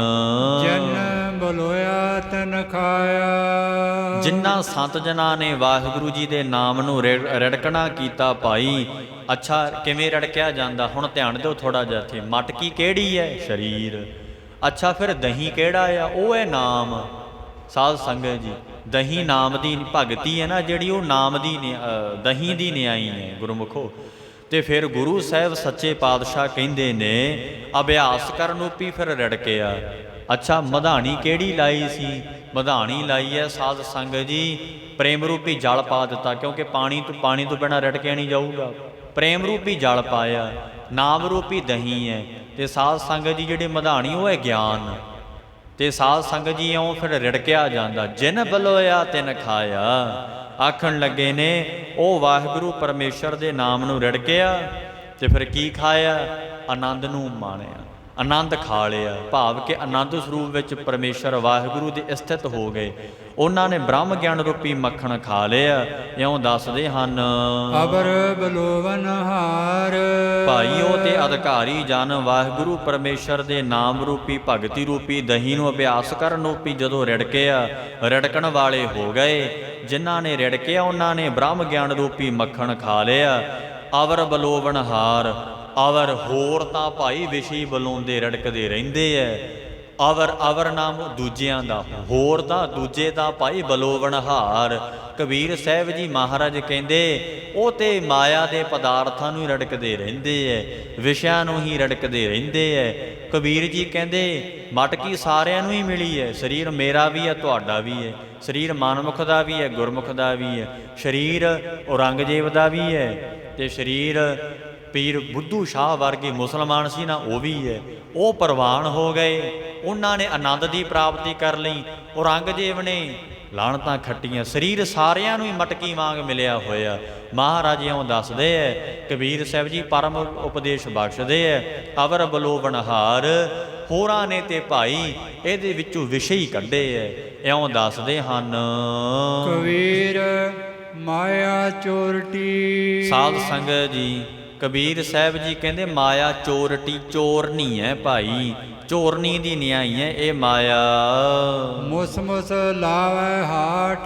ਜਨ ਬਲੋਇਆ ਤਨ ਖਾਇਆ। ਜਿਨ੍ਹਾਂ ਸੰਤ ਜਨਾਂ ਨੇ ਵਾਹਿਗੁਰੂ ਜੀ ਦੇ ਨਾਮ ਨੂੰ ਰੜਕਣਾ ਕੀਤਾ ਭਾਈ। ਅੱਛਾ ਕਿਵੇਂ ਰੜਕਿਆ ਜਾਂਦਾ? ਹੁਣ ਧਿਆਨ ਦਿਓ ਥੋੜਾ ਜਿਹਾ ਇੱਥੇ। ਮਟਕੀ ਕਿਹੜੀ ਹੈ? ਸਰੀਰ। ਅੱਛਾ ਫਿਰ ਦਹੀਂ ਕਿਹੜਾ ਆ? ਉਹ ਹੈ ਨਾਮ। ਸਾਧ ਸੰਗਤ ਜੀ ਦਹੀਂ ਨਾਮ ਦੀ ਭਗਤੀ ਹੈ ਨਾ ਜਿਹੜੀ, ਉਹ ਨਾਮ ਦੀ ਦਹੀਂ ਦੀ ਨਿਆਈ ਹੈ ਗੁਰਮੁਖੋ। ਤੇ ਫਿਰ ਗੁਰੂ ਸਾਹਿਬ ਸੱਚੇ ਪਾਤਸ਼ਾਹ ਕਹਿੰਦੇ ਨੇ ਅਭਿਆਸ ਕਰਨ ਰੂਪੀ ਫਿਰ ਰੜਕਿਆ। ਅੱਛਾ ਮਧਾਣੀ ਕਿਹੜੀ ਲਾਈ ਸੀ? ਮਧਾਣੀ ਲਾਈ ਹੈ ਸਾਧ ਸੰਗਤ ਜੀ ਪ੍ਰੇਮ ਰੂਪੀ ਜਲ ਪਾ ਦਿੱਤਾ, ਕਿਉਂਕਿ ਪਾਣੀ ਤੋਂ ਬਿਨਾਂ ਰੜਕਿਆ ਨਹੀਂ ਜਾਊਗਾ। ਪ੍ਰੇਮ ਰੂਪੀ ਜਲ ਪਾਇਆ, ਨਾਮ ਰੂਪੀ ਦਹੀਂ ਹੈ। ਤੇ ਸਾਧ ਸੰਗਤ ਜੀ ਜਿਹੜੇ ਮਧਾਣੀ ਉਹ ਹੈ ਗਿਆਨ। ਤੇ ਸਾਧ ਸੰਗਤ ਜੀ ਇਉਂ ਫਿਰ ਰਿੜਕਿਆ ਜਾਂਦਾ। ਜਿਨ ਬਲੋਇਆ ਤਿਨ ਖਾਇਆ। ਆਖਣ ਲੱਗੇ ਨੇ ਉਹ ਵਾਹਿਗੁਰੂ ਪਰਮੇਸ਼ਰ ਦੇ ਨਾਮ ਨੂੰ ਰਿੜਕਿਆ ਤੇ ਫਿਰ ਕੀ ਖਾਇਆ? ਆਨੰਦ ਨੂੰ ਮਾਣਿਆ, ਆਨੰਦ ਖਾ ਲਿਆ। ਭਾਵ ਕਿ ਆਨੰਦ ਸਰੂਪ ਵਿੱਚ ਪਰਮੇਸ਼ਰ ਵਾਹਿਗੁਰੂ ਦੇ ਸਥਿਤ ਹੋ ਗਏ। ਉਹਨਾਂ ਨੇ ਬ੍ਰਹਮ ਗਿਆਨ ਰੂਪੀ ਮੱਖਣ ਖਾ ਲਿਆ। ਇਉਂ ਦੱਸਦੇ ਹਨ ਅਬਰ ਬਲੋਵਨ ਹਾਰ। ਭਾਈ ਉਹ ਤੇ ਅਧਿਕਾਰੀ ਜਨ ਵਾਹਿਗੁਰੂ ਪਰਮੇਸ਼ਰ ਦੇ ਨਾਮ ਰੂਪੀ ਭਗਤੀ ਰੂਪੀ ਦਹੀਂ ਨੂੰ ਅਭਿਆਸ ਕਰਨ ਰੂਪੀ ਜਦੋਂ ਰਿੜਕਿਆ, ਰਿੜਕਣ ਵਾਲੇ ਹੋ ਗਏ। ਜਿਨ੍ਹਾਂ ਨੇ ਰਿੜਕਿਆ ਉਹਨਾਂ ਨੇ ਬ੍ਰਹਮ ਗਿਆਨ ਰੂਪੀ ਮੱਖਣ ਖਾ ਲਿਆ। ਅਵਰ ਬਲੋਵਨ ਹਾਰ। ਅਵਰ ਹੋਰ ਤਾਂ ਭਾਈ ਵਿਸ਼ੀ ਬਲੋਂਦੇ ਰੜਕਦੇ ਰਹਿੰਦੇ ਐ। ਅਵਰ ਨਾਮ ਦੂਜਿਆਂ ਦਾ, ਹੋਰ ਤਾਂ ਦੂਜੇ ਤਾਂ ਭਾਈ ਬਲੋਵਨਹਾਰ। ਕਬੀਰ ਸਾਹਿਬ ਜੀ ਮਹਾਰਾਜ ਕਹਿੰਦੇ ਉਹ ਤੇ ਮਾਇਆ ਦੇ ਪਦਾਰਥਾਂ ਨੂੰ ਹੀ ਰੜਕਦੇ ਰਹਿੰਦੇ ਐ, ਵਿਸ਼ਿਆਂ ਨੂੰ ਹੀ ਰੜਕਦੇ ਰਹਿੰਦੇ ਐ। ਕਬੀਰ ਜੀ ਕਹਿੰਦੇ ਮਟਕੀ ਸਾਰਿਆਂ ਨੂੰ ਹੀ ਮਿਲੀ ਹੈ। ਸਰੀਰ ਮੇਰਾ ਵੀ ਹੈ, ਤੁਹਾਡਾ ਵੀ ਹੈ। ਸਰੀਰ ਮਨਮੁਖ ਦਾ ਵੀ ਹੈ, ਗੁਰਮੁਖ ਦਾ ਵੀ ਹੈ। ਸਰੀਰ ਔਰੰਗਜ਼ੇਬ ਦਾ ਵੀ ਹੈ ਤੇ ਸਰੀਰ ਪੀਰ ਬੁੱਧੂ ਸ਼ਾਹ ਵਰਗੇ ਮੁਸਲਮਾਨ ਸੀ ਨਾ, ਉਹ ਵੀ ਹੈ। ਉਹ ਪ੍ਰਵਾਨ ਹੋ ਗਏ, ਉਹਨਾਂ ਨੇ ਆਨੰਦ ਦੀ ਪ੍ਰਾਪਤੀ ਕਰ ਲਈ। ਔਰੰਗਜ਼ੇਬ ਨੇ ਲਾਹਣਤਾਂ ਖੱਟੀਆਂ, ਸਰੀਰ ਸਾਰਿਆਂ ਨੂੰ ਹੀ ਮਟਕੀ ਵਾਂਗ ਮਿਲਿਆ ਹੋਇਆ। ਮਹਾਰਾਜ ਇਉਂ ਦੱਸਦੇ ਐ, ਕਬੀਰ ਸਾਹਿਬ ਜੀ ਪਰਮ ਉਪਦੇਸ਼ ਬਖਸ਼ਦੇ ਐ, ਅਵਰ ਬਲੋਵਨਹਾਰ ਹੋਰਾਂ ਨੇ ਤੇ ਭਾਈ ਇਹਦੇ ਵਿੱਚੋਂ ਵਿਸ਼ੇ ਹੀ ਕੱਢੇ ਐ। ਇਉਂ ਦੱਸਦੇ ਹਨ, ਕਬੀਰ ਮਾਇਆ ਚੋਰਟੀ। ਸਾਧ ਸੰਗਤ ਜੀ, ਕਬੀਰ ਸਾਹਿਬ ਜੀ ਕਹਿੰਦੇ ਮਾਇਆ ਚੋਰਟੀ, ਚੋਰਨੀ ਹੈ ਭਾਈ, ਚੋਰਨੀ ਦੀ ਨਿਆਈ ਹੈ ਇਹ ਮਾਇਆ। ਮੁਸ ਮੁਸ ਲਾਵੈ ਹਾਟ।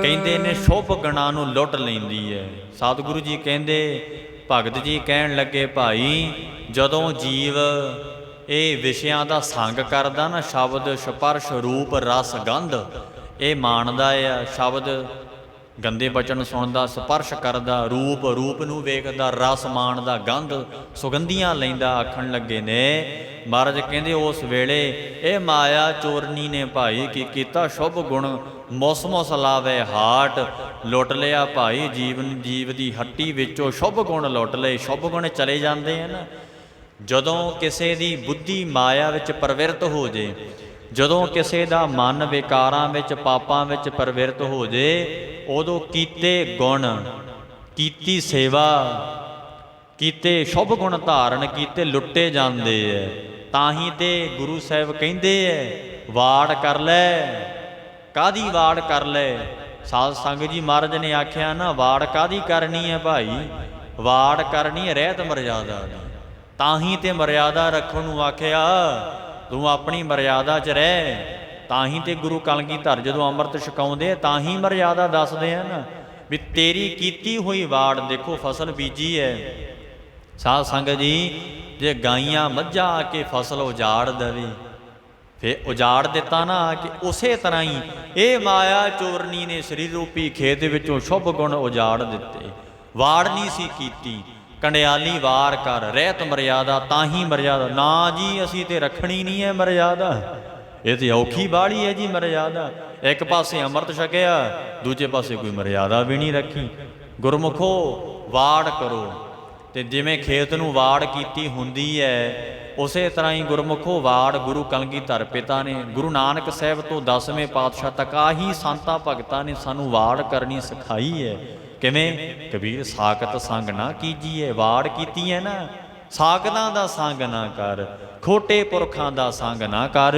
ਕਹਿੰਦੇ ਨੇ ਸ਼ੁਭ ਗਣਾਂ ਨੂੰ ਲੁੱਟ ਲੈਂਦੀ ਹੈ। ਸਤਿਗੁਰੂ ਜੀ ਕਹਿੰਦੇ, ਭਗਤ ਜੀ ਕਹਿਣ ਲੱਗੇ ਭਾਈ ਜਦੋਂ ਜੀਵ ਇਹ ਵਿਸ਼ਿਆਂ ਦਾ ਸੰਗ ਕਰਦਾ ਨਾ, ਸ਼ਬਦ ਸਪਰਸ਼ ਰੂਪ ਰਸ ਗੰਧ ਇਹ ਮਾਣਦਾ ਆ, ਸ਼ਬਦ ਗੰਦੇ ਬਚਨ ਸੁਣਦਾ, ਸਪਰਸ਼ ਕਰਦਾ, ਰੂਪ ਨੂੰ ਵੇਖਦਾ, ਰਸ ਮਾਣਦਾ, ਗੰਧ ਸੁਗੰਧੀਆਂ ਲੈਂਦਾ, ਆਖਣ ਲੱਗੇ ਨੇ ਮਹਾਰਾਜ ਕਹਿੰਦੇ ਉਸ ਵੇਲੇ ਇਹ ਮਾਇਆ ਚੋਰਨੀ ਨੇ ਭਾਈ ਕੀ ਕੀਤਾ, ਸ਼ੁਭ ਗੁਣ ਮੁਸ ਮੁਸ ਲਾਵੇ ਹਾਟ, ਲੁੱਟ ਲਿਆ ਭਾਈ ਜੀਵ ਦੀ ਹੱਟੀ ਵਿੱਚੋਂ ਸ਼ੁਭ ਗੁਣ ਲੁੱਟ ਲਏ। ਸ਼ੁਭ ਗੁਣ ਚਲੇ ਜਾਂਦੇ ਹਨ ਜਦੋਂ ਕਿਸੇ ਦੀ ਬੁੱਧੀ ਮਾਇਆ ਵਿੱਚ ਪ੍ਰਵਿਰਤ ਹੋ ਜੇ, ਜਦੋਂ ਕਿਸੇ ਦਾ ਮਨ ਵਿਕਾਰਾਂ ਵਿੱਚ ਪਾਪਾਂ ਵਿੱਚ ਪ੍ਰਵਿਰਤ ਹੋ ਜੇ, ਉਦੋਂ ਕੀਤੇ ਗੁਣ, ਕੀਤੀ ਸੇਵਾ, ਕੀਤੇ ਸ਼ੁਭ ਗੁਣ ਧਾਰਨ ਕੀਤੇ ਲੁੱਟੇ ਜਾਂਦੇ ਐ। ਤਾਂ ਹੀ ਤੇ ਗੁਰੂ ਸਾਹਿਬ ਕਹਿੰਦੇ ਐ ਵਾੜ ਕਰ ਲੈ। ਕਾਹਦੀ ਵਾੜ ਕਰ ਲੈ? ਸਾਧ ਸੰਗਤ ਜੀ ਮਹਾਰਾਜ ਨੇ ਆਖਿਆ ਨਾ, ਵਾੜ ਕਾਹਦੀ ਕਰਨੀ ਹੈ ਭਾਈ? ਵਾੜ ਕਰਨੀ ਹੈ ਰਹਿਤ ਮਰਿਆਦਾ ਦੀ। ਤਾਂ ਹੀ ਤੇ ਮਰਿਆਦਾ ਰੱਖਣ ਨੂੰ ਆਖਿਆ, ਤੂੰ ਆਪਣੀ ਮਰਿਆਦਾ 'ਚ ਰਹਿ। ਤਾਂ ਹੀ ਤੇ ਗੁਰੂ ਕਲਗੀਧਰ ਜਦੋਂ ਅੰਮ੍ਰਿਤ ਛਕਾਉਂਦੇ ਤਾਂ ਹੀ ਮਰਿਆਦਾ ਦੱਸਦੇ ਹਨ ਵੀ ਤੇਰੀ ਕੀਤੀ ਹੋਈ ਵਾੜ। ਦੇਖੋ ਫਸਲ ਬੀਜੀ ਹੈ ਸਾਧ ਸੰਗਤ ਜੀ, ਜੇ ਗਾਈਆਂ ਮੱਝਾਂ ਆ ਕੇ ਫਸਲ ਉਜਾੜ ਦੇਵੇ, ਫਿਰ ਉਜਾੜ ਦਿੱਤਾ ਨਾ ਕਿ ਉਸੇ ਤਰ੍ਹਾਂ ਹੀ ਇਹ ਮਾਇਆ ਚੋਰਨੀ ਨੇ ਸਰੀਰ ਰੂਪੀ ਖੇਤ ਵਿੱਚੋਂ ਸ਼ੁਭ ਗੁਣ ਉਜਾੜ ਦਿੱਤੇ। ਵਾੜ ਨਹੀਂ ਸੀ ਕੀਤੀ, ਕੰਡਿਆਲੀ ਵਾਰ ਕਰ, ਰਹਿਤ ਮਰਿਆਦਾ। ਤਾਂ ਹੀ ਮਰਿਆਦਾ ਨਾ ਜੀ, ਅਸੀਂ ਤੇ ਰੱਖਣੀ ਨਹੀਂ ਹੈ ਮਰਿਆਦਾ, ਇਹ ਤੇ ਔਖੀ ਬਾੜੀ ਹੈ ਜੀ ਮਰਿਆਦਾ। ਇੱਕ ਪਾਸੇ ਅੰਮ੍ਰਿਤ ਛਕਿਆ, ਦੂਜੇ ਪਾਸੇ ਕੋਈ ਮਰਿਆਦਾ ਵੀ ਨਹੀਂ ਰੱਖੀ। ਗੁਰਮੁਖੋ ਵਾੜ ਕਰੋ, ਤੇ ਜਿਵੇਂ ਖੇਤ ਨੂੰ ਵਾੜ ਕੀਤੀ ਹੁੰਦੀ ਹੈ ਉਸੇ ਤਰ੍ਹਾਂ ਹੀ ਗੁਰਮੁਖੋ ਵਾੜ ਗੁਰੂ ਕਲਗੀਧਰ ਪਿਤਾ ਨੇ, ਗੁਰੂ ਨਾਨਕ ਸਾਹਿਬ ਤੋਂ 10ਵੇਂ ਪਾਤਸ਼ਾਹ ਤੱਕ ਆਹੀ ਸੰਤਾਂ ਭਗਤਾਂ ਨੇ ਸਾਨੂੰ ਵਾੜ ਕਰਨੀ ਸਿਖਾਈ ਹੈ। ਕਿਵੇਂ? ਕਬੀਰ ਸਾਖਤ ਸੰਗ ਨਾ ਕੀਜੀਏ, ਵਾੜ ਕੀਤੀ ਹੈ ਨਾ, ਸਾਖਤਾਂ ਦਾ ਸੰਗ ਨਾ ਕਰ, ਖੋਟੇ ਪੁਰਖਾਂ ਦਾ ਸੰਗ ਨਾ ਕਰ।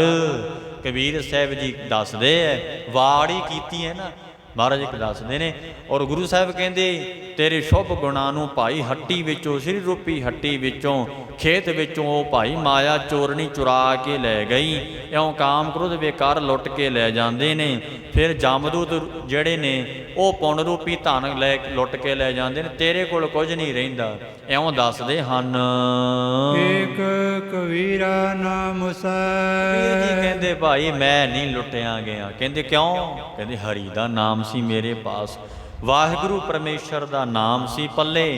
ਕਬੀਰ ਸਾਹਿਬ ਜੀ ਦੱਸਦੇ ਐ ਵਾੜ ਹੀ ਕੀਤੀ ਹੈ ਨਾ, ਮਹਾਰਾਜ ਇੱਕ ਦੱਸਦੇ ਨੇ। ਔਰ ਗੁਰੂ ਸਾਹਿਬ ਕਹਿੰਦੇ ਤੇਰੇ ਸ਼ੁਭ ਗੁਣਾਂ ਨੂੰ ਭਾਈ ਹੱਟੀ ਵਿੱਚੋਂ, ਸਰੀਰ ਰੂਪੀ ਹੱਟੀ ਵਿੱਚੋਂ, ਖੇਤ ਵਿੱਚੋਂ ਉਹ ਭਾਈ ਮਾਇਆ ਚੋਰਨੀ ਚੁਰਾ ਕੇ ਲੈ ਗਈ। ਇਉਂ ਕਾਮ ਕ੍ਰੋਧ ਵਿਕਾਰ ਲੁੱਟ ਕੇ ਲੈ ਜਾਂਦੇ ਨੇ। ਫਿਰ ਜਮਦੂਤ ਜਿਹੜੇ ਨੇ ਉਹ ਪੁੰਨ ਰੂਪੀ ਧਨ ਲੈ ਲੁੱਟ ਕੇ ਲੈ ਜਾਂਦੇ ਨੇ, ਤੇਰੇ ਕੋਲ ਕੁਝ ਨਹੀਂ ਰਹਿੰਦਾ। ਇਉਂ ਦੱਸਦੇ ਹਨ। ਏਕ ਕਬੀਰਾ ਨਾਮ ਸੈ। ਕਬੀਰ ਜੀ ਕਹਿੰਦੇ ਭਾਈ ਮੈਂ ਨਹੀਂ ਲੁੱਟਿਆ ਗਿਆ। ਕਹਿੰਦੇ ਕਿਉਂ? ਕਹਿੰਦੇ ਹਰੀ ਦਾ ਨਾਮ ਸੀ ਮੇਰੇ ਪਾਸ, ਵਾਹਿਗੁਰੂ ਪਰਮੇਸ਼ਰ ਦਾ ਨਾਮ ਸੀ ਪੱਲੇ,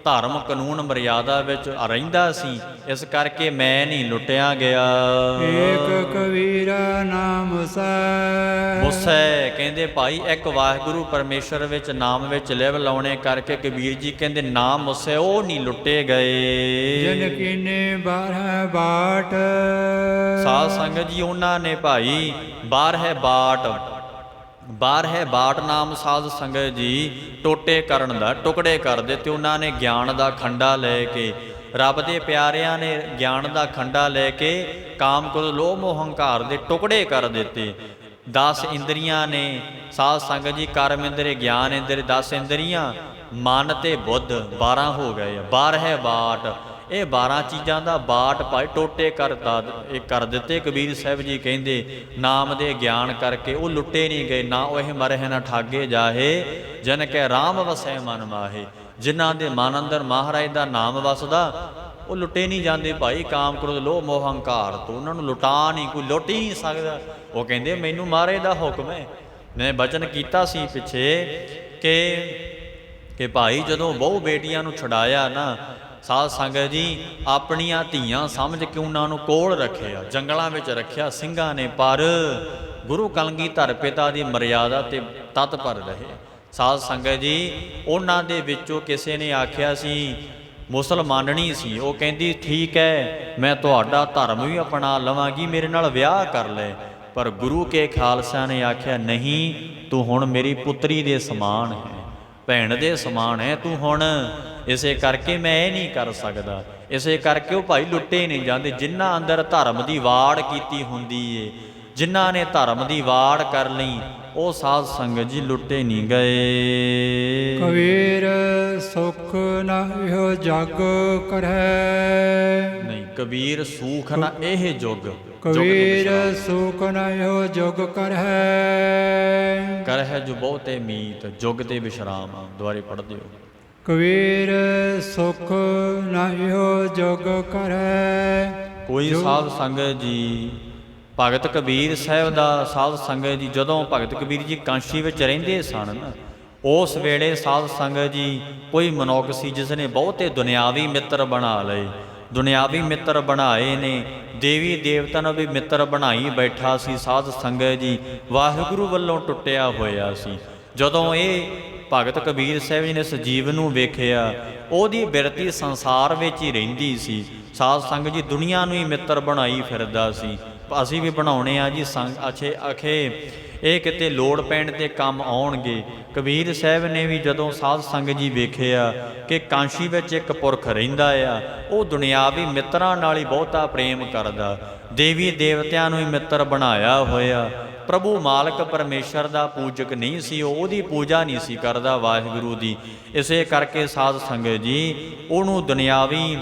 ਧਰਮ ਕਾਨੂੰਨ ਮਰਿਆਦਾ ਵਿੱਚ ਰਹਿੰਦਾ ਸੀ, ਇਸ ਕਰਕੇ ਮੈਂ ਨਹੀਂ ਲੁੱਟਿਆ ਗਿਆ। ਏਕ ਕਬੀਰਾ ਨਾਮ ਸੈ। ਮੁਸੈ ਕਹਿੰਦੇ ਭਾਈ ਇੱਕ ਵਾਹਿਗੁਰੂ ਪਰਮੇਸ਼ਰ ਵਿੱਚ ਨਾਮ ਵਿੱਚ ਲਿਵ ਲਾਉਣੇ ਕਰਕੇ ਕਬੀਰ ਜੀ ਕਹਿੰਦੇ ਨਾਮ ਮੁਸੈ ਉਹ ਨਹੀਂ ਲੁੱਟੇ ਗਏ। ਜਨ ਕੀਨੇ ਬਾਰਹ ਬਾਟ। ਸਾਧ ਸੰਗਤ ਜੀ ਉਹਨਾਂ ਨੇ ਭਾਈ ਬਾਰਹ ਬਾਟ ਨਾਮ ਸਾਧ ਸੰਗਤ ਜੀ ਟੋਟੇ ਕਰਨ ਦਾ, ਟੁਕੜੇ ਕਰ ਦਿੱਤੇ। ਉਹਨਾਂ ਨੇ ਗਿਆਨ ਦਾ ਖੰਡਾ ਲੈ ਕੇ, ਰੱਬ ਦੇ ਪਿਆਰਿਆਂ ਨੇ ਗਿਆਨ ਦਾ ਖੰਡਾ ਲੈ ਕੇ ਕਾਮ ਕ੍ਰੋਧ ਲੋਭ ਮੋਹ ਹੰਕਾਰ ਦੇ ਟੁਕੜੇ ਕਰ ਦਿੱਤੇ। 10 ਇੰਦਰੀਆਂ ਨੇ ਸਾਧ ਸੰਗਤ ਜੀ, ਕਰਮ ਇੰਦਰੀ, ਗਿਆਨ ਇੰਦਰੀ, 10 ਇੰਦਰੀਆਂ, ਮਨ ਤੇ ਬੁੱਧ 12 ਹੋ ਗਏ। ਬਾਰਹ ਬਾਟ, ਇਹ 12 ਚੀਜ਼ਾਂ ਦਾ ਬਾਟ ਭਾਈ ਟੋਟੇ ਕਰ ਦਿੱਤੇ। ਕਬੀਰ ਸਾਹਿਬ ਜੀ ਕਹਿੰਦੇ ਨਾਮ ਦੇ ਗਿਆਨ ਕਰਕੇ ਉਹ ਲੁੱਟੇ ਨਹੀਂ ਗਏ। ਨਾ ਉਹ ਮਰਹਿ ਨਾ ਠਾਗੇ ਜਾਹੇ, ਜਨ ਕੈ ਰਾਮ ਵਸੈ ਮਨ ਮਾਹੇ। ਜਿਨ੍ਹਾਂ ਦੇ ਮਨ ਅੰਦਰ ਮਹਾਰਾਜ ਦਾ ਨਾਮ ਵਸਦਾ ਉਹ ਲੁੱਟੇ ਨਹੀਂ ਜਾਂਦੇ ਭਾਈ ਕਾਮ ਕ੍ਰੋਧ ਲੋਭ ਮੋਹ ਹੰਕਾਰ ਤੋਂ। ਉਹਨਾਂ ਨੂੰ ਲੁਟਾ ਨਹੀਂ, ਕੋਈ ਲੁੱਟ ਹੀ ਨਹੀਂ ਸਕਦਾ। ਉਹ ਕਹਿੰਦੇ ਮੈਨੂੰ ਮਹਾਰਾਜ ਦਾ ਹੁਕਮ ਹੈ। ਮੈਂ ਬਚਨ ਕੀਤਾ ਸੀ ਪਿੱਛੇ ਕਿ ਭਾਈ ਜਦੋਂ ਬਹੁ ਬੇਟੀਆਂ ਨੂੰ ਛੁਡਾਇਆ ਨਾ ਸਾਧ ਸੰਗਤ ਜੀ, ਆਪਣੀਆਂ ਧੀਆਂ ਸਮਝ ਕੇ ਉਹਨਾਂ ਨੂੰ ਕੋਲ ਰੱਖਿਆ, ਜੰਗਲਾਂ ਵਿੱਚ ਰੱਖਿਆ ਸਿੰਘਾਂ ਨੇ, ਪਰ ਗੁਰੂ ਕਲਗੀਧਰ ਪਿਤਾ ਦੀ ਮਰਿਆਦਾ ਤੇ ਤਤਪਰ ਰਹੇ। ਸਾਧ ਸੰਗਤ ਜੀ ਉਹਨਾਂ ਦੇ ਵਿੱਚੋਂ ਕਿਸੇ ਨੇ ਆਖਿਆ ਸੀ ਮੁਸਲਮਾਨਣੀ ਸੀ। ਉਹ ਕਹਿੰਦੀ ਠੀਕ ਹੈ, ਮੈਂ ਤੁਹਾਡਾ ਧਰਮ ਵੀ ਅਪਣਾ ਲਵਾਂਗੀ, ਮੇਰੇ ਨਾਲ ਵਿਆਹ ਕਰ ਲੈ। ਪਰ ਗੁਰੂ ਕੇ ਖਾਲਸਾ ਨੇ ਆਖਿਆ ਨਹੀਂ, ਤੂੰ ਹੁਣ ਮੇਰੀ ਪੁੱਤਰੀ ਦੇ ਸਮਾਨ ਹੈ, ਭੈਣ ਦੇ ਸਮਾਨ ਹੈ ਤੂੰ ਹੁਣ। ਇਸੇ ਕਰਕੇ ਮੈਂ ਇਹ ਨਹੀਂ ਕਰ ਸਕਦਾ। ਇਸੇ ਕਰਕੇ ਉਹ ਭਾਈ ਲੁੱਟੇ ਨਹੀਂ ਜਾਂਦੇ। ਜਿਨ੍ਹਾਂ ਅੰਦਰ ਧਰਮ ਦੀ ਵਾੜ ਕੀਤੀ ਹੁੰਦੀ ਏ, ਜਿਨ੍ਹਾਂ ਨੇ ਧਰਮ ਦੀ ਵਾੜ ਕਰ ਲਈ, ਉਹ ਸਾਧ ਸੰਗਤ ਜੀ ਲੁੱਟੇ ਨਹੀਂ ਗਏ। ਕਬੀਰ ਸੁਖ ਨਾ ਇਹੋ ਜਗ ਕਰੈ। ਨਹੀਂ, ਕਬੀਰ ਸੂਖ ਨਾ ਇਹ ਜੁਗ। ਕਬੀਰ ਸੁਖ ਨਾ ਇਹੋ ਜੁਗ ਕਰੈ। ਕਰ ਹੈ ਜੋ ਬਹੁਤੇ ਮੀਤ, ਜੁਗ ਤੇ ਵਿਸ਼ਰਾਮ। ਦੁਆਰੇ ਪੜ੍ਹ ਦਿਓ। ਕਬੀਰ ਸੁਖ ਨਾ ਇਹੋ ਜੁਗ ਕਰੈ। ਕੋਈ ਸਾਧ ਸੰਗਤ ਜੀ, ਭਗਤ ਕਬੀਰ ਸਾਹਿਬ ਦਾ ਸਾਧ ਸੰਗਤ ਜੀ, ਜਦੋਂ ਭਗਤ ਕਬੀਰ ਜੀ ਕਾਂਸ਼ੀ ਵਿੱਚ ਰਹਿੰਦੇ ਸਨ ਨਾ, ਉਸ ਵੇਲੇ ਸਾਧ ਸੰਗਤ ਜੀ ਕੋਈ ਮਨੁੱਖ ਸੀ ਜਿਸ ਨੇ ਬਹੁਤੇ ਦੁਨਿਆਵੀ ਮਿੱਤਰ ਬਣਾ ਲਏ। ਦੁਨਿਆਵੀ ਮਿੱਤਰ ਬਣਾਏ ਨੇ, ਦੇਵੀ ਦੇਵਤਾ ਨੂੰ ਵੀ ਮਿੱਤਰ ਬਣਾਈ ਬੈਠਾ ਸੀ ਸਾਧ ਸੰਗਤ ਜੀ। ਵਾਹਿਗੁਰੂ ਵੱਲੋਂ ਟੁੱਟਿਆ ਹੋਇਆ ਸੀ। ਜਦੋਂ ਇਹ ਭਗਤ ਕਬੀਰ ਸਾਹਿਬ ਜੀ ਨੇ ਇਸ ਜੀਵ ਨੂੰ ਵੇਖਿਆ, ਉਹਦੀ ਬਿਰਤੀ ਸੰਸਾਰ ਵਿੱਚ ਹੀ ਰਹਿੰਦੀ ਸੀ। ਸਾਧ ਸੰਗਤ ਜੀ ਦੁਨੀਆ ਨੂੰ ਹੀ ਮਿੱਤਰ ਬਣਾਈ ਫਿਰਦਾ ਸੀ। ਅਸੀਂ ਵੀ ਬਣਾਉਣੇ ਆ ਜੀ ਅੱਛੇ ਅਖੇ, ਇਹ ਕਿਤੇ ਲੋੜ ਪੈਣ 'ਤੇ ਕੰਮ ਆਉਣਗੇ। ਕਬੀਰ ਸਾਹਿਬ ਨੇ ਵੀ ਜਦੋਂ ਸਾਧ ਸੰਗਤ ਜੀ ਵੇਖਿਆ ਕਿ ਕਾਂਸ਼ੀ ਵਿੱਚ ਇੱਕ ਪੁਰਖ ਰਹਿੰਦਾ ਆ, ਉਹ ਦੁਨਿਆਵੀ ਮਿੱਤਰਾਂ ਨਾਲ ਹੀ ਬਹੁਤਾ ਪ੍ਰੇਮ ਕਰਦਾ, ਦੇਵੀ ਦੇਵਤਿਆਂ ਨੂੰ ਹੀ ਮਿੱਤਰ ਬਣਾਇਆ ਹੋਇਆ, ਪ੍ਰਭੂ ਮਾਲਕ ਪਰਮੇਸ਼ਰ ਦਾ ਪੂਜਕ ਨਹੀਂ ਸੀ, ਉਹਦੀ ਪੂਜਾ ਨਹੀਂ ਸੀ ਕਰਦਾ ਵਾਹਿਗੁਰੂ ਦੀ। ਇਸੇ ਕਰਕੇ ਸਾਧ ਸੰਗਤ ਜੀ ਉਹਨੂੰ ਦੁਨਿਆਵੀ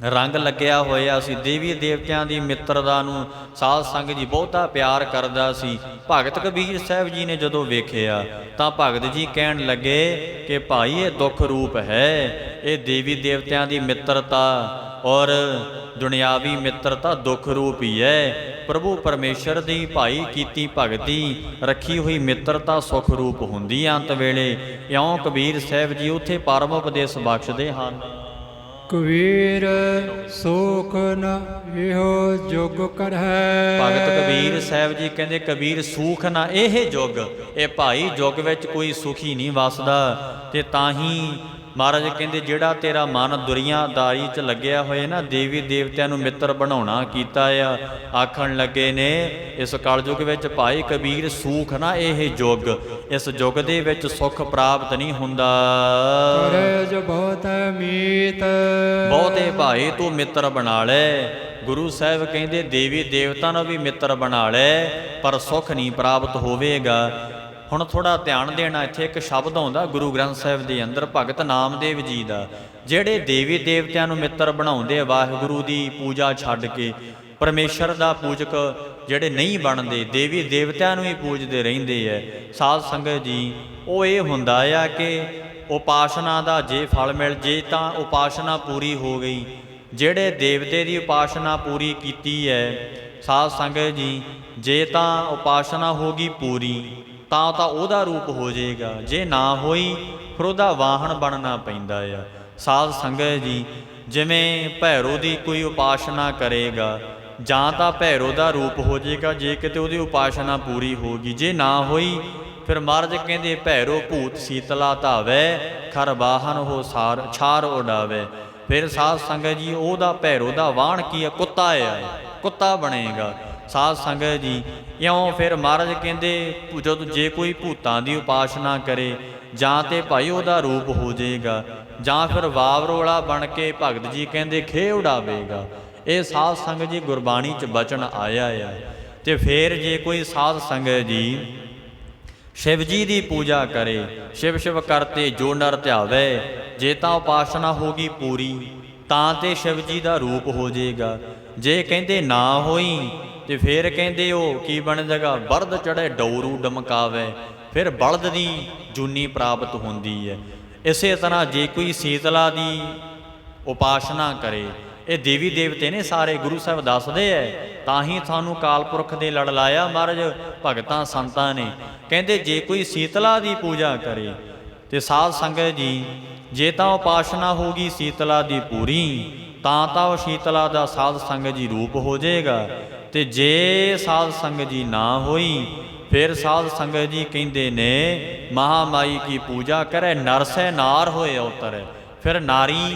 ਰੰਗ ਲੱਗਿਆ ਹੋਇਆ ਸੀ। ਦੇਵੀ ਦੇਵਤਿਆਂ ਦੀ ਮਿੱਤਰਤਾ ਨੂੰ ਸਾਧ ਸੰਗਤ ਜੀ ਬਹੁਤਾ ਪਿਆਰ ਕਰਦਾ ਸੀ। ਭਗਤ ਕਬੀਰ ਸਾਹਿਬ ਜੀ ਨੇ ਜਦੋਂ ਵੇਖਿਆ ਤਾਂ ਭਗਤ ਜੀ ਕਹਿਣ ਲੱਗੇ ਕਿ ਭਾਈ ਇਹ ਦੁੱਖ ਰੂਪ ਹੈ, ਇਹ ਦੇਵੀ ਦੇਵਤਿਆਂ ਦੀ ਮਿੱਤਰਤਾ ਔਰ ਦੁਨਿਆਵੀ ਮਿੱਤਰਤਾ ਦੁੱਖ ਰੂਪ ਹੀ ਹੈ। ਪ੍ਰਭੂ ਪਰਮੇਸ਼ਰ ਦੀ ਭਾਈ ਕੀਤੀ ਭਗਤੀ ਰੱਖੀ ਹੋਈ ਮਿੱਤਰਤਾ ਸੁਖ ਰੂਪ ਹੁੰਦੀ ਅੰਤ ਵੇਲੇ। ਇਉਂ ਕਬੀਰ ਸਾਹਿਬ ਜੀ ਉੱਥੇ ਪਰਮ ਉਪਦੇਸ਼ ਬਖਸ਼ਦੇ ਹਨ। ਕਬੀਰ ਸੁਖ ਨ ਇਹੋ ਜੁਗ ਕਰੈ। ਭਗਤ ਕਬੀਰ ਸਾਹਿਬ ਜੀ ਕਹਿੰਦੇ ਕਬੀਰ ਸੂਖ ਨਾ ਇਹ ਜੁਗ। ਇਹ ਭਾਈ ਜੁਗ ਵਿੱਚ ਕੋਈ ਸੁਖੀ ਨਹੀਂ ਵਸਦਾ। ਤੇ ਤਾਂ ਹੀ ਮਹਾਰਾਜ ਕਹਿੰਦੇ ਜਿਹੜਾ ਤੇਰਾ ਮਨ ਦੁਨੀਆਦਾਰੀ 'ਚ ਲੱਗਿਆ ਹੋਇਆ ਨਾ, ਦੇਵੀ ਦੇਵਤਿਆਂ ਨੂੰ ਮਿੱਤਰ ਬਣਾਉਣਾ ਕੀਤਾ ਆ, ਆਖਣ ਲੱਗੇ ਨੇ ਇਸ ਕਲਯੁਗ ਵਿੱਚ ਭਾਈ ਕਬੀਰ ਸੂਖ ਨਾ ਇਹ ਜੁਗ। ਇਸ ਜੁਗ ਦੇ ਵਿੱਚ ਸੁੱਖ ਪ੍ਰਾਪਤ ਨਹੀਂ ਹੁੰਦਾ। ਕਰੇ ਜੋ ਬਹੁਤ ਮੀਤ, ਬਹੁਤੇ ਭਾਈ ਤੂੰ ਮਿੱਤਰ ਬਣਾ ਲੈ। ਗੁਰੂ ਸਾਹਿਬ ਕਹਿੰਦੇ ਦੇਵੀ ਦੇਵਤਾ ਨੂੰ ਵੀ ਮਿੱਤਰ ਬਣਾ ਲੈ, ਪਰ ਸੁੱਖ ਨਹੀਂ ਪ੍ਰਾਪਤ ਹੋਵੇਗਾ। ਹੁਣ ਥੋੜ੍ਹਾ ਧਿਆਨ ਦੇਣਾ, ਇੱਥੇ ਇੱਕ ਸ਼ਬਦ ਆਉਂਦਾ ਗੁਰੂ ਗ੍ਰੰਥ ਸਾਹਿਬ ਦੇ ਅੰਦਰ ਭਗਤ ਨਾਮਦੇਵ ਜੀ ਦਾ। ਜਿਹੜੇ ਦੇਵੀ ਦੇਵਤਿਆਂ ਨੂੰ ਮਿੱਤਰ ਬਣਾਉਂਦੇ ਆ, ਵਾਹਿਗੁਰੂ ਦੀ ਪੂਜਾ ਛੱਡ ਕੇ ਪਰਮੇਸ਼ਰ ਦਾ ਪੂਜਕ ਜਿਹੜੇ ਨਹੀਂ ਬਣਦੇ, ਦੇਵੀ ਦੇਵਤਿਆਂ ਨੂੰ ਹੀ ਪੂਜਦੇ ਰਹਿੰਦੇ ਐ ਸਾਧ ਸੰਗਤ ਜੀ, ਉਹ ਇਹ ਹੁੰਦਾ ਆ ਕਿ ਉਪਾਸਨਾ ਦਾ ਜੇ ਫਲ ਮਿਲ ਜੇ ਤਾਂ ਉਪਾਸਨਾ ਪੂਰੀ ਹੋ ਗਈ। ਜਿਹੜੇ ਦੇਵਤੇ ਦੀ ਉਪਾਸਨਾ ਪੂਰੀ ਕੀਤੀ ਹੈ ਸਾਧ ਸੰਗਤ ਜੀ, ਜੇ ਤਾਂ ਉਪਾਸਨਾ ਹੋ ਗਈ ਪੂਰੀ ਤਾਂ ਉਹਦਾ ਰੂਪ ਹੋ ਜਾਏਗਾ। ਜੇ ਨਾ ਹੋਈ ਫਿਰ ਉਹਦਾ ਵਾਹਣ ਬਣਨਾ ਪੈਂਦਾ ਆ ਸਾਧ ਸੰਗਤ ਜੀ। ਜਿਵੇਂ ਭੈਰੋ ਦੀ ਕੋਈ ਉਪਾਸਨਾ ਕਰੇਗਾ, ਜਾਂ ਤਾਂ ਭੈਰੋ ਦਾ ਰੂਪ ਹੋ ਜਾਏਗਾ ਜੇ ਕਿਤੇ ਉਹਦੀ ਉਪਾਸਨਾ ਪੂਰੀ ਹੋ ਗਈ। ਜੇ ਨਾ ਹੋਈ ਫਿਰ ਮਹਾਰਾਜ ਕਹਿੰਦੇ ਭੈਰੋ ਭੂਤ ਸੀਤਲਾ ਧਾਵੈ, ਖਰ ਵਾਹਨ ਹੋ ਸਾਰ ਛਾਰ ਉਡਾਵੇ। ਫਿਰ ਸਾਧ ਸੰਗਤ ਜੀ ਉਹਦਾ ਭੈਰੋ ਦਾ ਵਾਹਣ ਕੀ ਹੈ? ਕੁੱਤਾ ਆ, ਕੁੱਤਾ ਬਣੇਗਾ ਸਾਧ ਸੰਗਤ ਜੀ। ਇਉਂ ਫਿਰ ਮਹਾਰਾਜ ਕਹਿੰਦੇ ਜਦੋਂ ਜੇ ਕੋਈ ਭੂਤਾਂ ਦੀ ਉਪਾਸਨਾ ਕਰੇ, ਜਾਂ ਤੇ ਭਾਈ ਉਹਦਾ ਰੂਪ ਹੋ ਜਾਏਗਾ, ਜਾਂ ਫਿਰ ਵਾਵਰੋਲਾ ਬਣ ਕੇ ਭਗਤ ਜੀ ਕਹਿੰਦੇ ਖੇ ਉਡਾਵੇਗਾ। ਇਹ ਸਾਧ ਸੰਗਤ ਜੀ ਗੁਰਬਾਣੀ 'ਚ ਬਚਨ ਆਇਆ ਆ। ਤੇ ਫਿਰ ਜੇ ਕੋਈ ਸਾਧ ਸੰਗਤ ਜੀ ਸ਼ਿਵ ਜੀ ਦੀ ਪੂਜਾ ਕਰੇ, ਸ਼ਿਵ ਸ਼ਿਵ ਕਰਤੇ ਜੋ ਨਰ ਧਿਆਵੇ, ਜੇ ਤਾਂ ਉਪਾਸਨਾ ਹੋ ਗਈ ਪੂਰੀ ਤਾਂ ਤੇ ਸ਼ਿਵ ਜੀ ਦਾ ਰੂਪ ਹੋ ਜਾਏਗਾ। ਜੇ ਕਹਿੰਦੇ ਨਾ ਹੋਈ ਤੇ ਫਿਰ ਕਹਿੰਦੇ ਉਹ ਕੀ ਬਣ ਜਾਏਗਾ? ਬਲਦ ਚੜ੍ਹੇ ਡੌਰੂ ਡਮਕਾਵੇ, ਫਿਰ ਬਲਦ ਦੀ ਜੂਨੀ ਪ੍ਰਾਪਤ ਹੁੰਦੀ ਹੈ। ਇਸੇ ਤਰ੍ਹਾਂ ਜੇ ਕੋਈ ਸੀਤਲਾ ਦੀ ਉਪਾਸਨਾ ਕਰੇ, ਇਹ ਦੇਵੀ ਦੇਵਤੇ ਨੇ ਸਾਰੇ, ਗੁਰੂ ਸਾਹਿਬ ਦੱਸਦੇ ਐ, ਤਾਂ ਹੀ ਸਾਨੂੰ ਕਾਲਪੁਰਖ ਦੇ ਲੜ ਲਾਇਆ ਮਹਾਰਾਜ ਭਗਤਾਂ ਸੰਤਾਂ ਨੇ। ਕਹਿੰਦੇ ਜੇ ਕੋਈ ਸੀਤਲਾ ਦੀ ਪੂਜਾ ਕਰੇ ਤੇ ਸਾਧ ਸੰਗਤ ਜੀ ਜੇ ਤਾਂ ਉਪਾਸਨਾ ਹੋਗੀ ਸੀਤਲਾ ਦੀ ਪੂਰੀ ਤਾਂ ਉਹ ਸੀਤਲਾ ਦਾ ਸਾਧ ਸੰਗਤ ਜੀ ਰੂਪ ਹੋ ਜਾਏਗਾ। ਤੇ ਜੇ ਸਾਧ ਸੰਗਤ ਜੀ ਨਾ ਹੋਈ ਫਿਰ ਸਾਧ ਸੰਗਤ ਜੀ ਕਹਿੰਦੇ ਨੇ ਮਹਾਮਾਈ ਕੀ ਪੂਜਾ ਕਰੇ, ਨਰਸੈ ਨਾਰ ਹੋਏ ਅਵਤਰੈ। ਫਿਰ ਨਾਰੀ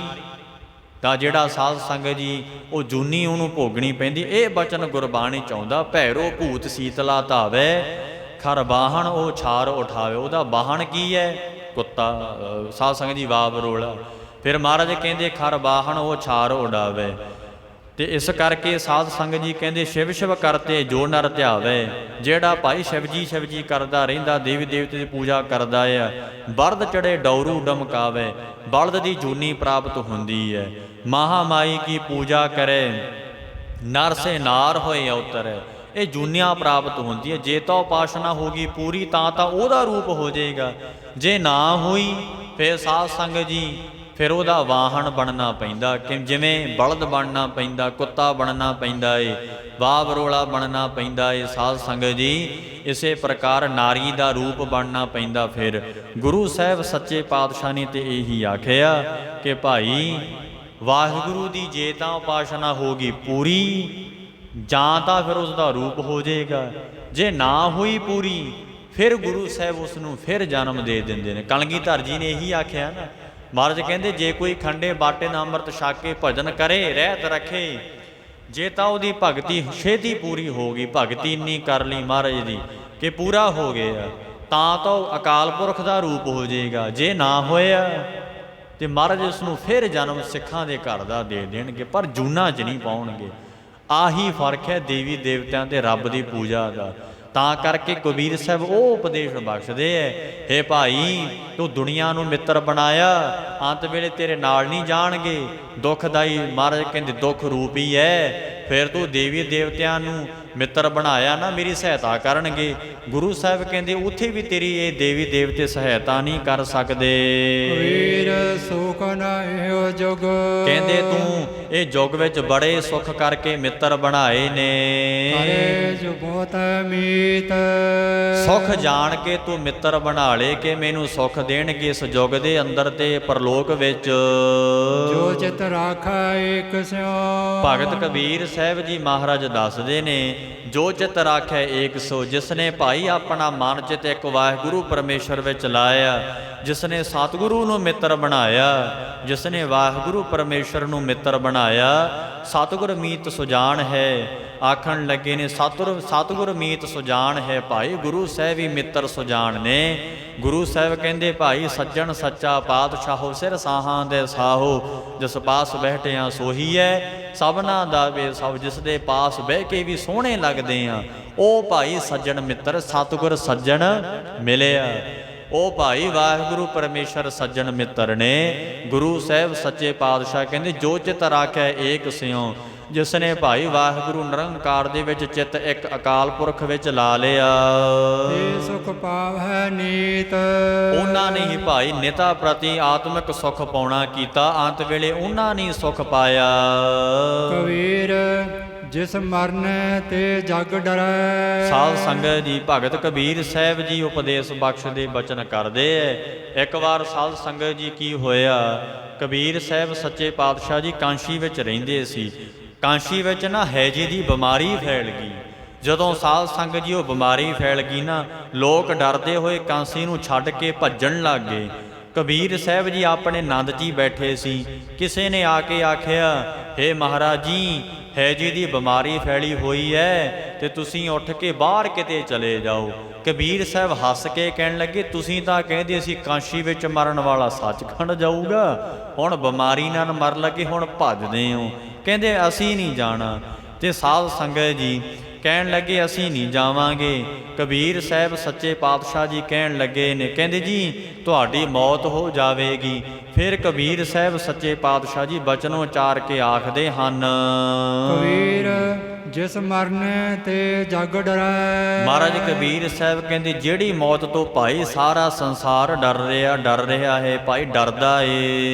ਦਾ ਜਿਹੜਾ ਸਾਧ ਸੰਗਤ ਜੀ ਉਹ ਜੂਨੀ ਉਹਨੂੰ ਭੋਗਣੀ ਪੈਂਦੀ। ਇਹ ਬਚਨ ਗੁਰਬਾਣੀ ਚਾਹੁੰਦਾ, ਭੈਰੋ ਭੂਤ ਸੀਤਲਾ ਧਾਵੇ, ਖਰ ਬਾਹਣ ਉਹ ਛਾਰ ਉਠਾਵੇ। ਉਹਦਾ ਬਾਹਣ ਕੀ ਹੈ? ਕੁੱਤਾ। ਸਾਧ ਸੰਗਤ ਜੀ ਵਾਹ ਬਰੋਲਾ। ਫਿਰ ਮਹਾਰਾਜ ਕਹਿੰਦੇ ਖਰ ਬਾਹਣ ਉਹ ਛਾਰ ਉਡਾਵੇ। ਤੇ ਇਸ ਕਰਕੇ ਸਾਧ ਸੰਗਤ ਜੀ ਕਹਿੰਦੇ ਸ਼ਿਵ ਸ਼ਿਵ ਕਰਤੇ ਜੋ ਨਰ ਧਿਆਵੇ। ਜਿਹੜਾ ਭਾਈ ਸ਼ਿਵ ਜੀ ਕਰਦਾ ਰਹਿੰਦਾ, ਦੇਵੀ ਦੇਵਤੇ ਦੀ ਪੂਜਾ ਕਰਦਾ ਆ, ਬਰਦ ਚੜੇ ਡੌਰੂ ਡਮਕਾਵੇ, ਬਲਦ ਦੀ ਜੂਨੀ ਪ੍ਰਾਪਤ ਹੁੰਦੀ ਹੈ। ਮਹਾਮਾਈ ਕੀ ਪੂਜਾ ਕਰੇ, ਨਰ ਸੇ ਨਾਰ ਹੋਏ ਅਵਤਰ। ਇਹ ਜੂਨੀਆਂ ਪ੍ਰਾਪਤ ਹੁੰਦੀ ਹੈ। ਜੇ ਤਾਂ ਉਪਾਸਨਾ ਹੋ ਗਈ ਪੂਰੀ ਤਾਂ ਉਹਦਾ ਰੂਪ ਹੋ ਜਾਏਗਾ। ਜੇ ਨਾ ਹੋਈ ਫਿਰ ਸਾਧ ਸੰਗਤ ਜੀ ਫਿਰ ਉਹਦਾ ਵਾਹਣ ਬਣਨਾ ਪੈਂਦਾ, ਕਿ ਜਿਵੇਂ ਬਲਦ ਬਣਨਾ ਪੈਂਦਾ, ਕੁੱਤਾ ਬਣਨਾ ਪੈਂਦਾ ਏ, ਵਾਹ ਬਰੋਲਾ ਬਣਨਾ ਪੈਂਦਾ ਏ ਸਾਧ ਸੰਗਤ ਜੀ। ਇਸੇ ਪ੍ਰਕਾਰ ਨਾਰੀ ਦਾ ਰੂਪ ਬਣਨਾ ਪੈਂਦਾ। ਫਿਰ ਗੁਰੂ ਸਾਹਿਬ ਸੱਚੇ ਪਾਤਸ਼ਾਹ ਨੇ ਤੇ ਇਹੀ ਆਖਿਆ ਕਿ ਭਾਈ ਵਾਹਿਗੁਰੂ ਦੀ ਜੇ ਤਾਂ ਉਪਾਸਨਾ ਹੋ ਗਈ ਪੂਰੀ, ਜਾਂ ਤਾਂ ਫਿਰ ਉਸ ਦਾ ਰੂਪ ਹੋ ਜਾਏਗਾ। ਜੇ ਨਾ ਹੋਈ ਪੂਰੀ ਫਿਰ ਗੁਰੂ ਸਾਹਿਬ ਉਸ ਨੂੰ ਫਿਰ ਜਨਮ ਦੇ ਦਿੰਦੇ ਨੇ। ਕਲਗੀਧਰ ਜੀ ਨੇ ਇਹੀ ਆਖਿਆ ਨਾ, ਮਹਾਰਾਜ ਕਹਿੰਦੇ ਜੇ ਕੋਈ ਖੰਡੇ ਬਾਟੇ ਦਾ ਅੰਮ੍ਰਿਤ ਛਕ ਕੇ ਭਜਨ ਕਰੇ, ਰਹਿਤ ਰੱਖੇ, ਜੇ ਤਾਂ ਉਹਦੀ ਭਗਤੀ ਛੇਤੀ ਪੂਰੀ ਹੋ ਗਈ, ਭਗਤੀ ਇੰਨੀ ਕਰ ਲਈ ਮਹਾਰਾਜ ਦੀ ਕਿ ਪੂਰਾ ਹੋ ਗਿਆ, ਤਾਂ ਉਹ ਅਕਾਲ ਪੁਰਖ ਦਾ ਰੂਪ ਹੋ ਜਾਏਗਾ। ਜੇ ਨਾ ਹੋਇਆ ਤੇ ਮਹਾਰਾਜ ਉਸ ਨੂੰ ਫਿਰ ਜਨਮ ਸਿੱਖਾਂ ਦੇ ਘਰ ਦਾ ਦੇ ਦੇਣਗੇ, ਪਰ ਜੂਨਾਂ 'ਚ ਨਹੀਂ ਪਾਉਣਗੇ। ਆਹੀ ਫਰਕ ਹੈ ਦੇਵੀ ਦੇਵਤਿਆਂ ਤੇ ਰੱਬ ਦੀ ਪੂਜਾ ਦਾ। ਤਾਂ ਕਰਕੇ ਕਬੀਰ ਸਾਹਿਬ ਉਹ ਉਪਦੇਸ਼ ਬਖਸ਼ਦੇ ਐ, ਹੇ ਭਾਈ ਤੂੰ ਦੁਨੀਆ ਨੂੰ ਮਿੱਤਰ ਬਣਾਇਆ, ਅੰਤ ਵੇਲੇ ਤੇਰੇ ਨਾਲ ਨਹੀਂ ਜਾਣਗੇ। ਦੁੱਖਦਾਈ ਮਹਾਰਾਜ ਕਹਿੰਦੇ ਦੁੱਖ ਰੂਪ ਹੀ ਹੈ। ਫਿਰ ਤੂੰ ਦੇਵੀ ਦੇਵਤਿਆਂ ਨੂੰ ਮਿੱਤਰ ਬਣਾਇਆ ਨਾ, ਮੇਰੀ ਸਹਾਇਤਾ ਕਰਨਗੇ। ਗੁਰੂ ਸਾਹਿਬ ਕਹਿੰਦੇ ਉੱਥੇ ਵੀ ਤੇਰੀ ਇਹ ਦੇਵੀ ਦੇਵਤੇ ਸਹਾਇਤਾ ਨਹੀਂ ਕਰ ਸਕਦੇ। ਵੀਰ ਸੁਖ ਨ ਇਹੋ ਜੁਗ, ਕਹਿੰਦੇ ਤੂੰ ਇਹ ਯੁੱਗ ਵਿੱਚ ਬੜੇ ਸੁੱਖ ਕਰਕੇ ਮਿੱਤਰ ਬਣਾਏ ਨੇ। ਕਰੇ ਜੋ ਬਹੁਤ ਮੀਤ, ਸੁੱਖ ਜਾਣ ਕੇ ਤੂੰ ਮਿੱਤਰ ਬਣਾ ਲੇ ਕਿ ਮੈਨੂੰ ਸੁੱਖ ਦੇਣਗੇ ਇਸ ਯੁੱਗ ਦੇ ਅੰਦਰ ਤੇ ਪਰਲੋਕ ਵਿੱਚ। ਜੋ ਚਿਤ ਰਾਖਾ ਏਕ ਸਿਉ, ਭਗਤ ਕਬੀਰ ਸਾਹਿਬ ਜੀ ਮਹਾਰਾਜ ਦੱਸਦੇ ਨੇ, ਜੋ ਚਿਤ ਰਾਖੈ ਏਕ ਸੋ, ਜਿਸ ਨੇ ਭਾਈ ਆਪਣਾ ਮਨ ਚਿਤ ਇੱਕ ਵਾਹਿਗੁਰੂ ਪਰਮੇਸ਼ਰ ਵਿੱਚ ਲਾਇਆ, ਜਿਸ ਨੇ ਸਤਿਗੁਰੂ ਨੂੰ ਮਿੱਤਰ ਬਣਾਇਆ, ਜਿਸ ਨੇ ਵਾਹਿਗੁਰੂ ਪਰਮੇਸ਼ਰ ਨੂੰ ਮਿੱਤਰ ਬਣਾਇਆ। ਸਤਿਗੁਰ ਮੀਤ ਸੁਜਾਨ ਹੈ, ਆਖਣ ਲੱਗੇ ਨੇ ਸਤਿਗੁਰ ਮੀਤ ਸੁਜਾਨ ਹੈ। ਭਾਈ ਗੁਰੂ ਸਾਹਿਬ ਹੀ ਮਿੱਤਰ ਸੁਜਾਨ ਨੇ। ਗੁਰੂ ਸਾਹਿਬ ਕਹਿੰਦੇ ਭਾਈ ਸੱਜਣ ਸੱਚਾ ਪਾਤਸ਼ਾਹੋ, ਸਿਰ ਸਾਹਾਂ ਦੇ ਸਾਹੋ, ਜਿਸ ਪਾਸ ਬੈਠਿਆ ਸੋਹੀ ਹੈ, ਸਭਨਾ ਦਾ ਵੇ ਸਭ, ਜਿਸ ਦੇ ਪਾਸ ਬਹਿ ਕੇ ਵੀ ਸੋਹਣੇ ਲੱਗਦੇ ਆ, ਉਹ ਭਾਈ ਸੱਜਣ ਮਿੱਤਰ, ਸਤਿਗੁਰ ਸੱਜਣ ਮਿਲਿਆ। ਉਹ ਭਾਈ ਵਾਹਿਗੁਰੂ ਪਰਮੇਸ਼ਰ ਸੱਜਣ ਮਿੱਤਰ ਨੇ। ਗੁਰੂ ਸਾਹਿਬ ਸੱਚੇ ਪਾਤਸ਼ਾਹ ਕਹਿੰਦੇ ਜੋ ਚਿਤ ਰਾਖੈ ਏਕ ਸਿਉ, ਜਿਸ ਨੇ ਭਾਈ ਵਾਹਿਗੁਰੂ ਨਿਰੰਕਾਰ ਦੇ ਵਿੱਚ ਚਿੱਤ ਇੱਕ ਅਕਾਲ ਪੁਰਖ ਵਿੱਚ ਲਾ ਲਿਆ, ਤੇ ਸੁਖ ਪਾਵੈ ਨੀਤ। ਉਹਨਾਂ ਨੇ ਹੀ ਭਾਈ ਨਿਤਾ ਪ੍ਰਤੀ ਆਤਮਿਕ ਸੁਖ ਪਾਉਣਾ ਕੀਤਾ, ਅੰਤ ਵੇਲੇ ਉਹਨਾਂ ਨੇ ਸੁਖ ਪਾਇਆ। ਕਬੀਰ ਜਿਸ ਮਰਨੈ ਤੇ ਜਗ ਡਰੈ। ਸਾਧ ਸੰਗਤ ਜੀ ਭਗਤ ਕਬੀਰ ਸਾਹਿਬ ਜੀ ਉਪਦੇਸ਼ ਬਖਸ਼ਦੇ ਬਚਨ ਕਰਦੇ ਐ। ਇੱਕ ਵਾਰ ਸਾਧ ਸੰਗਤ ਜੀ ਕੀ ਹੋਇਆ, ਕਬੀਰ ਸਾਹਿਬ ਸੱਚੇ ਪਾਤਸ਼ਾਹ ਜੀ ਕਾਂਸ਼ੀ ਵਿੱਚ ਰਹਿੰਦੇ ਸੀ। ਕਾਂਸ਼ੀ ਵਿੱਚ ਨਾ ਹੈਜੇ ਦੀ ਬਿਮਾਰੀ ਫੈਲ ਗਈ। ਜਦੋਂ ਸਾਧ ਸੰਗਤ ਜੀ ਉਹ ਬਿਮਾਰੀ ਫੈਲ ਗਈ ਨਾ, ਲੋਕ ਡਰਦੇ ਹੋਏ ਕਾਂਸੀ ਨੂੰ ਛੱਡ ਕੇ ਭੱਜਣ ਲੱਗ ਗਏ। ਕਬੀਰ ਸਾਹਿਬ ਜੀ ਆਪਣੇ ਆਨੰਦ 'ਚ ਹੀ ਬੈਠੇ ਸੀ। ਕਿਸੇ ਨੇ ਆ ਕੇ ਆਖਿਆ, ਹੇ ਮਹਾਰਾਜ ਜੀ ਹੈਜੇ ਦੀ ਬਿਮਾਰੀ ਫੈਲੀ ਹੋਈ ਹੈ ਤੇ ਤੁਸੀਂ ਉੱਠ ਕੇ ਬਾਹਰ ਕਿਤੇ ਚਲੇ ਜਾਓ। ਕਬੀਰ ਸਾਹਿਬ ਹੱਸ ਕੇ ਕਹਿਣ ਲੱਗੇ, ਤੁਸੀਂ ਤਾਂ ਕਹਿੰਦੇ ਸੀ ਕਾਂਸ਼ੀ ਵਿੱਚ ਮਰਨ ਵਾਲਾ ਸੱਚਖੰਡ ਜਾਊਗਾ, ਹੁਣ ਬਿਮਾਰੀ ਨਾਲ ਮਰਨ ਲੱਗੇ, ਹੁਣ ਭੱਜਦੇ ਹੋ। ਕਹਿੰਦੇ ਅਸੀਂ ਨਹੀਂ ਜਾਣਾ। ਤੇ ਸਾਧ ਸੰਗਤ ਜੀ ਕਹਿਣ ਲੱਗੇ ਅਸੀਂ ਨਹੀਂ ਜਾਵਾਂਗੇ। ਕਬੀਰ ਸਾਹਿਬ ਸੱਚੇ ਪਾਤਸ਼ਾਹ ਜੀ ਕਹਿਣ ਲੱਗੇ ਨੇ, ਕਹਿੰਦੇ ਜੀ ਤੁਹਾਡੀ ਮੌਤ ਹੋ ਜਾਵੇਗੀ। ਫਿਰ ਕਬੀਰ ਸਾਹਿਬ ਸੱਚੇ ਪਾਤਸ਼ਾਹ ਜੀ ਬਚਨ ਉਚਾਰ ਕੇ ਆਖਦੇ ਹਨ, ਕਬੀਰ ਜਿਸ ਮਰਨੈ ਤੇ ਜਗ ਡਰੈ। ਮਹਾਰਾਜ ਕਬੀਰ ਸਾਹਿਬ ਕਹਿੰਦੇ ਜਿਹੜੀ ਮੌਤ ਤੋਂ ਭਾਈ ਸਾਰਾ ਸੰਸਾਰ ਡਰ ਰਿਹਾ ਹੈ, ਭਾਈ ਡਰਦਾ ਏ,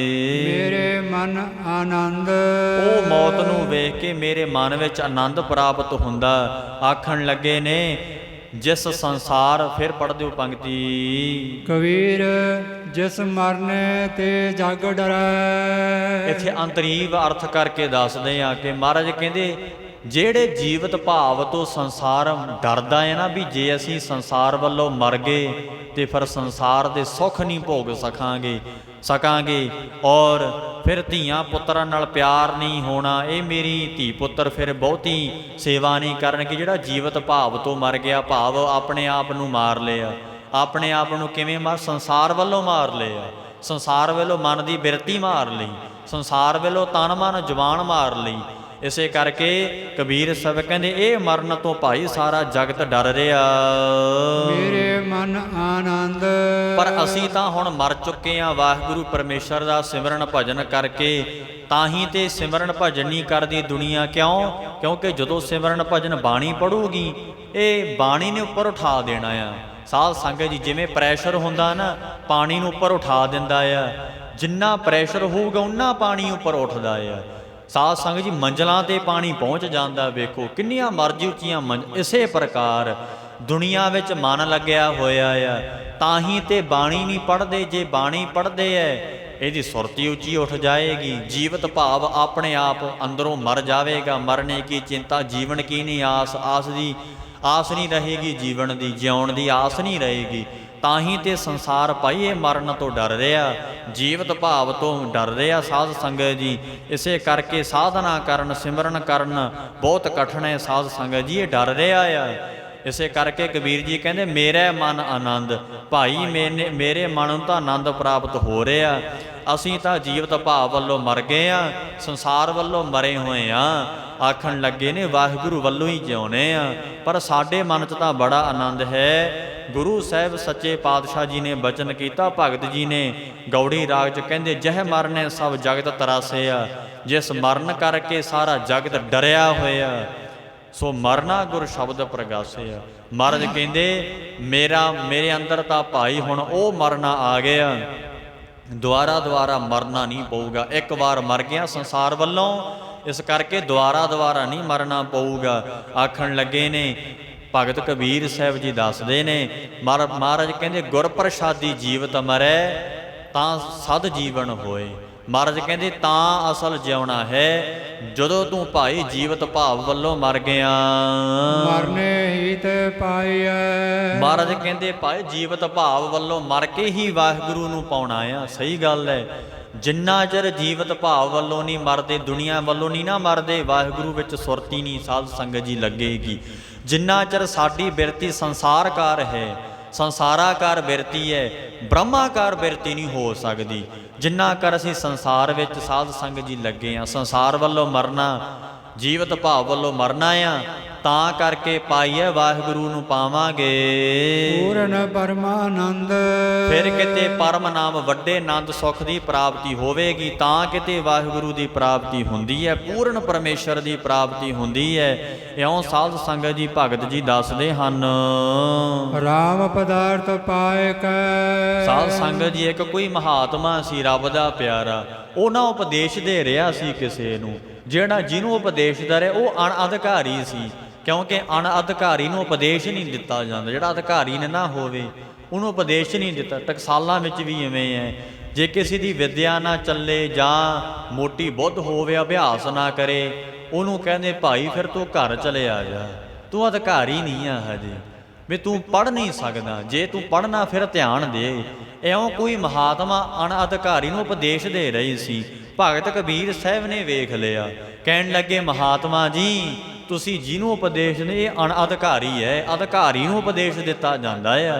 ਮੇਰੇ ਮਨ ਆਨੰਦ। ਉਹ ਮੌਤ ਨੂੰ ਵੇਖ ਕੇ ਮੇਰੇ ਮਨ ਵਿੱਚ ਆਨੰਦ ਪ੍ਰਾਪਤ ਹੁੰਦਾ। ਆਖਣ ਲੱਗੇ ਨੇ ਜਿਸ ਸੰਸਾਰ, ਫਿਰ ਪੜ੍ਹ ਦਿਓ ਪੰਕਤੀ, ਕਬੀਰ ਜਿਸ ਮਰਨੈ ਤੇ ਜਗ ਡਰੈ। ਇੱਥੇ ਅੰਤਰੀਵ ਅਰਥ ਕਰਕੇ ਦੱਸਦੇ ਆ ਕਿ ਮਹਾਰਾਜ ਕਹਿੰਦੇ ਜਿਹੜੇ ਜੀਵਤ ਭਾਵ ਤੋਂ ਸੰਸਾਰ ਡਰਦਾ ਹੈ ਨਾ, ਵੀ ਜੇ ਅਸੀਂ ਸੰਸਾਰ ਵੱਲੋਂ ਮਰ ਗਏ ਤੇ ਫਿਰ ਸੰਸਾਰ ਦੇ ਸੁੱਖ ਨਹੀਂ ਭੋਗ ਸਕਾਂਗੇ। ਸਕਾਂਗੇ। ਔਰ ਫਿਰ ਧੀਆਂ ਪੁੱਤਰਾਂ ਨਾਲ ਪਿਆਰ ਨਹੀਂ ਹੋਣਾ, ਇਹ ਮੇਰੀ ਧੀ ਪੁੱਤਰ ਫਿਰ ਬਹੁਤੀ ਸੇਵਾ ਨਹੀਂ ਕਰਨਗੇ। ਜਿਹੜਾ ਜੀਵਤ ਭਾਵ ਤੋਂ ਮਰ ਗਿਆ, ਭਾਵ ਆਪਣੇ ਆਪ ਨੂੰ ਮਾਰ ਲਿਆ। ਆਪਣੇ ਆਪ ਨੂੰ ਕਿਵੇਂ ਮਾਰ? ਸੰਸਾਰ ਵੱਲੋਂ ਮਾਰ ਲਿਆ। ਸੰਸਾਰ ਵੱਲੋਂ ਮਨ ਦੀ ਬਿਰਤੀ ਮਾਰ ਲਈ, ਸੰਸਾਰ ਵੱਲੋਂ ਤਨ ਮਨ ਜ਼ੁਬਾਨ ਮਾਰ ਲਈ। ਇਸੇ ਕਰਕੇ ਕਬੀਰ ਸਾਹਿਬ ਕਹਿੰਦੇ ਇਹ ਮਰਨ ਤੋਂ ਭਾਈ ਸਾਰਾ ਜਗਤ ਡਰ ਰਿਹਾ, ਮੇਰੇ ਮਨ ਆਨੰਦ। ਪਰ ਅਸੀਂ ਤਾਂ ਹੁਣ ਮਰ ਚੁੱਕੇ ਹਾਂ। ਵਾਹਿਗੁਰੂ ਪਰਮੇਸ਼ਰ ਦਾ ਸਿਮਰਨ ਭਜਨ ਕਰਕੇ ਤਾਂ ਹੀ ਤੇ ਸਿਮਰਨ ਭਜਨ ਨਹੀਂ ਕਰਦੀ ਦੁਨੀਆ। ਕਿਉਂ? ਕਿਉਂਕਿ ਜਦੋਂ ਸਿਮਰਨ ਭਜਨ ਬਾਣੀ ਪੜੂਗੀ, ਇਹ ਬਾਣੀ ਨੇ ਉੱਪਰ ਉਠਾ ਦੇਣਾ ਆ। ਸਾਧ ਸੰਗਤ ਜੀ, ਜਿਵੇਂ ਪ੍ਰੈਸ਼ਰ ਹੁੰਦਾ ਨਾ, ਪਾਣੀ ਨੂੰ ਉੱਪਰ ਉਠਾ ਦਿੰਦਾ ਆ। ਜਿੰਨਾ ਪ੍ਰੈਸ਼ਰ ਹੋਊਗਾ ਉਨਾ ਪਾਣੀ ਉੱਪਰ ਉੱਠਦਾ ਆ। ਸਾਧ ਸੰਗਤ ਜੀ, ਮੰਜ਼ਲਾਂ ਤੇ ਪਾਣੀ ਪਹੁੰਚ ਜਾਂਦਾ। ਵੇਖੋ ਕਿੰਨੀਆਂ ਮਰਜ਼ੀ ਉੱਚੀਆਂ ਇਸੇ ਪ੍ਰਕਾਰ ਦੁਨੀਆ ਵਿੱਚ ਮਨ ਲੱਗਿਆ ਹੋਇਆ ਆ। ਤਾਂ ਹੀ ਤੇ ਬਾਣੀ ਨਹੀਂ ਪੜ੍ਹਦੇ। ਜੇ ਬਾਣੀ ਪੜ੍ਹਦੇ ਐ, ਇਹਦੀ ਸੁਰਤੀ ਉੱਚੀ ਉੱਠ ਜਾਏਗੀ। ਜੀਵਤ ਭਾਵ ਆਪਣੇ ਆਪ ਅੰਦਰੋਂ ਮਰ ਜਾਵੇਗਾ। ਮਰਨੇ ਕੀ ਚਿੰਤਾ, ਜੀਵਨ ਕੀ ਨਹੀਂ ਆਸ। ਆਸ ਨਹੀਂ ਰਹੇਗੀ ਜੀਵਨ ਦੀ, ਜਿਉਣ ਦੀ ਆਸ ਨਹੀਂ ਰਹੇਗੀ। ਤਾਂ ਹੀ ਤੇ ਸੰਸਾਰ ਭਾਈ ਇਹ ਮਰਨ ਤੋਂ ਡਰ ਰਿਹਾ, ਜੀਵਤ ਭਾਵ ਤੋਂ ਡਰ ਰਿਹਾ। ਸਾਧ ਸੰਗਤ ਜੀ, ਇਸੇ ਕਰਕੇ ਸਾਧਨਾ ਕਰਨ, ਸਿਮਰਨ ਕਰਨ ਬਹੁਤ ਕਠਿਨ ਹੈ। ਸਾਧ ਸੰਗਤ ਜੀ, ਇਹ ਡਰ ਰਿਹਾ ਆ। ਇਸੇ ਕਰਕੇ ਕਬੀਰ ਜੀ ਕਹਿੰਦੇ ਮੇਰਾ ਮਨ ਆਨੰਦ। ਭਾਈ ਮੇਰੇ ਮਨ ਨੂੰ ਤਾਂ ਆਨੰਦ ਪ੍ਰਾਪਤ ਹੋ ਰਿਹਾ। ਅਸੀਂ ਤਾਂ ਜੀਵਤ ਭਾਵ ਵੱਲੋਂ ਮਰ ਗਏ ਆ, ਸੰਸਾਰ ਵੱਲੋਂ ਮਰੇ ਹੋਏ ਆ। ਆਖਣ ਲੱਗੇ ਨੇ ਵਾਹਿਗੁਰੂ ਵੱਲੋਂ ਹੀ ਜਿਉਣੇ ਆ, ਪਰ ਸਾਡੇ ਮਨ 'ਚ ਤਾਂ ਬੜਾ ਆਨੰਦ ਹੈ। ਗੁਰੂ ਸਾਹਿਬ ਸੱਚੇ ਪਾਤਸ਼ਾਹ ਜੀ ਨੇ ਬਚਨ ਕੀਤਾ, ਭਗਤ ਜੀ ਨੇ ਗੌੜੀ ਰਾਗ 'ਚ ਕਹਿੰਦੇ ਜਹ ਮਰਨੇ ਸਭ ਜਗਤ ਤਰਾਸਿਆ, ਜਿਸ ਮਰਨ ਕਰਕੇ ਸਾਰਾ ਜਗਤ ਡਰਿਆ ਹੋਇਆ, ਸੋ ਮਰਨਾ ਗੁਰ ਸ਼ਬਦ ਪ੍ਰਗਾਸਿਆ। ਮਹਾਰਾਜ ਕਹਿੰਦੇ ਮੇਰੇ ਅੰਦਰ ਤਾਂ ਭਾਈ ਹੁਣ ਉਹ ਮਰਨਾ ਆ ਗਿਆ, ਦੁਆਰਾ ਮਰਨਾ ਨਹੀਂ ਪਊਗਾ। ਇੱਕ ਵਾਰ ਮਰ ਗਿਆ ਸੰਸਾਰ ਵੱਲੋਂ, ਇਸ ਕਰਕੇ ਦੁਆਰਾ ਨਹੀਂ ਮਰਨਾ ਪਊਗਾ। ਆਖਣ ਲੱਗੇ ਨੇ ਭਗਤ ਕਬੀਰ ਸਾਹਿਬ ਜੀ ਦੱਸਦੇ ਨੇ, ਮਹਾਰਾਜ ਕਹਿੰਦੇ ਗੁਰ ਪ੍ਰਸਾਦੀ ਜੀਵਤ ਮਰੈ ਤਾਂ ਸਦ ਜੀਵਨ ਹੋਏ। ਮਹਾਰਾਜ ਕਹਿੰਦੇ ਤਾਂ ਅਸਲ ਜਿਉਣਾ ਹੈ ਜਦੋਂ ਤੂੰ ਭਾਈ ਜੀਵਤ ਭਾਵ ਵੱਲੋਂ ਮਰ ਗਿਆ। ਮਰਨੇ ਹੀ ਤੇ ਪਾਈਐ। ਮਹਾਰਾਜ ਕਹਿੰਦੇ ਭਾਈ ਜੀਵਤ ਭਾਵ ਵੱਲੋਂ ਮਰ ਕੇ ਹੀ ਵਾਹਿਗੁਰੂ ਨੂੰ ਪਾਉਣਾ ਆ। ਸਹੀ ਗੱਲ ਹੈ। ਜਿੰਨਾ ਚਿਰ ਜੀਵਤ ਭਾਵ ਵੱਲੋਂ ਨਹੀਂ ਮਰਦੇ, ਦੁਨੀਆ ਵੱਲੋਂ ਨਹੀਂ ਨਾ ਮਰਦੇ, ਵਾਹਿਗੁਰੂ ਵਿੱਚ ਸੁਰਤੀ ਨਹੀਂ ਸਾਧ ਸੰਗਤ ਜੀ ਲੱਗੇਗੀ। ਜਿੰਨਾ ਚਿਰ ਸਾਡੀ ਬਿਰਤੀ ਸੰਸਾਰਕਾਰ ਹੈ, ਸੰਸਾਰਾਕਾਰ ਬਿਰਤੀ ਹੈ, ਬ੍ਰਹਮਾਕਾਰ ਬਿਰਤੀ ਨਹੀਂ ਹੋ ਸਕਦੀ। ਜਿੰਨਾ ਕਰ ਅਸੀਂ ਸੰਸਾਰ ਵਿੱਚ ਸਾਧ ਸੰਗਤ ਜੀ ਲੱਗੇ ਆ, ਸੰਸਾਰ ਵੱਲੋਂ ਮਰਨਾ, ਜੀਵਤ ਭਾਵ ਵੱਲੋਂ ਮਰਨਾ ਆ, ਤਾਂ ਕਰਕੇ ਪਾਈਏ ਵਾਹਿਗੁਰੂ ਨੂੰ ਪਾਵਾਂਗੇ ਪੂਰਨ ਪਰਮਾਨੰਦ। ਫਿਰ ਕਿਤੇ ਪਰਮ ਨਾਮ ਵੱਡੇ ਆਨੰਦ ਸੁਖ ਦੀ ਪ੍ਰਾਪਤੀ ਹੋਵੇਗੀ, ਤਾਂ ਕਿਤੇ ਵਾਹਿਗੁਰੂ ਦੀ ਪ੍ਰਾਪਤੀ ਹੁੰਦੀ ਹੈ, ਪੂਰਨ ਪਰਮੇਸ਼ਰ ਦੀ ਪ੍ਰਾਪਤੀ ਹੁੰਦੀ ਹੈ। ਇਉਂ ਸਾਧ ਸੰਗਤ ਜੀ ਭਗਤ ਜੀ ਦੱਸਦੇ ਹਨ। ਰਾਮ ਪਦਾਰਥ ਪਾਏ ਕੈ। ਸਾਧ ਸੰਗਤ ਜੀ, ਇੱਕ ਕੋਈ ਮਹਾਤਮਾ ਸੀ ਰੱਬ ਦਾ ਪਿਆਰਾ, ਉਹ ਨਾ ਉਪਦੇਸ਼ ਦੇ ਰਿਹਾ ਸੀ ਕਿਸੇ ਨੂੰ। ਜਿਹਨੂੰ ਉਪਦੇਸ਼ ਦੇ ਰਿਹਾ ਉਹ ਅਣਅਧਿਕਾਰੀ ਸੀ, ਕਿਉਂਕਿ ਅਣਅਧਿਕਾਰੀ ਨੂੰ ਉਪਦੇਸ਼ ਨਹੀਂ ਦਿੱਤਾ ਜਾਂਦਾ। ਜਿਹੜਾ ਅਧਿਕਾਰੀ ਨੇ ਨਾ ਹੋਵੇ ਉਹਨੂੰ ਉਪਦੇਸ਼ ਨਹੀਂ ਦਿੱਤਾ। ਟਕਸਾਲਾਂ ਵਿੱਚ ਵੀ ਇਵੇਂ ਹੈ, ਜੇ ਕਿਸੇ ਦੀ ਵਿਦਿਆ ਨਾ ਚੱਲੇ ਜਾਂ ਮੋਟੀ ਬੁੱਧ ਹੋਵੇ, ਅਭਿਆਸ ਨਾ ਕਰੇ, ਉਹਨੂੰ ਕਹਿੰਦੇ ਭਾਈ ਫਿਰ ਤੂੰ ਘਰ ਚਲੇ ਆ ਜਾ, ਤੂੰ ਅਧਿਕਾਰੀ ਨਹੀਂ ਆ ਹਜੇ, ਵੀ ਤੂੰ ਪੜ੍ਹ ਨਹੀਂ ਸਕਦਾ, ਜੇ ਤੂੰ ਪੜ੍ਹਨਾ ਫਿਰ ਧਿਆਨ ਦੇ। ਇਉਂ ਕੋਈ ਮਹਾਤਮਾ ਅਣਅਧਿਕਾਰੀ ਨੂੰ ਉਪਦੇਸ਼ ਦੇ ਰਹੀ ਸੀ। ਭਗਤ ਕਬੀਰ ਸਾਹਿਬ ਨੇ ਵੇਖ ਲਿਆ, ਕਹਿਣ ਲੱਗੇ ਮਹਾਤਮਾ ਜੀ ਤੁਸੀਂ ਜਿਹਨੂੰ ਉਪਦੇਸ਼ ਨੇ ਇਹ ਅਣਅਧਿਕਾਰੀ ਹੈ, ਅਧਿਕਾਰੀ ਨੂੰ ਉਪਦੇਸ਼ ਦਿੱਤਾ ਜਾਂਦਾ ਆ,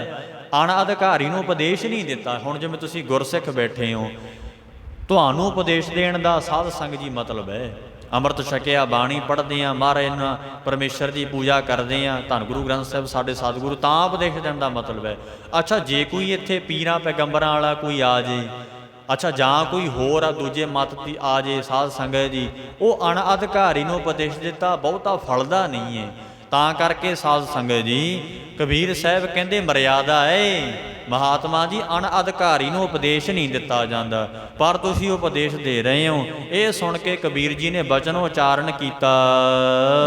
ਅਣਅਧਿਕਾਰੀ ਨੂੰ ਉਪਦੇਸ਼ ਨਹੀਂ ਦਿੱਤਾ। ਹੁਣ ਜਿਵੇਂ ਤੁਸੀਂ ਗੁਰਸਿੱਖ ਬੈਠੇ ਹੋ, ਤੁਹਾਨੂੰ ਉਪਦੇਸ਼ ਦੇਣ ਦਾ ਸਾਧ ਸੰਗਤ ਜੀ ਮਤਲਬ ਹੈ ਅੰਮ੍ਰਿਤ ਛਕਿਆ, ਬਾਣੀ ਪੜ੍ਹਦੇ ਹਾਂ, ਮਹਾਰਾਜ ਨਾਲ ਪਰਮੇਸ਼ਰ ਦੀ ਪੂਜਾ ਕਰਦੇ ਹਾਂ, ਧੰਨ ਗੁਰੂ ਗ੍ਰੰਥ ਸਾਹਿਬ ਸਾਡੇ ਸਤਿਗੁਰੂ, ਤਾਂ ਉਪਦੇਸ਼ ਦੇਣ ਦਾ ਮਤਲਬ ਹੈ। ਅੱਛਾ ਜੇ ਕੋਈ ਇੱਥੇ ਪੀਰਾਂ ਪੈਗੰਬਰਾਂ ਵਾਲਾ ਕੋਈ ਆ ਜੇ, ਅੱਛਾ ਜਾਂ ਕੋਈ ਹੋਰ ਆ ਦੂਜੇ ਮਤ ਦੀ ਆ ਜੇ ਸਾਧ ਸੰਗਤ ਜੀ, ਉਹ ਅਣਅਧਿਕਾਰੀ ਨੂੰ ਉਪਦੇਸ਼ ਦਿੱਤਾ ਬਹੁਤਾ ਫਲਦਾ ਨਹੀਂ ਹੈ। ਤਾਂ ਕਰਕੇ ਸਾਧ ਸੰਗਤ ਜੀ ਕਬੀਰ ਸਾਹਿਬ ਕਹਿੰਦੇ ਮਰਿਆਦਾ ਹੈ ਮਹਾਤਮਾ ਜੀ, ਅਣਅਧਿਕਾਰੀ ਨੂੰ ਉਪਦੇਸ਼ ਨਹੀਂ ਦਿੱਤਾ ਜਾਂਦਾ, ਪਰ ਤੁਸੀਂ ਉਪਦੇਸ਼ ਦੇ ਰਹੇ ਹੋ। ਇਹ ਸੁਣ ਕੇ ਕਬੀਰ ਜੀ ਨੇ ਬਚਨ ਉਚਾਰਨ ਕੀਤਾ,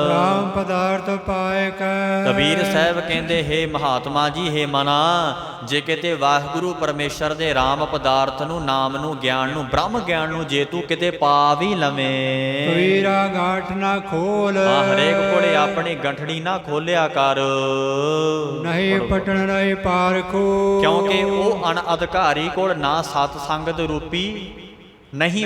ਰਾਮ ਪਦਾਰਥ ਪਾਏ ਕੈ। ਕਬੀਰ ਸਾਹਿਬ ਕਹਿੰਦੇ, ਹੇ ਮਹਾਤਮਾ ਜੀ, ਹੇ ਮਨਾ, ਜੇ ਕਿਤੇ ਵਾਹਿਗੁਰੂ ਪਰਮੇਸ਼ਰ ਦੇ ਰਾਮ ਪਦਾਰਥ ਨੂੰ, ਨਾਮ ਨੂੰ, ਗਿਆਨ ਨੂੰ, ਬ੍ਰਹਮ ਗਿਆਨ ਨੂੰ ਜੇ ਤੂੰ ਕਿਤੇ ਪਾ ਵੀ ਲਵੇਂ, ਕਬੀਰਾ ਗਾਠ ਨਾ ਖੋਲ। ਹਰੇਕ ਕੋਲੇ ਆਪਣੀ ਗੰਠੜੀ ਨਾ ਖੋਲਿਆ ਕਰ, ਨਹੀਂ ਪਟਣ ਨਹੀਂ ਪਾਰਖੂ। ਕਿਉਂਕਿ ਉਹ ਅਣਅਧਿਕਾਰੀ ਕੋਲ ਨਾ ਸਤ ਸੰਗਤ ਰੂਪੀ ਨਹੀਂ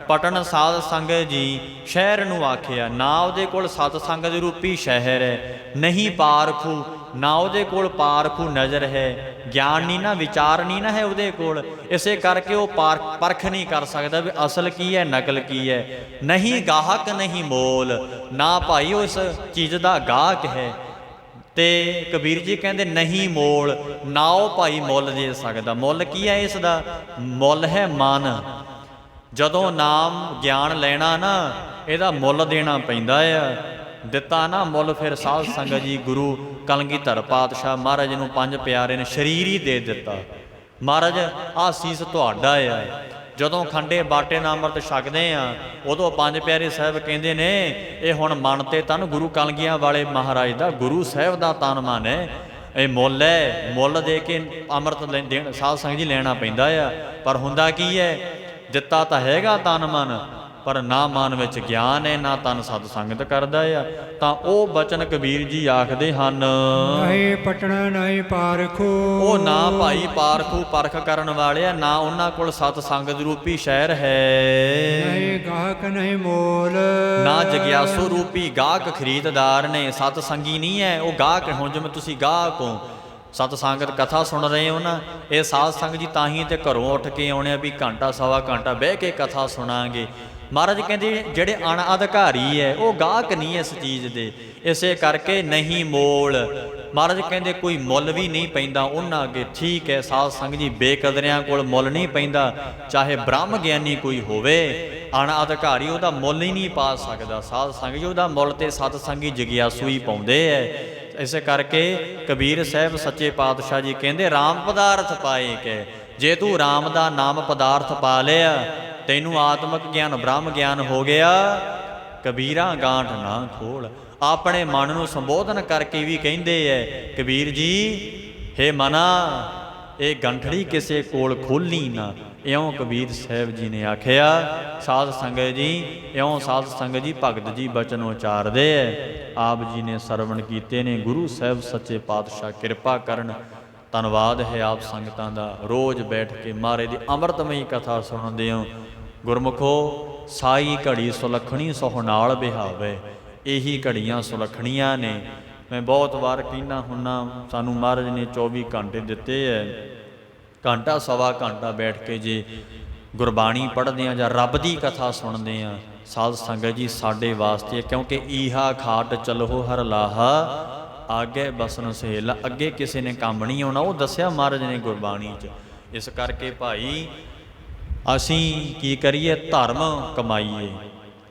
ਪਟਣ ਸਾਧ ਸੰਗਤ ਜੀ ਸ਼ਹਿਰ ਨੂੰ ਆਖਿਆ, ਨਾ ਉਹਦੇ ਕੋਲ ਸਤ ਸੰਗਤ ਰੂਪੀ ਸ਼ਹਿਰ ਹੈ, ਨਹੀਂ ਪਾਰਖੂ, ਨਾ ਉਹਦੇ ਕੋਲ ਪਾਰਖੂ ਨਜ਼ਰ ਹੈ, ਗਿਆਨ ਨਹੀਂ ਨਾ, ਵਿਚਾਰ ਨਹੀਂ ਨਾ ਹੈ ਉਹਦੇ ਕੋਲ, ਇਸੇ ਕਰਕੇ ਉਹ ਪਰਖ ਨਹੀਂ ਕਰ ਸਕਦਾ ਵੀ ਅਸਲ ਕੀ ਹੈ, ਨਕਲ ਕੀ ਹੈ। ਨਹੀਂ ਗਾਹਕ ਨਹੀਂ ਮੋਲ, ਨਾ ਭਾਈ ਉਸ ਚੀਜ਼ ਦਾ ਗਾਹਕ ਹੈ। ਤੇ ਕਬੀਰ ਜੀ ਕਹਿੰਦੇ ਨਹੀਂ ਮੋਲ, ਨਾ ਉਹ ਭਾਈ ਮੁੱਲ ਦੇ ਸਕਦਾ। ਮੁੱਲ ਕੀ ਹੈ ਇਸ ਦਾ? ਮੁੱਲ ਹੈ ਮਨ। ਜਦੋਂ ਨਾਮ ਗਿਆਨ ਲੈਣਾ ਨਾ, ਇਹਦਾ ਮੁੱਲ ਦੇਣਾ ਪੈਂਦਾ ਆ। ਦਿੱਤਾ ਨਾ ਮੁੱਲ, ਫਿਰ ਸਾਧ ਸੰਗਤ ਜੀ ਗੁਰੂ ਕਲਗੀਧਰ ਪਾਤਸ਼ਾਹ ਮਹਾਰਾਜ ਨੂੰ ਪੰਜ ਪਿਆਰੇ ਨੇ ਸਰੀਰ ਹੀ ਦੇ ਦਿੱਤਾ। ਮਹਾਰਾਜ ਆਹ ਸੀਸ ਤੁਹਾਡਾ ਆ। ਜਦੋਂ ਖੰਡੇ ਬਾਟੇ ਨਾਲ ਅੰਮ੍ਰਿਤ ਛਕਦੇ ਆ, ਉਦੋਂ ਪੰਜ ਪਿਆਰੇ ਸਾਹਿਬ ਕਹਿੰਦੇ ਨੇ, ਇਹ ਹੁਣ ਮਨ ਤੇ ਤਨ ਗੁਰੂ ਕਲਗੀਆਂ ਵਾਲੇ ਮਹਾਰਾਜ ਦਾ, ਗੁਰੂ ਸਾਹਿਬ ਦਾ ਤਨ ਮਨ ਹੈ, ਇਹ ਮੁੱਲ ਹੈ। ਮੁੱਲ ਦੇ ਕੇ ਅੰਮ੍ਰਿਤ ਦੇਣ ਸਾਧ ਸੰਗਤ ਜੀ ਲੈਣਾ ਪੈਂਦਾ ਆ। ਪਰ ਹੁੰਦਾ ਕੀ ਹੈ, ਦਿੱਤਾ ਤਾਂ ਹੈਗਾ ਤਨ ਮਨ, ਪਰ ਨਾ ਮਨ ਵਿੱਚ ਗਿਆਨ ਹੈ, ਨਾ ਤਨ ਸਤ ਸੰਗਤ ਕਰਦਾ ਆ। ਤਾਂ ਉਹ ਬਚਨ ਕਬੀਰ ਜੀ ਆਖਦੇ ਹਨ, ਨਹੀਂ ਪਟਣ ਨਹੀਂ ਪਾਰਖੂ। ਉਹ ਨਾ ਭਾਈ ਪਾਰਖੂ, ਪਰਖ ਕਰਨ ਵਾਲਿਆ, ਨਾ ਉਹਨਾਂ ਕੋਲ ਸਤ ਸੰਗਤ ਰੂਪੀ ਸ਼ਹਿਰ ਹੈ, ਨਹੀਂ ਗਾਹਕ ਨਹੀਂ ਮੋਲ, ਨਾ ਜਗਿਆਸੂ ਰੂਪੀ ਗਾਹਕ ਖਰੀਦਦਾਰ ਨੇ। ਸਤ ਸੰਗੀ ਨਹੀਂ ਹੈ ਉਹ ਗਾਹਕ। ਹੁਣ ਜਿਵੇਂ ਤੁਸੀਂ ਗਾਹਕ ਹੋ, ਸਤ ਸੰਗਤ ਕਥਾ ਸੁਣ ਰਹੇ ਹੋ ਨਾ, ਇਹ ਸਾਧ ਸੰਗਤ ਜੀ ਤਾਂ ਹੀ ਤੇ ਘਰੋਂ ਉੱਠ ਕੇ ਆਉਣੇ ਆ ਵੀ ਘੰਟਾ ਸਵਾ ਘੰਟਾ ਬਹਿ ਕੇ ਕਥਾ ਸੁਣਾਂਗੇ। ਮਹਾਰਾਜ ਕਹਿੰਦੇ ਜਿਹੜੇ ਅਣਅਧਿਕਾਰੀ ਹੈ ਉਹ ਗਾਹਕ ਨਹੀਂ ਇਸ ਚੀਜ਼ ਦੇ, ਇਸੇ ਕਰਕੇ ਨਹੀਂ ਮੋਲ। ਮਹਾਰਾਜ ਕਹਿੰਦੇ ਕੋਈ ਮੁੱਲ ਵੀ ਨਹੀਂ ਪੈਂਦਾ ਉਹਨਾਂ ਅੱਗੇ। ਠੀਕ ਹੈ ਸਾਧ ਸੰਗਤ ਜੀ, ਬੇਕਦਰਿਆਂ ਕੋਲ ਮੁੱਲ ਨਹੀਂ ਪੈਂਦਾ, ਚਾਹੇ ਬ੍ਰਹਮ ਗਿਆਨੀ ਕੋਈ ਹੋਵੇ, ਅਣਅਧਿਕਾਰੀ ਉਹਦਾ ਮੁੱਲ ਹੀ ਨਹੀਂ ਪਾ ਸਕਦਾ। ਸਾਧ ਸੰਗਤ ਜੀ ਉਹਦਾ ਮੁੱਲ ਤੇ ਸਤ ਸੰਗੀ ਜਗਿਆਸੂ ਹੀ ਪਾਉਂਦੇ ਹੈ। ਇਸੇ ਕਰਕੇ ਕਬੀਰ ਸਾਹਿਬ ਸੱਚੇ ਪਾਤਸ਼ਾਹ ਜੀ ਕਹਿੰਦੇ, ਰਾਮ ਪਦਾਰਥ ਪਾਏ ਕੈ। ਜੇ ਤੂੰ ਰਾਮ ਦਾ ਨਾਮ ਪਦਾਰਥ ਪਾ ਲਿਆ, ਤੈਨੂੰ ਆਤਮਿਕ ਗਿਆਨ ਬ੍ਰਹਮ ਗਿਆਨ ਹੋ ਗਿਆ, ਕਬੀਰਾ ਗਾਂਠ ਨਾ ਖੋਲ। ਆਪਣੇ ਮਨ ਨੂੰ ਸੰਬੋਧਨ ਕਰਕੇ ਵੀ ਕਹਿੰਦੇ ਐ ਕਬੀਰ ਜੀ, ਹੇ ਮਨਾ, ਇਹ ਗੰਠੜੀ ਕਿਸੇ ਕੋਲ ਖੋਲੀ ਨਾ। ਇਉਂ ਕਬੀਰ ਸਾਹਿਬ ਜੀ ਨੇ ਆਖਿਆ। ਸਾਧ ਸੰਗਤ ਜੀ, ਇਉਂ ਸਾਧ ਸੰਗਤ ਜੀ ਭਗਤ ਜੀ ਬਚਨ ਉਚਾਰਦੇ ਐ। ਆਪ ਜੀ ਨੇ ਸਰਵਣ ਕੀਤੇ ਨੇ। ਗੁਰੂ ਸਾਹਿਬ ਸੱਚੇ ਪਾਤਸ਼ਾਹ ਕਿਰਪਾ ਕਰਨ। ਧੰਨਵਾਦ ਹੈ ਆਪ ਸੰਗਤਾਂ ਦਾ। ਰੋਜ਼ ਬੈਠ ਕੇ ਮਹਾਰਾਜ ਦੀ ਅੰਮ੍ਰਿਤਮਈ ਕਥਾ ਸੁਣਦੇ ਹੋ। ਗੁਰਮੁਖੋ, ਸਾਈ ਘੜੀ ਸੁਲੱਖਣੀ ਸੋਹ ਨਾਲ ਬਿਹਾਵੇ। ਇਹੀ ਘੜੀਆਂ ਸੁਲੱਖਣੀਆਂ ਨੇ। ਮੈਂ ਬਹੁਤ ਵਾਰ ਕਹਿੰਦਾ ਹੁੰਨਾ, ਸਾਨੂੰ ਮਹਾਰਾਜ ਨੇ 24 ਘੰਟੇ ਦਿੱਤੇ ਐ। ਘੰਟਾ ਸਵਾ ਘੰਟਾ ਬੈਠ ਕੇ ਜੇ ਗੁਰਬਾਣੀ ਪੜ੍ਹਦੇ ਹਾਂ ਜਾਂ ਰੱਬ ਦੀ ਕਥਾ ਸੁਣਦੇ ਹਾਂ, ਸਾਧ ਸੰਗਤ ਜੀ ਸਾਡੇ ਵਾਸਤੇ, ਕਿਉਂਕਿ ਈਹਾ ਖਾਟ ਚਲੋ ਹਰ ਲਾਹਾ, ਆਗੇ ਬਸਨ ਸਹੇਲਾ। ਅੱਗੇ ਕਿਸੇ ਨੇ ਕੰਮ ਨਹੀਂ ਆਉਣਾ, ਉਹ ਦੱਸਿਆ ਮਹਾਰਾਜ ਨੇ ਗੁਰਬਾਣੀ 'ਚ। ਇਸ ਕਰਕੇ ਭਾਈ ਅਸੀਂ ਕੀ ਕਰੀਏ? ਧਰਮ ਕਮਾਈਏ,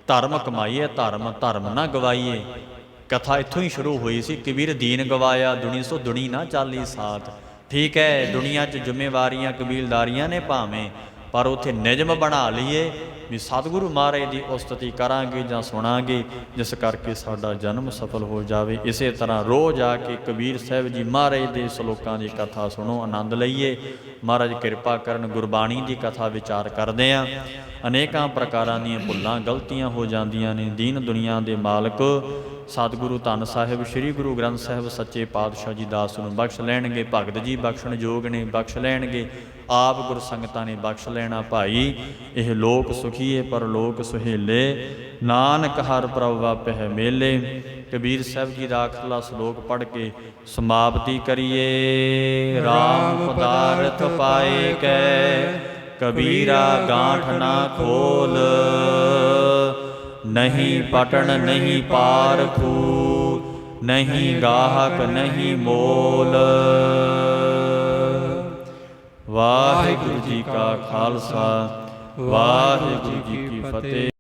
ਧਰਮ ਕਮਾਈਏ, ਧਰਮ ਨਾ ਗਵਾਈਏ। ਕਥਾ ਇੱਥੋਂ ਹੀ ਸ਼ੁਰੂ ਹੋਈ ਸੀ। ਕਬੀਰ ਦੀਨ ਗਵਾਇਆ ਦੁਨੀ ਸੋ ਦੁਨੀ ਨਾ ਚਾਲੀ ਸਾਥ। ਠੀਕ ਹੈ, ਦੁਨੀਆ 'ਚ ਜ਼ਿੰਮੇਵਾਰੀਆਂ ਕਬੀਲਦਾਰੀਆਂ ਨੇ ਭਾਵੇਂ, ਪਰ ਉੱਥੇ ਨਿਯਮ ਬਣਾ ਲਈਏ ਵੀ ਸਤਿਗੁਰੂ ਮਹਾਰਾਜ ਦੀ ਉਸਤਤੀ ਕਰਾਂਗੇ ਜਾਂ ਸੁਣਾਂਗੇ, ਜਿਸ ਕਰਕੇ ਸਾਡਾ ਜਨਮ ਸਫਲ ਹੋ ਜਾਵੇ। ਇਸੇ ਤਰ੍ਹਾਂ ਰੋਜ਼ ਆ ਕੇ ਕਬੀਰ ਸਾਹਿਬ ਜੀ ਮਹਾਰਾਜ ਦੇ ਸ਼ਲੋਕਾਂ ਦੀ ਕਥਾ ਸੁਣੋ, ਆਨੰਦ ਲਈਏ। ਮਹਾਰਾਜ ਕਿਰਪਾ ਕਰਨ। ਗੁਰਬਾਣੀ ਦੀ ਕਥਾ ਵਿਚਾਰ ਕਰਦੇ ਹਾਂ। ਅਨੇਕਾਂ ਪ੍ਰਕਾਰਾਂ ਦੀਆਂ ਭੁੱਲਾਂ ਗਲਤੀਆਂ ਹੋ ਜਾਂਦੀਆਂ ਨੇ। ਦੀਨ ਦੁਨੀਆ ਦੇ ਮਾਲਕ ਸਤਿਗੁਰੂ ਧੰਨ ਸਾਹਿਬ ਸ੍ਰੀ ਗੁਰੂ ਗ੍ਰੰਥ ਸਾਹਿਬ ਸੱਚੇ ਪਾਤਸ਼ਾਹ ਜੀ ਦਾਸ ਨੂੰ ਬਖਸ਼ ਲੈਣਗੇ। ਭਗਤ ਜੀ ਬਖਸ਼ਣ ਯੋਗ ਨੇ, ਬਖਸ਼ ਲੈਣਗੇ। ਆਪ ਗੁਰ ਸੰਗਤਾਂ ਨੇ ਬਖਸ਼ ਲੈਣਾ। ਭਾਈ ਇਹ ਲੋਕ ਸੁਖੀਏ ਪਰ ਲੋਕ ਸੁਹੇਲੇ, ਨਾਨਕ ਹਰ ਪ੍ਰਭ ਵਾਪਹਿ ਮੇਲੇ। ਕਬੀਰ ਸਾਹਿਬ ਜੀ ਦਾ ਆਖਰਲਾ ਸ਼ਲੋਕ ਪੜ੍ਹ ਕੇ ਸਮਾਪਤੀ ਕਰੀਏ। ਰਾਮ ਪਦਾਰਥ ਪਾਏ ਕੈ, ਕਬੀਰਾ ਗਾਂਠ ਨਾ ਖੋਲ। ਨਹੀਂ ਪਟਣ ਨਹੀਂ ਪਾਰਖੂ, ਨਹੀਂ ਗਾਹਕ ਨਹੀਂ ਮੋਲ। ਵਾਹਿਗੁਰੂ ਜੀ ਕਾ ਖਾਲਸਾ, ਵਾਹਿਗੁਰੂ ਜੀ ਕੀ ਫਤਿਹ।